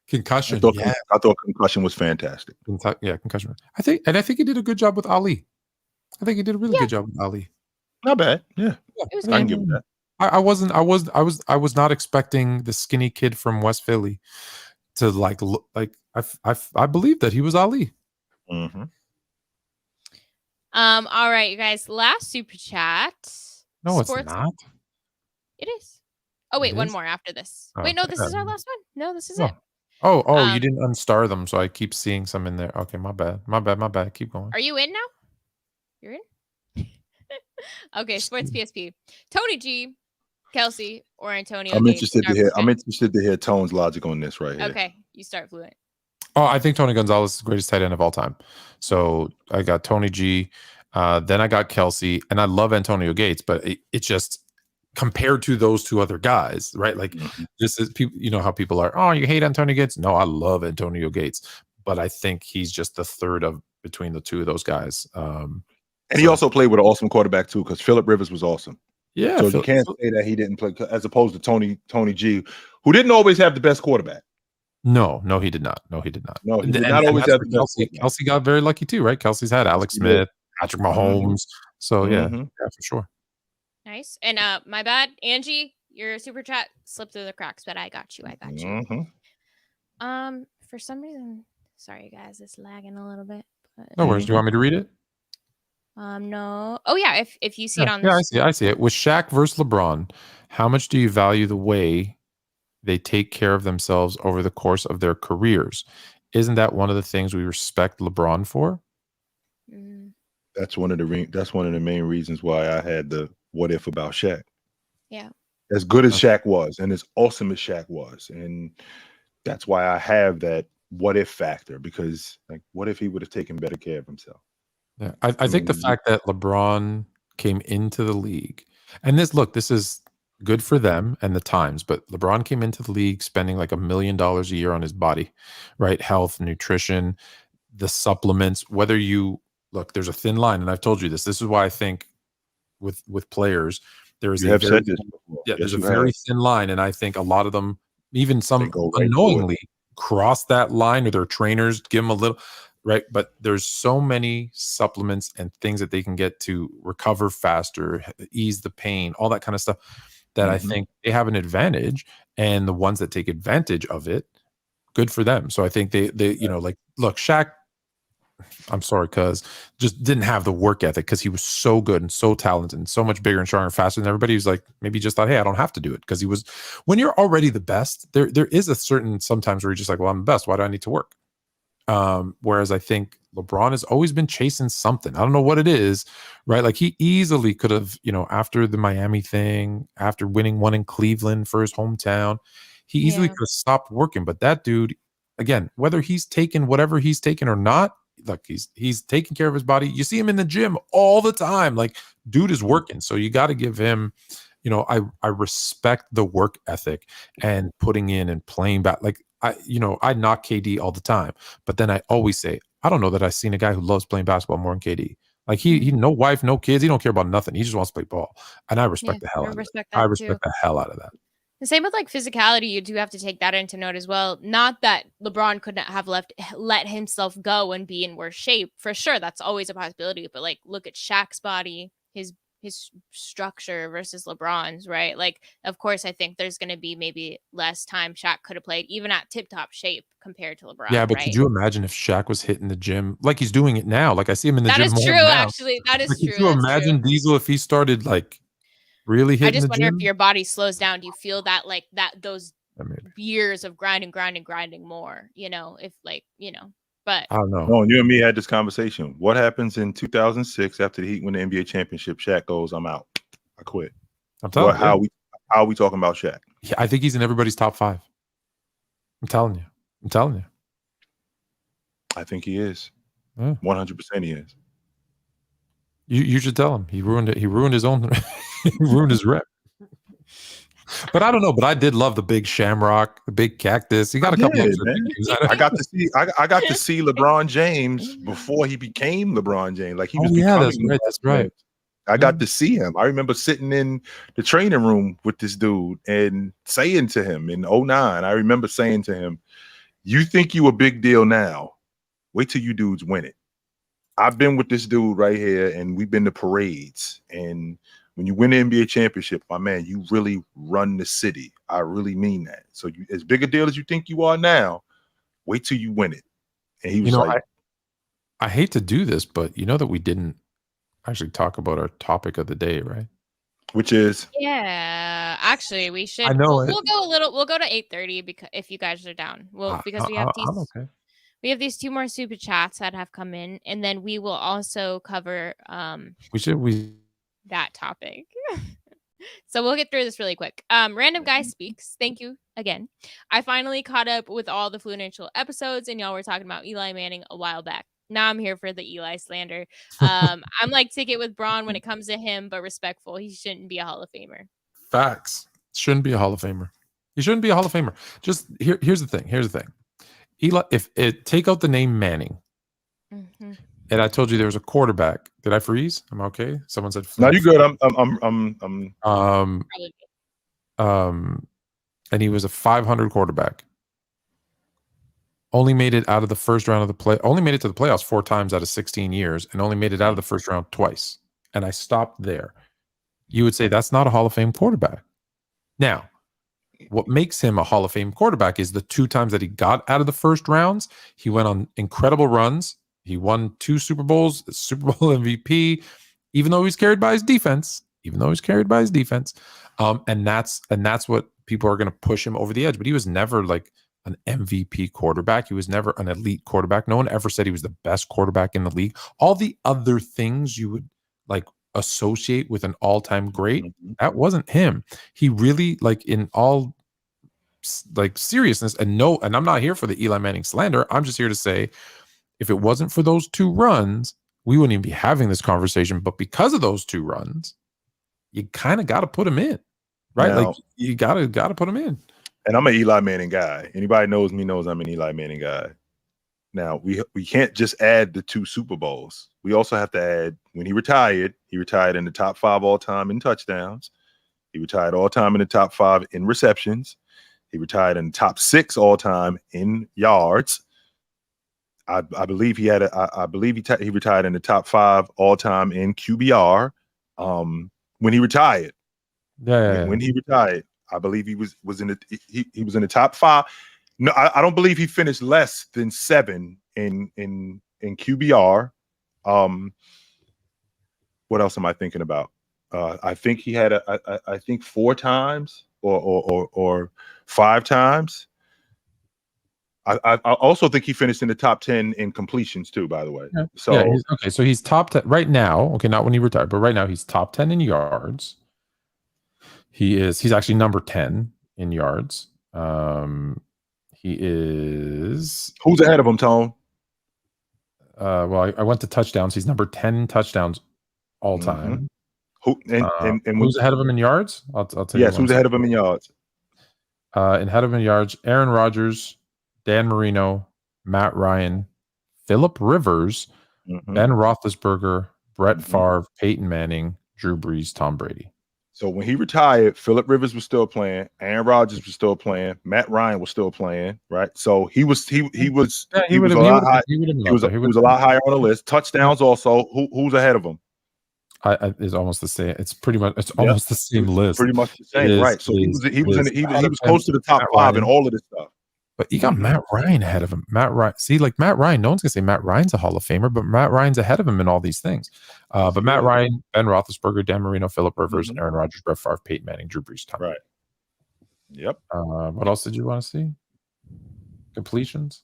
Concussion. I thought Concussion was fantastic. Concussion. I think he did a good job with Ali. I think he did a really good job with Ali. Not bad. Yeah. It was I can give him that. I was not expecting the skinny kid from West Philly to I believe that he was Ali. Mm-hmm. All right, you guys. Last super chat. No, it's not. It is. Oh wait, one more after this. Wait, no, this is our last one. No, this is it. Oh, you didn't unstar them, so I keep seeing some in there. Okay, my bad. Keep going. Are you in now? You're in? Okay, Sports PSP. Tony G, Kelsey, or Antonio. I'm interested to hear Tone's logic on this right here. Okay, you start Fluent. Oh, I think Tony Gonzalez is the greatest tight end of all time. So I got Tony G, then I got Kelsey, and I love Antonio Gates, but it just compared to those two other guys, right? Like this is people, you know how people are, oh, you hate Antonio Gates? No, I love Antonio Gates, but I think he's just the third of between the two of those guys. And he also played with an awesome quarterback too, because Phillip Rivers was awesome. Yeah. So you can't say that he didn't play, as opposed to Tony G, who didn't always have the best quarterback. No, he did not. No, he did not always have Kelsey. Kelsey got very lucky too, right? Kelsey's had Alex Smith, Patrick Mahomes. So yeah, for sure. Nice. And my bad, Angie, Your super chat slipped through the cracks, but I got you. I got you. Mm-hmm. For some reason, sorry guys, it's lagging a little bit. But, No worries. Do you want me to read it? no. Oh yeah, if you see it on the I see it. I see it. With Shaq versus LeBron, how much do you value the way they take care of themselves over the course of their careers? Isn't that one of the things we respect LeBron for? That's one of the main reasons why I had the what if about Shaq. Yeah. As good as Shaq was, and as awesome as Shaq was, and that's why I have that what if factor, because like, what if he would have taken better care of himself? Yeah, I think the fact that LeBron came into the league, and this is good for them and the times, but LeBron came into the league spending like $1 million a year on his body, right? Health, nutrition, the supplements, whether you look, there's a thin line. And I've told you this. This is why I think with players, there is there's a very thin line. And I think a lot of them, even some unknowingly cross that line, or their trainers give them a little, right? But there's so many supplements and things that they can get to recover faster, ease the pain, all that kind of stuff, that I think they have an advantage, and the ones that take advantage of it, good for them. So I think they like, look, Shaq, I'm sorry, cuz just didn't have the work ethic, because he was so good and so talented and so much bigger and stronger and faster than everybody. He was like, maybe just thought, hey, I don't have to do it, because he was, when you're already the best, there is a certain sometimes where you're just like, well, I'm the best, why do I need to work? Whereas I think LeBron has always been chasing something. I don't know what it is, right? Like, he easily could have, after the Miami thing, after winning one in Cleveland for his hometown, he easily could have stopped working. But that dude, again, whether he's taken whatever he's taken or not, look, he's taking care of his body. You see him in the gym all the time. Like, dude is working. So you got to give him, I respect the work ethic and putting in and playing back. Like, I knock KD all the time, but then I always say, I don't know that I've seen a guy who loves playing basketball more than KD. Like, he no wife, no kids. He don't care about nothing. He just wants to play ball. And I respect the hell out of it. I respect the hell out of that. The same with like physicality. You do have to take that into note as well. Not that LeBron couldn't have let himself go and be in worse shape. For sure, that's always a possibility. But like, look at Shaq's body, his structure versus LeBron's, right? Like, of course, I think there's going to be maybe less time Shaq could have played, even at tip-top shape, compared to LeBron. Yeah, but right? Could you imagine if Shaq was hitting the gym like he's doing it now? Like, I see him in the gym. That is true, actually. That is true. Could you imagine Diesel if he started like really hitting the gym? I just wonder if your body slows down. Do you feel that those years of grinding more? But I don't know. No, you and me had this conversation. What happens in 2006 after the Heat win the NBA championship? Shaq goes, I'm out. I quit. I'm telling you. How are we talking about Shaq? Yeah, I think he's in everybody's top 5. I'm telling you. I think he is. 100% he is. You should tell him. He ruined it. He ruined his own. He ruined his rep. But I don't know. But I did love the big shamrock, the big cactus. He got a couple of I got to see. I got to see LeBron James before he became LeBron James. Like, he was. That's right. I got to see him. I remember sitting in the training room with this dude and saying to him in 2009. I remember saying to him, "You think you a big deal now? Wait till you dudes win it." I've been with this dude right here, and we've been to parades. And when you win the NBA championship, my man, you really run the city. I really mean that. So, you, as big a deal as you think you are now, wait till you win it. And he was like, I hate to do this, but you know that we didn't actually talk about our topic of the day, right? Which is? Yeah, actually, we should. I know we'll go to 8:30 because if you guys are down, because we have these. I'm okay. We have these 2 more super chats that have come in, and then we will also cover that topic. So we'll get through this really quick. Random Guy Speaks. Thank you again. I finally caught up with all the Fluent Chill episodes, and y'all were talking about Eli Manning a while back. Now I'm here for the Eli slander. I'm like ticket with Braun when it comes to him, but respectful. He shouldn't be a Hall of Famer. Facts. Shouldn't be a Hall of Famer. He shouldn't be a Hall of Famer. Just here's the thing. Eli, take out the name Manning, and I told you there was a quarterback. Did I freeze? I'm okay. Someone said, "No, you're good." And he was a 500 quarterback. Only made it out of the first round of the play. Only made it to the playoffs 4 times out of 16 years, and only made it out of the first round twice. And I stopped there. You would say that's not a Hall of Fame quarterback. Now, what makes him a Hall of Fame quarterback is the 2 times that he got out of the first rounds. He went on incredible runs. He won 2 Super Bowls, Super Bowl MVP, even though he's carried by his defense. And that's what people are going to push him over the edge. But he was never like an MVP quarterback. He was never an elite quarterback. No one ever said he was the best quarterback in the league. All the other things you would like associate with an all-time great, that wasn't him. He really, like, in all like seriousness, and I'm not here for the Eli Manning slander. I'm just here to say, if it wasn't for those 2 runs, we wouldn't even be having this conversation. But because of those 2 runs, you kind of got to put him in, right? Now, like you got to put him in. And I'm an Eli Manning guy. Anybody knows me knows I'm an Eli Manning guy. Now, we can't just add the 2 Super Bowls. We also have to add, when he retired in the top 5 all time in touchdowns. He retired all time in the top 5 in receptions. He retired in the top 6 all time in yards. I believe he had he retired in the top 5 all time in QBR. When he retired, when he retired, I believe he was in the top 5. No, I don't believe he finished less than 7 in QBR. What else am I thinking about? I think he had I think 4 times or 5 times. I also think he finished in the top 10 in completions too, by the way. Yeah. So so he's top 10 right now. Okay, not when he retired, but right now he's top 10 in yards. He's actually number 10 in yards. He is. Who's ahead of him, Tone? Well, I went to touchdowns. He's number 10 in touchdowns all time. And who's ahead of him in yards? I'll tell you. Yes, who's ahead of him in yards? Ahead of him in yards, Aaron Rodgers, Dan Marino, Matt Ryan, Phillip Rivers, Ben Roethlisberger, Brett Favre, Peyton Manning, Drew Brees, Tom Brady. So when he retired, Phillip Rivers was still playing, Aaron Rodgers was still playing, Matt Ryan was still playing, right? So he was a lot higher. He was a lot higher on the list. Touchdowns also. Who's ahead of him? It's almost the same. It's pretty much. It's almost the same list. Pretty much the same, right? So he was close to the top 5 in all of this stuff. But you got Matt Ryan ahead of him. Matt Ryan. See, like Matt Ryan, no one's gonna say Matt Ryan's a Hall of Famer, but Matt Ryan's ahead of him in all these things. But Matt Ryan, Ben Roethlisberger, Dan Marino, Phillip Rivers, Aaron Rodgers, Brett Favre, Peyton Manning, Drew Brees, Tom. Right. Yep. What else did you want to see? Completions. Is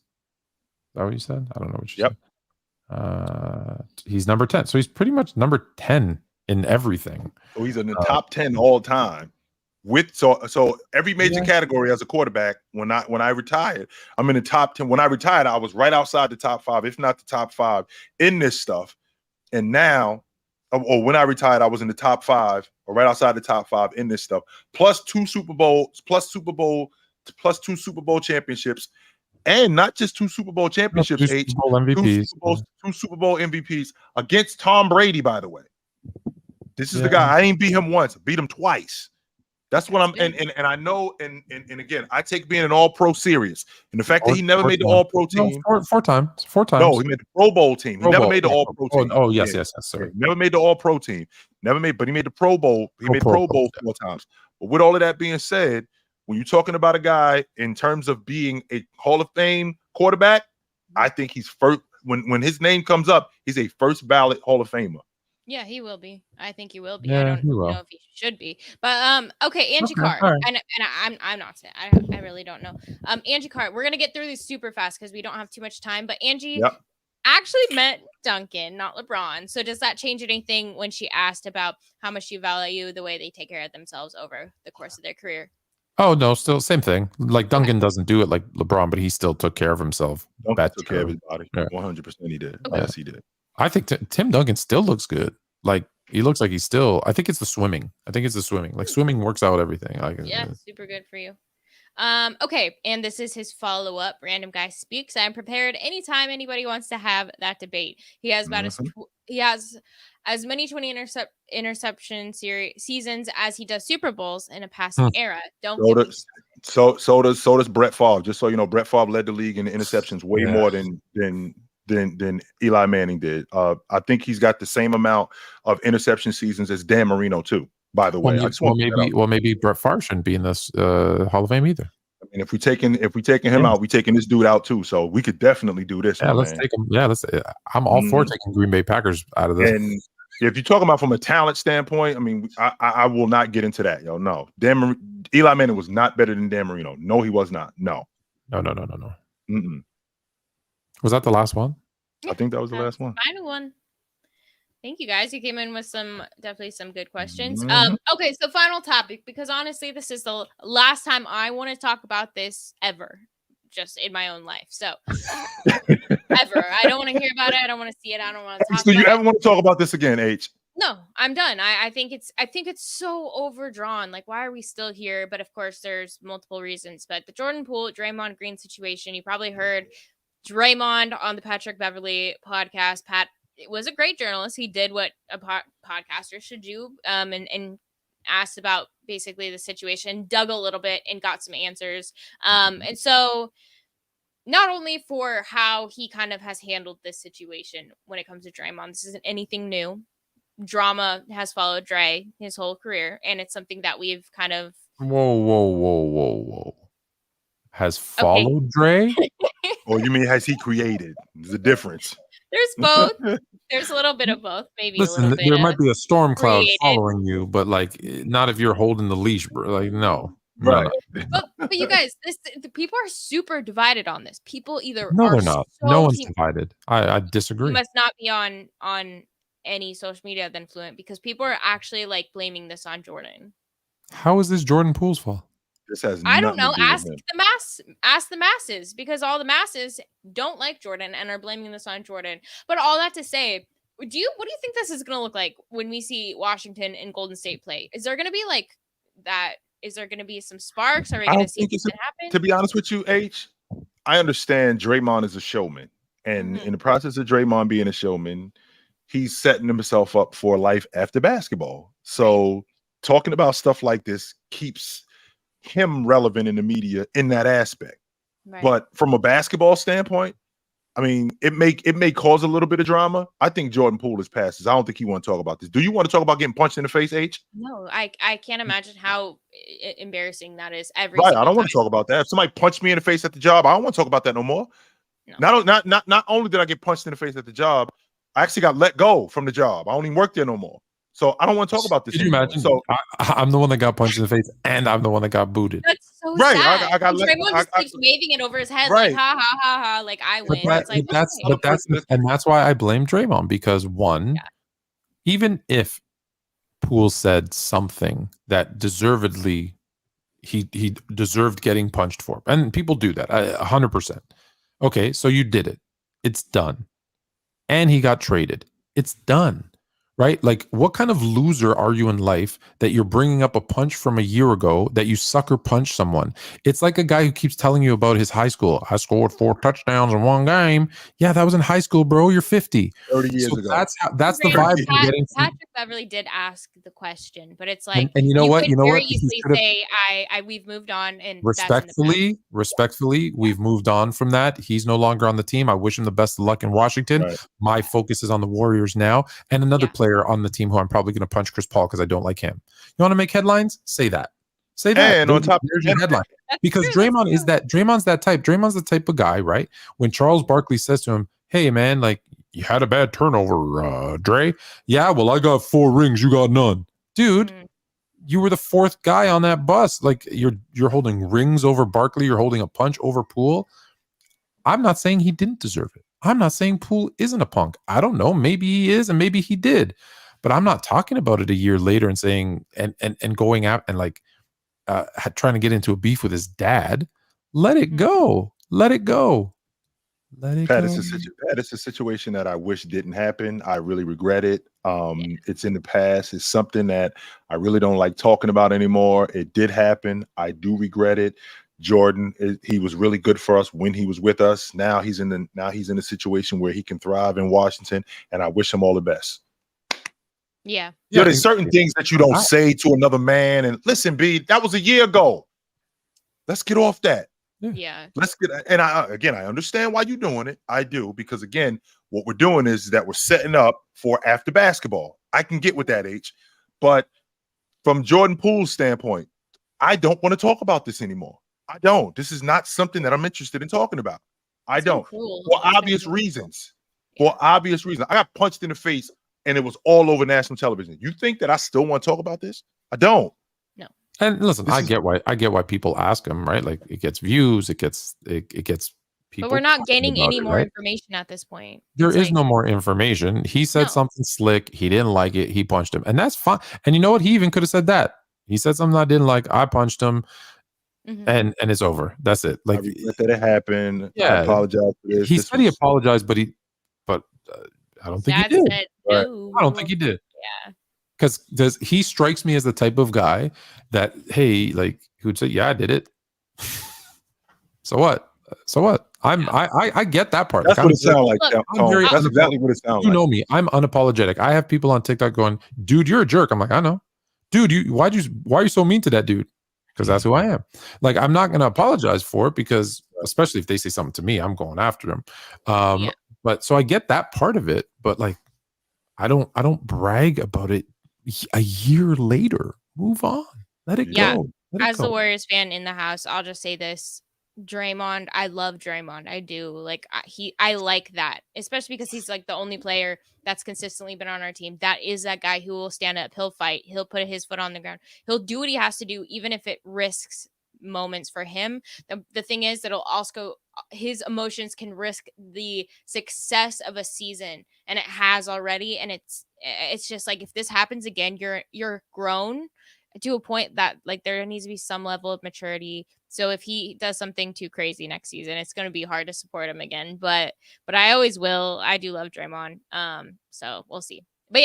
that what you said? I don't know what you said. He's number 10. So he's pretty much number 10 in everything. So he's in the top 10 all time. So every major category as a quarterback, when I retired, I'm in the top 10. When I retired, I was right outside the top 5, if not the top 5 in this stuff. And now, or when I retired, I was in the top 5 or right outside the top 5 in this stuff. Plus 2 Super Bowls, plus 2 Super Bowl championships, and not just 2 Super Bowl championships, Two Super Bowl MVPs. 2 Super Bowl MVPs against Tom Brady, by the way. This is the guy. I ain't beat him once, beat him twice. That's what I'm and I know and again, I take being an all-pro serious. And the fact that he never made the all-pro team. Four times. No, he made the Pro Bowl team. He never made the all-pro team. Oh, yes, sorry. Never made the all-pro team. But he made the Pro Bowl. He made the Pro Bowl 4 times. But with all of that being said, when you're talking about a guy in terms of being a Hall of Fame quarterback, I think he's first. When his name comes up, he's a first ballot Hall of Famer. Yeah, he will be. I think he will be. Yeah, I don't know if he should be. But okay, Angie Carr. Right. And I'm not saying I really don't know. Angie Carr, we're gonna get through this super fast because we don't have too much time. But Angie actually met Duncan, not LeBron. So does that change anything when she asked about how much you value the way they take care of themselves over the course of their career? Oh no, still same thing. Like Duncan doesn't do it like LeBron, but he still took care of himself. Duncan took care of his body. 100% he did. Okay. Yes, he did. I think Tim Duncan still looks good. Like he looks like he's still. I think it's the swimming. Like swimming works out everything. Super good for you. Okay, and this is his follow-up. Random Guy Speaks. I'm prepared anytime anybody wants to have that debate. He has about as many 20 interception seasons as he does Super Bowls in a passing era. So does Brett Favre. Just so you know, Brett Favre led the league in interceptions way more than Eli Manning did. I think he's got the same amount of interception seasons as Dan Marino too. By the way, I just want to maybe Brett Favre shouldn't be in this Hall of Fame either. I mean, if we taking him out, we taking this dude out too. So we could definitely do this. Yeah, let's take him. Yeah, I'm all for taking Green Bay Packers out of this. And if you're talking about from a talent standpoint, I mean, I will not get into that. Yo, no. Eli Manning was not better than Dan Marino. No, he was not. No. Mm-mm. Was that the last one? I think that was the last one. Final one. Thank you guys. You came in with definitely some good questions. Okay, so final topic, because honestly, this is the last time I want to talk about this ever, just in my own life. So ever. I don't want to hear about it. I don't want to see it. I don't want to talk So about you ever want to talk about this again, H? No, I'm done. I think it's so overdrawn. Like, why are we still here? But of course, there's multiple reasons. But the Jordan Poole, Draymond Green situation, you probably heard Draymond on the Patrick Beverly podcast. Pat was a great journalist. He did what a podcaster should do, and asked about basically the situation, dug a little bit, and got some answers. And so not only for how he kind of has handled this situation when it comes to Draymond, this isn't anything new. Drama has followed Dre his whole career, and it's something that we've kind of whoa. Has followed Dre? Or you mean has he created? There's a difference. There's both. There's a little bit of both. Maybe listen, a little bit. There might be a storm cloud created. following you, but like not if you're holding the leash, bro. Like no. Right. But you guys, the people are super divided on this. People either they're not. No one's divided. I disagree. You must not be on any social media then, Fluent, because people are actually like blaming this on Jordan. How is this Jordan Poole's fault? This has I don't know. Ask the masses, because all the masses don't like Jordan and are blaming this on Jordan. But all that to say, what do you think this is going to look like when we see Washington and Golden State play? Is there going to be like that? Is there going to be some sparks? Are we going to see something happen? To be honest with you, H, I understand Draymond is a showman, and in the process of Draymond being a showman, he's setting himself up for life after basketball. So talking about stuff like this keeps him relevant in the media in that aspect. Right. But from a basketball standpoint, I mean, it may cause a little bit of drama. I think Jordan Poole is past this. I don't think he want to talk about this. Do you want to talk about getting punched in the face, H? No, I can't imagine how embarrassing that is. I don't want to talk about that. If somebody punched me in the face at the job, I don't want to talk about that no more. No. Not only did I get punched in the face at the job, I actually got let go from the job. I don't even work there no more. So I don't want to talk about this. Did you imagine? So I'm the one that got punched in the face, and I'm the one that got booted. That's so sad. Draymond just keeps waving it over his head, like ha ha ha ha, like I win. That's why I blame Draymond, because even if Poole said something that deservedly he deserved getting punched for, and people do that 100%. Okay, so you did it. It's done. And he got traded. It's done. Right? Like, what kind of loser are you in life that you're bringing up a punch from a year ago that you sucker punch someone? It's like a guy who keeps telling you about his high school. I scored 4 touchdowns in one game. Yeah, that was in high school, bro. You're 50. 30 years ago. That's the vibe you're getting. Patrick Beverly did ask the question, but it's like, and you know what? Very easily say, we've moved on, and respectfully, we've moved on from that. He's no longer on the team. I wish him the best of luck in Washington. Right. My focus is on the Warriors now, and another player on the team who I'm probably going to punch, Chris Paul, because I don't like him. You want to make headlines? Say that. And on top, there's your headline. Because Draymond's that type. Draymond's the type of guy, right? When Charles Barkley says to him, "Hey man, like you had a bad turnover, Dre." Yeah, well, I got 4 rings, you got none, dude. You were the 4th guy on that bus. Like you're holding rings over Barkley. You're holding a punch over Poole. I'm not saying he didn't deserve it. I'm not saying Poole isn't a punk. I don't know. Maybe he is, and maybe he did. But I'm not talking about it a year later and saying and going out and like trying to get into a beef with his dad. Let it go. Let it go. Let it go. It's a situation that I wish didn't happen. I really regret it. It's in the past. It's something that I really don't like talking about anymore. It did happen. I do regret it. Jordan, he was really good for us when he was with us. Now he's in a situation where he can thrive in Washington, and I wish him all the best. Yeah. There's certain things that you don't say to another man. And listen, B, that was a year ago. Let's get off that. Yeah. And I understand why you're doing it. I do, because again, what we're doing is that we're setting up for after basketball. I can get with that, H, but from Jordan Poole's standpoint, I don't want to talk about this anymore. I don't. This is not something that I'm interested in talking about. I don't. For obvious reasons. For obvious reasons. I got punched in the face and it was all over national television. You think that I still want to talk about this? I don't. No. And listen, I get why people ask him, right? Like it gets views, it gets people. But we're not gaining any more right? information at this point. There is no more information. He said something slick. He didn't like it. He punched him. And that's fine. And you know what? He even could have said that. He said something I didn't like. I punched him. And it's over. That's it. Like that it happened. Yeah, I apologize for this. He said he apologized, but I don't think he did. No. I don't think he did. Yeah. Because he strikes me as the type of guy that, hey, like who would say, yeah, I did it. So what? I get that part. That's like, what it sounds like. That's exactly what it sounds like. You know me. I'm unapologetic. I have people on TikTok going, dude, you're a jerk. I'm like, I know. Dude, why are you so mean to that dude? Because that's who I am. Like, I'm not going to apologize for it because, especially if they say something to me, I'm going after them. But so I get that part of it, but like, I don't brag about it a year later. Move on. Let it go. As the Warriors fan in the house, I'll just say this. Draymond, I love Draymond. I do. Like I like that, especially because he's like the only player that's consistently been on our team. That is that guy who will stand up. He'll fight. He'll put his foot on the ground. He'll do what he has to do, even if it risks moments for him. The thing is that it'll also his emotions can risk the success of a season, and it has already. And it's just like if this happens again, you're grown to a point that like there needs to be some level of maturity. So if he does something too crazy next season, it's going to be hard to support him again. But I always will. I do love Draymond. So we'll see. But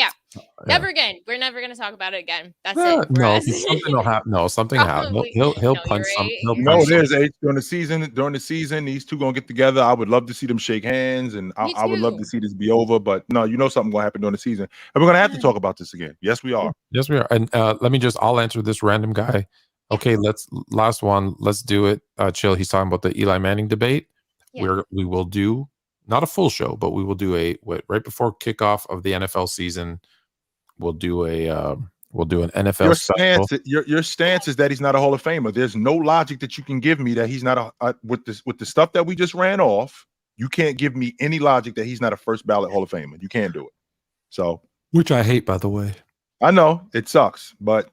never again. We're never going to talk about it again. That's it. No, something will happen. No, something happened. He'll punch some. No, there's H during the season. During the season, these two gonna get together. I would love to see them shake hands, and I would love to see this be over. But no, something gonna happen during the season, and we're gonna have to talk about this again. Yes, we are. Yes, we are. And I'll answer this random guy. Okay, last one. Let's do it. Chill. He's talking about the Eli Manning debate. Yeah. We will do not a full show, but we will do right before kickoff of the NFL season. We'll do an NFL. Your stance is that he's not a Hall of Famer. There's no logic that you can give me that he's not with the stuff that we just ran off. You can't give me any logic that he's not a first ballot Hall of Famer. You can't do it. So, which I hate, by the way. I know it sucks, but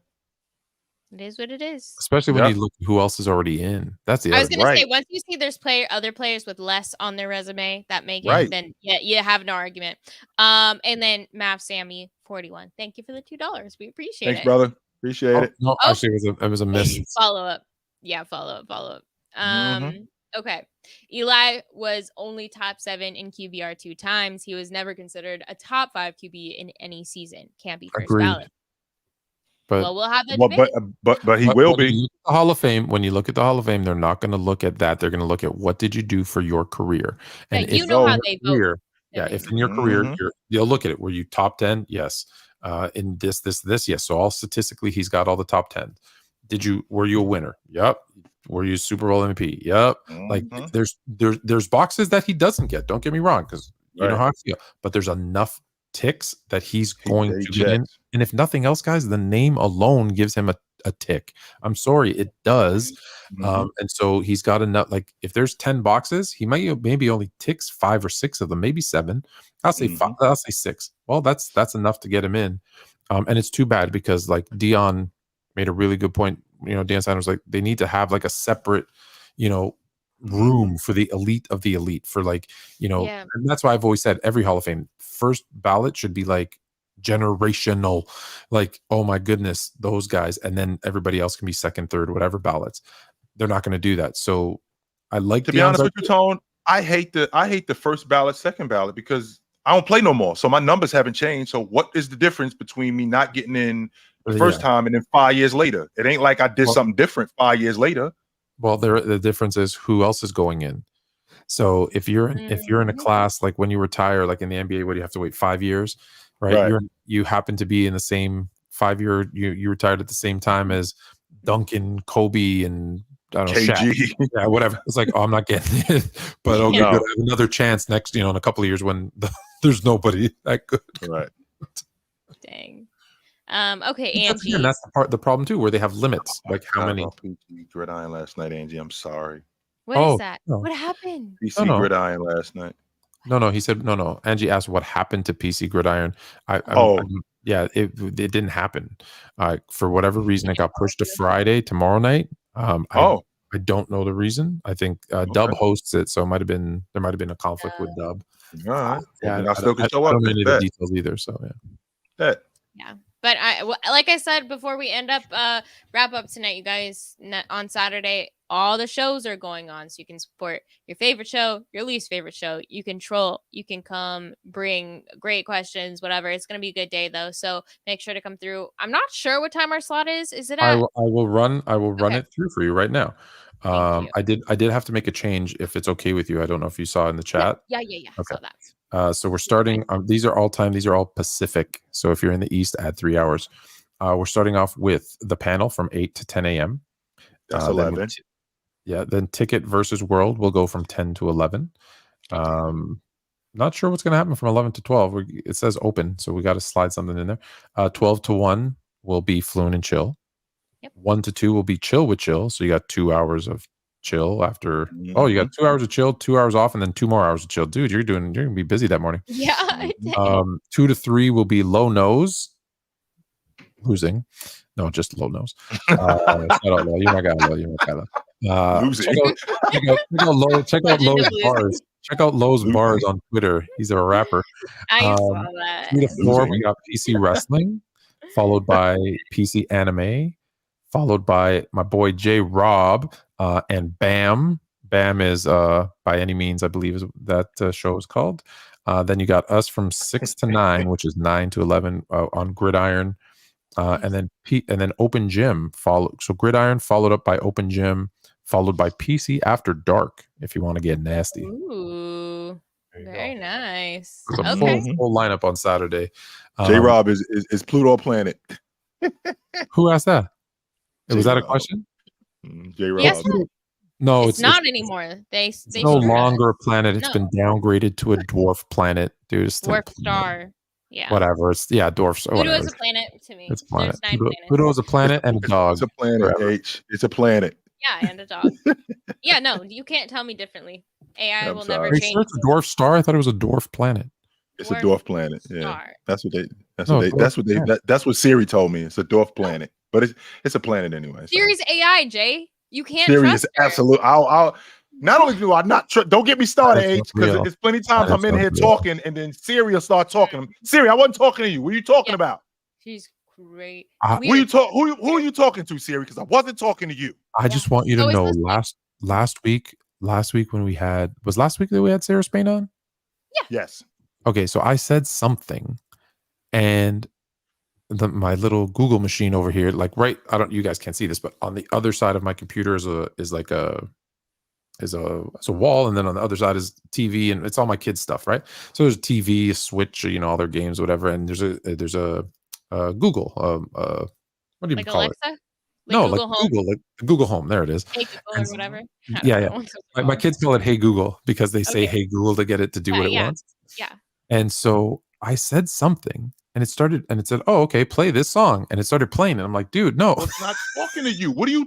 it is what it is. Especially when you look at who else is already in. That's the. I was going to say, once you see there's other players with less on their resume that make it, then you have no argument. And then Mav Sammy 41. Thank you for the $2. We appreciate it. Thanks, brother. Appreciate it. No, actually, it was a miss. Follow up. Yeah, follow up. Okay. Eli was only top 7 in QBR 2 times. He was never considered a top 5 QB in any season. Can't be first ballot. But, we'll have that debate. But he will be. The Hall of Fame. When you look at the Hall of Fame, they're not going to look at that. They're going to look at what did you do for your career. And you know how they vote. If in your career you'll look at it. Were you top 10? Yes. In this, yes. So all statistically, he's got all the top 10. Were you a winner? Yep. Were you Super Bowl MVP? Yep. Like there's boxes that he doesn't get. Don't get me wrong, because you know how I feel. But there's enough ticks that he's going to get in. And if nothing else, guys, the name alone gives him a tick. I'm sorry, it does. And so he's got enough. Like if there's 10 boxes, he maybe only ticks 5 or 6 of them, maybe 7. I'll say 5. I'll say 6. Well, that's enough to get him in. And it's too bad because like Dion made a really good point. Deion Sanders, like they need to have like a separate, room for the elite of the elite for like, and that's why I've always said every Hall of Fame first ballot should be like generational, like, oh my goodness, those guys. And then everybody else can be second, third, whatever ballots. They're not going to do that. So I like to be honest with you, Tone. I hate the first ballot, second ballot because I don't play no more. So my numbers haven't changed. So what is the difference between me not getting in the first time and then 5 years later? It ain't like I did something different 5 years later. Well, the difference is who else is going in. So if you're in a class like when you retire, like in the NBA, where you have to wait 5 years, right? You happen to be in the same 5 year. You retired at the same time as Duncan, Kobe, and I don't know, KG. Shaq. Whatever. It's like, oh, I'm not getting it, but okay, good. I have another chance next. In a couple of years when there's nobody that good. Right. Dang. Okay, That's, Angie. again, that's the problem too, where they have limits, like how many. PC Gridiron last night, Angie. I'm sorry. What is Oh, that? no. What happened? PC no. Gridiron last night. No. He said no. Angie asked what happened to PC Gridiron. Yeah, it didn't happen. For whatever reason, it got pushed to Friday tomorrow night. I don't know the reason. I think Dub hosts it, so there might have been a conflict with Dub. All right. Yeah, I still can show I up. don't know any of the details either. So yeah. Yeah. But like I said before we end up wrap up tonight, you guys, on Saturday, all the shows are going on, so you can support your favorite show, your least favorite show. You can troll, you can come, bring great questions, whatever. It's gonna be a good day though, so make sure to come through. I'm not sure what time our slot is. Is it at? I will run it through for you right now. I did have to make a change if it's okay with you. I don't know if you saw in the chat. Yeah. Okay. Saw that. So we're starting. These are all time. These are all Pacific. So if you're in the East, add 3 hours. We're starting off with the panel from 8 to 10 a.m. That's 11. Then Ticket versus World will go from 10 to 11. Not sure what's going to happen from 11 to 12. It says open, so we got to slide something in there. 12 to 1 will be Fluent and Chill. Yep. 1 to 2 will be Chill with Chill. So you got 2 hours of chill after. Mm-hmm. Oh, you got 2 hours of chill, 2 hours off, and then 2 more hours of chill. Dude, you're gonna be busy that morning. Yeah. 2 to 3 will be Low Nose. Losing. No, just Low Nose. Shout out Low. You're my guy, Low. Losing. Check out Low's bars. Check out Low's bars on Twitter. He's a rapper. I saw that. 3 to 4, we got PC Wrestling, followed by PC Anime, followed by my boy J Rob, and Bam. Bam is By Any Means, I believe is that show is called. Then you got us from 6 to 9, which is 9 to 11 on Gridiron. And then Open Gym so Gridiron followed up by Open Gym, followed by PC After Dark, if you want to get nasty. Ooh, very nice. It's a Okay. full lineup on Saturday. J Rob is Pluto a planet? Who asked that? Was that a question? J Rob. Yes, No, it's not anymore. It's no longer a planet. It's been downgraded to a dwarf planet, dude. It's still dwarf star. Yeah. Whatever. It's dwarf star. Pluto is a planet to me. It's a planet. There's 9 planets. Pluto is a planet and a dog. It's a planet, H. It's a planet. Yeah, and a dog. Yeah, no, you can't tell me differently. AI will never Are you change. sure it's a dwarf star? I thought it was a dwarf planet. It's a dwarf planet. Yeah, star. That's what Siri told me. It's a dwarf planet, but it's a planet anyway. So. Siri's AI, Jay. You can't Siri trust is her. absolute. I'll not only do I not don't get me started, H, because there's plenty of times I'm in here talking and then Siri will start talking. Siri, I wasn't talking to you. What are you talking about? She's great. Who are you talking to, Siri? Because I wasn't talking to you. I just want you to know last week when we had last week that we had Sarah Spain on? Yeah. Yes. Okay, so I said something and my little Google machine over here, like you guys can't see this, but on the other side of my computer is a wall, and then on the other side is TV, and it's all my kids' stuff, right? So there's a TV, a Switch, all their games, whatever, and there's a Google, what do you call Alexa? it? No, Google like Home? Google, like the Google Home. There it is. Hey Google or whatever. Yeah. My kids call it Hey Google because they say Hey Google to get it to do what it wants. Yeah. And so I said something, and it said, "Oh, okay, play this song," and it started playing, and I'm like, "Dude, no, I'm not talking to you. What are you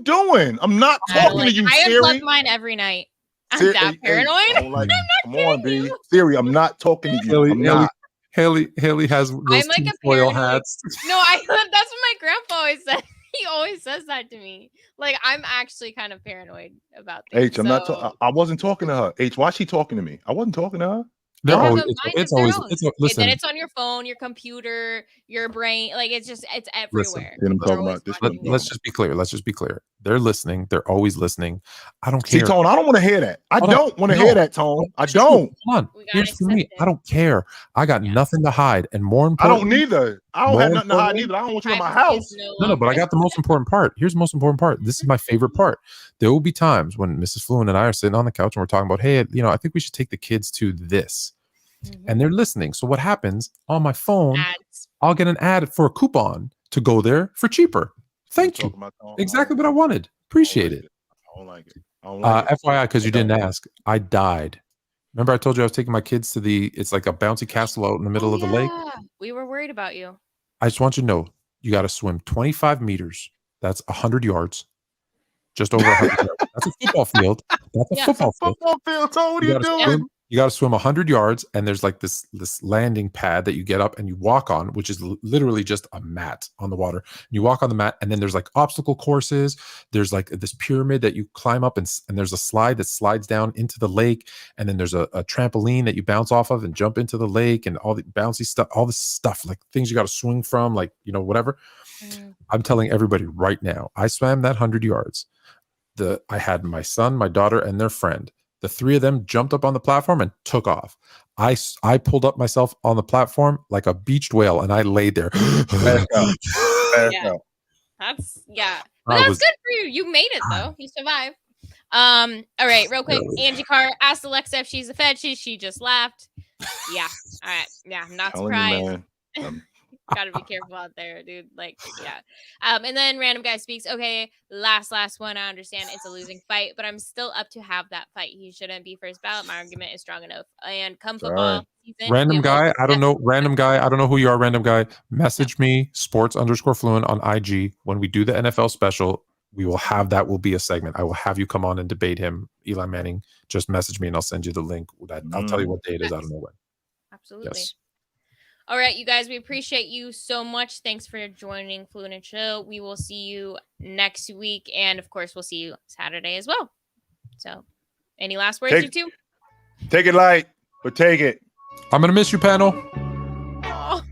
doing? I'm not talking to you, I Siri. unplug mine every night. I'm that paranoid. Come on, B. Siri, I'm not talking to you. Haley has those tinfoil hats." No, that's what my grandpa always said. He always says that to me. Like, I'm actually kind of paranoid about things. H, I wasn't talking to her. H, why is she talking to me? I wasn't talking to her. It's always listen. Then it's on your phone, your computer, your brain. Like it's everywhere. Let's just be clear. They're listening. They're always listening. I don't care. See, Tone, I don't want to hear that. I don't want to hear that, Tone. I don't. Come on. Here's for me. I don't care. I got nothing to hide. And more important, I don't neither. I don't have nothing to hide either. I don't want you in my house. No, but I got the most important part. Here's the most important part. This is my favorite part. There will be times when Mrs. Fluent and I are sitting on the couch and we're talking about, hey, I think we should take the kids to this. And they're listening. So what happens on my phone? I'll get an ad for a coupon to go there for cheaper. Thank you. Exactly what I wanted. Appreciate it. I don't like it. FYI, because you didn't ask, I died. Remember, I told you I was taking my kids to it's like a bouncy castle out in the middle of the lake. We were worried about you. I just want you to know you got to swim 25 meters. That's 100 yards. Just over 100 yards. That's a football field. That's a Yeah. football field. Football field. So what are you doing? You got to swim 100 yards, and there's like this landing pad that you get up and you walk on, which is literally just a mat on the water. You walk on the mat, and then there's like obstacle courses. There's like this pyramid that you climb up, and there's a slide that slides down into the lake, and then there's a trampoline that you bounce off of and jump into the lake, and all the bouncy stuff, all this stuff, like things you got to swing from, like, you know, whatever. I'm telling everybody right now, I swam that 100 yards. I had my son, my daughter, and their friend. The three of them jumped up on the platform and took off. I pulled up myself on the platform like a beached whale, and I laid there. Yeah. That's But that's good for you. You made it though. You survived. All right, real quick. Angie Carr asked Alexa if she's a Fed. She just laughed. Yeah. All right. Yeah, I'm not surprised. Gotta be careful out there, dude. Like, yeah. And then random guy speaks. Okay, last one. I understand it's a losing fight, but I'm still up to have that fight. He shouldn't be first ballot. My argument is strong enough. And come football season, random guy, I don't know. Random guy, I don't know who you are. Random guy, message me sports_fluent on IG. When we do the NFL special, we will have that. Will be a segment. I will have you come on and debate him, Eli Manning. Just message me and I'll send you the link. I'll tell you what day it is. I don't know when. Absolutely. Yes. All right, you guys, we appreciate you so much. Thanks for joining Fluent Chill. We will see you next week. And of course, we'll see you Saturday as well. So any last words, you two? Take it light, but take it. I'm going to miss you, panel. Oh,